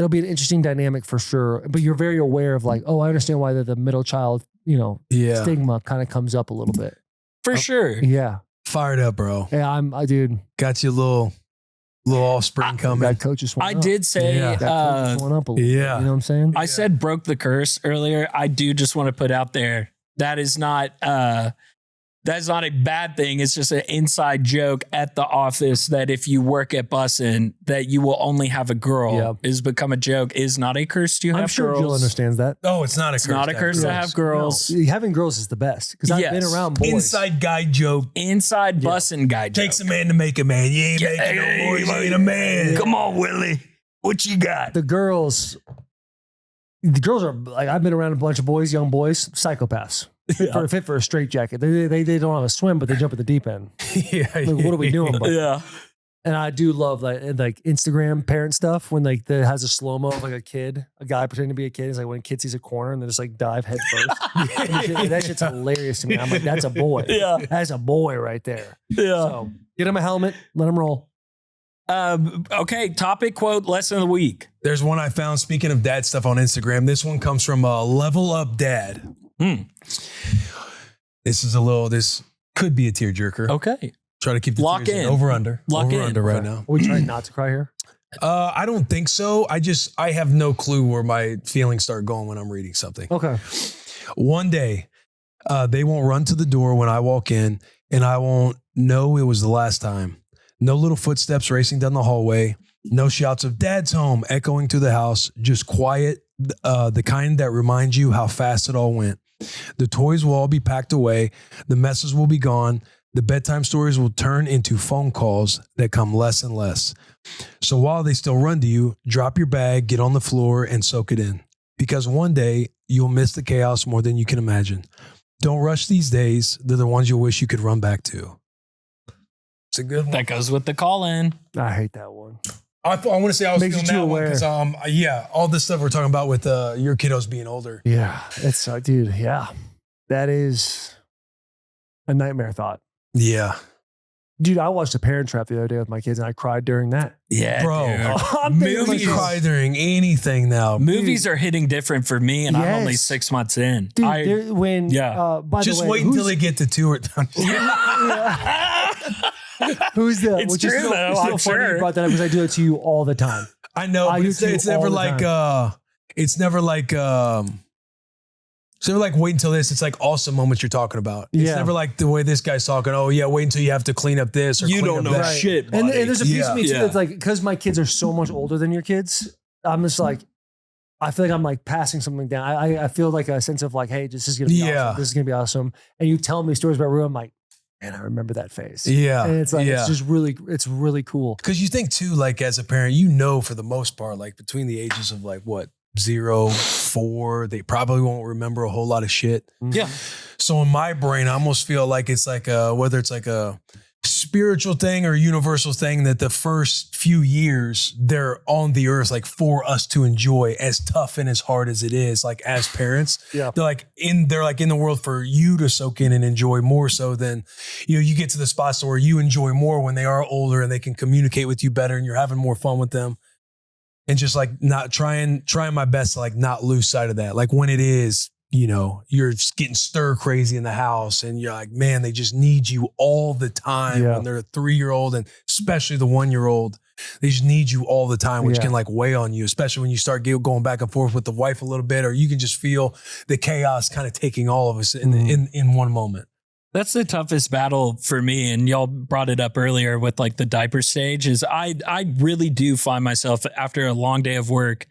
be an interesting dynamic for sure. But you're very aware of like, oh, I understand why the middle child, Yeah. stigma kind of comes up a little bit. for sure. Yeah. Fired up, bro. Yeah, dude. Got you a little offspring coming. That coach just went I up. did say Yeah. That coach just went up a little yeah. bit. You know what I'm saying? I said broke the curse earlier. I do just want to put out there that is not a bad thing. It's just an inside joke at the office that if you work at Bussin, that you will only have a girl Yep. is become a joke. Is not a curse to have I'm sure girls. Jill understands that. Oh, it's not a curse. It's not a curse to have girls. No, having girls is the best because I've been Yes. around boys. Inside guy joke. Inside Bussin guy joke. Takes a man to make a man. You ain't making no boys. You ain't a man. Come on, Willie. What you got? The girls are like, I've been around a bunch of boys, young boys, psychopaths. Fit for a straight jacket. They don't have a swim, but they jump at the deep end. Yeah. Like, what are we doing? But Yeah. And I do love like Instagram parent stuff when like that has a slow mo of like a guy pretending to be a kid. It's like when a kid sees a corner and they just like dive head first. That shit's hilarious to me. I'm like, that's a boy. Yeah. That's a boy right there. Yeah. So get him a helmet, let him roll. Okay. Topic, quote, lesson of the week. There's one I found, speaking of dad stuff on Instagram. This one comes from Level Up Dad. This could be a tearjerker. Okay. Try to keep the Lock tears in. over under. Lock over in. under right Okay. now. Are we trying not to cry here? I don't think so. I have no clue where my feelings start going when I'm reading something. Okay. One day, they won't run to the door when I walk in, and I won't know it was the last time. No little footsteps racing down the hallway. No shouts of "Dad's home" echoing through the house. Just quiet, the kind that reminds you how fast it all went. The toys will all be packed away. The messes will be gone. The bedtime stories will turn into phone calls that come less and less. So while they still run to you, drop your bag, get on the floor, and soak it in. Because one day, you'll miss the chaos more than you can imagine. Don't rush these days. They're the ones you'll wish you could run back to. It's a good one. That goes with the call in. I hate that one. I want to say I was Makes you feeling too that one aware. because all this stuff we're talking about with your kiddos being older. Yeah. It's dude. Yeah. That is a nightmare thought. Yeah. Dude, I watched The Parent Trap the other day with my kids and I cried during that. Yeah, Bro, I'm thinking movies like, cry during anything now. Movies are hitting different for me, and I'm only Yes. 6 months in. Dude, when Yeah. by Just the way, wait until they get to 2 or 3. who's the It's which is true, so, though, so I'm funny sure. you brought that up because I do it to you all the time. I know, I but use it's you never all the like it's never like wait until this. It's like awesome moments you're talking about. It's Yeah. never like the way this guy's talking. Oh yeah, wait until you have to clean up this or You clean don't up know that. shit, And buddy. there's a piece of me too Yeah. that's like, because my kids are so much older than your kids, I'm just like, I feel like I'm like passing something down. I feel like a sense of like, hey, this is gonna be awesome. This is gonna be awesome. And you tell me stories about Rue, I'm like, man, I remember that phase. Yeah. And it's like, yeah. it's really cool. Because you think too, like as a parent, you know, for the most part, like between the ages of like what 0, 4, they probably won't remember a whole lot of shit. Yeah. So in my brain, I almost feel like it's like whether it's like a spiritual thing or a universal thing that the first few years they're on the earth like for us to enjoy, as tough and as hard as it is, like as parents. Yeah. They're like in the world for you to soak in and enjoy more so than, you know, you get to the spots where you enjoy more when they are older and they can communicate with you better and you're having more fun with them. And just like not trying my best to like not lose sight of that. Like when it is, you know, you're just getting stir crazy in the house and you're like, man, they just need you all the time Yeah. when they're a 3-year-old and especially the 1-year-old. They just need you all the time, which Yeah. can like weigh on you, especially when you start going back and forth with the wife a little bit, or you can just feel the chaos kind of taking all of us in one moment. That's the toughest battle for me. And y'all brought it up earlier with like the diaper stage is I really do find myself after a long day of work,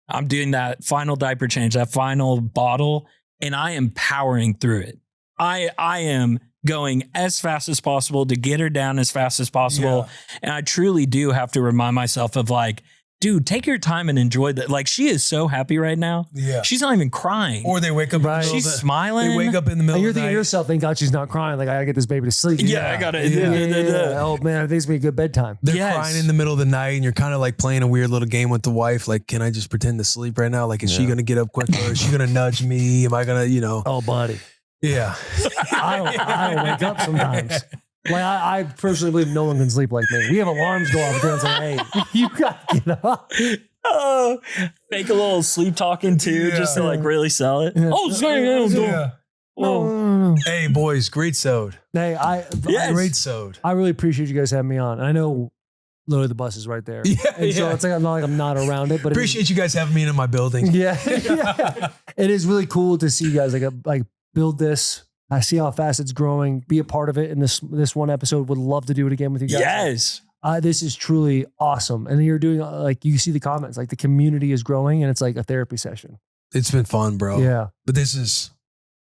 I'm doing that final diaper change, that final bottle, and I am powering through it. I am going as fast as possible to get her down as fast as possible. Yeah. And I truly do have to remind myself of like, dude, take your time and enjoy that. Like she is so happy right now. Yeah. She's not even crying. Or they wake up. Right. In the middle She's of the- smiling. They wake up in the middle And you're of the thinking to night. yourself, thank God she's not crying. Like, I gotta get this baby to sleep. Yeah, I gotta. Yeah. Oh man, I think it's gonna be a good bedtime. They're Yes. crying in the middle of the night and you're kind of like playing a weird little game with the wife. Like, can I just pretend to sleep right now? Like, is she going to get up quicker? Is she going to nudge me? Am I going to, you know? Oh, buddy. Yeah. I don't wake up sometimes. Like I personally believe no one can sleep like me. We have alarms go off and say, hey, you gotta get up. Oh, make a little sleep talking too, just to like really sell it. Yeah. Oh, sorry, Yeah. No. Hey, boys, great sewed. Hey, Yes. Great sewed. I really appreciate you guys having me on. And I know literally the bus is right there. Yeah, And so yeah. it's like I'm not around it, but Appreciate you guys having me in my building. yeah. It is really cool to see you guys like build this. I see how fast it's growing. Be a part of it in this one episode. Would love to do it again with you guys. Yes. This is truly awesome. And you're doing like you see the comments, like the community is growing and it's like a therapy session. It's been fun, bro. Yeah. But this is,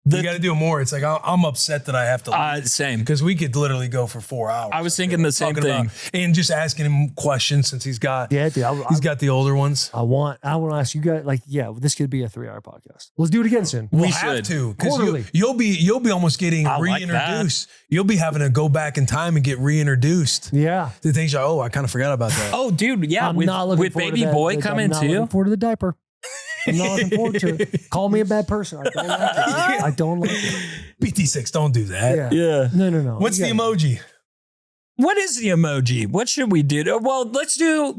we got to do more. It's like, I'm upset that I have to Same. because we could literally go for 4 hours. I was thinking the same Talking thing. about- and just asking him questions since he's got Yeah, dude. he's got the older ones. I want to ask you guys, like, yeah, this could be a 3-hour podcast. Let's do it again soon. We'll We have should. to because Quarterly. you'll be almost getting I like that. reintroduced. You'll be having to go back in time and get reintroduced Yeah. to things like, oh, I kind of forgot about that. Oh, dude, yeah. I'm with not looking with forward baby to that. boy I'm coming not too. looking forward to the diaper. I'm not looking forward to it. Call me a bad person. I don't like it. I don't like it. PT6, don't do that. Yeah. Yeah. No. What's You the gotta- emoji? What is the emoji? What should we do? Well, let's do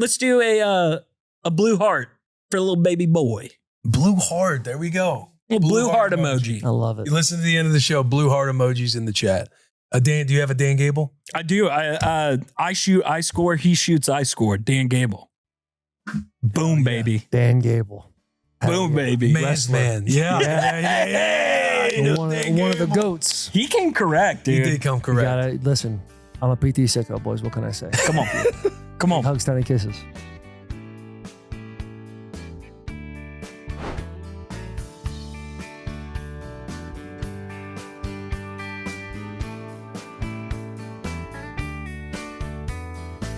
a blue heart for a little baby boy. Blue heart. There we go. A blue heart emoji. I love it. You listen to the end of the show. Blue heart emojis in the chat. Dan, do you have a Dan Gable? I do. I shoot, I score. He shoots, I score. Dan Gable. Boom, yeah. baby. Dan Gable. Boom, baby. Man's man. Yeah. Yeah. One of the goats. He came correct, He dude. did come You correct. gotta listen. I'm a PT6ICKO, boys. What can I say? Come on. Come on. Hugs, tiny kisses.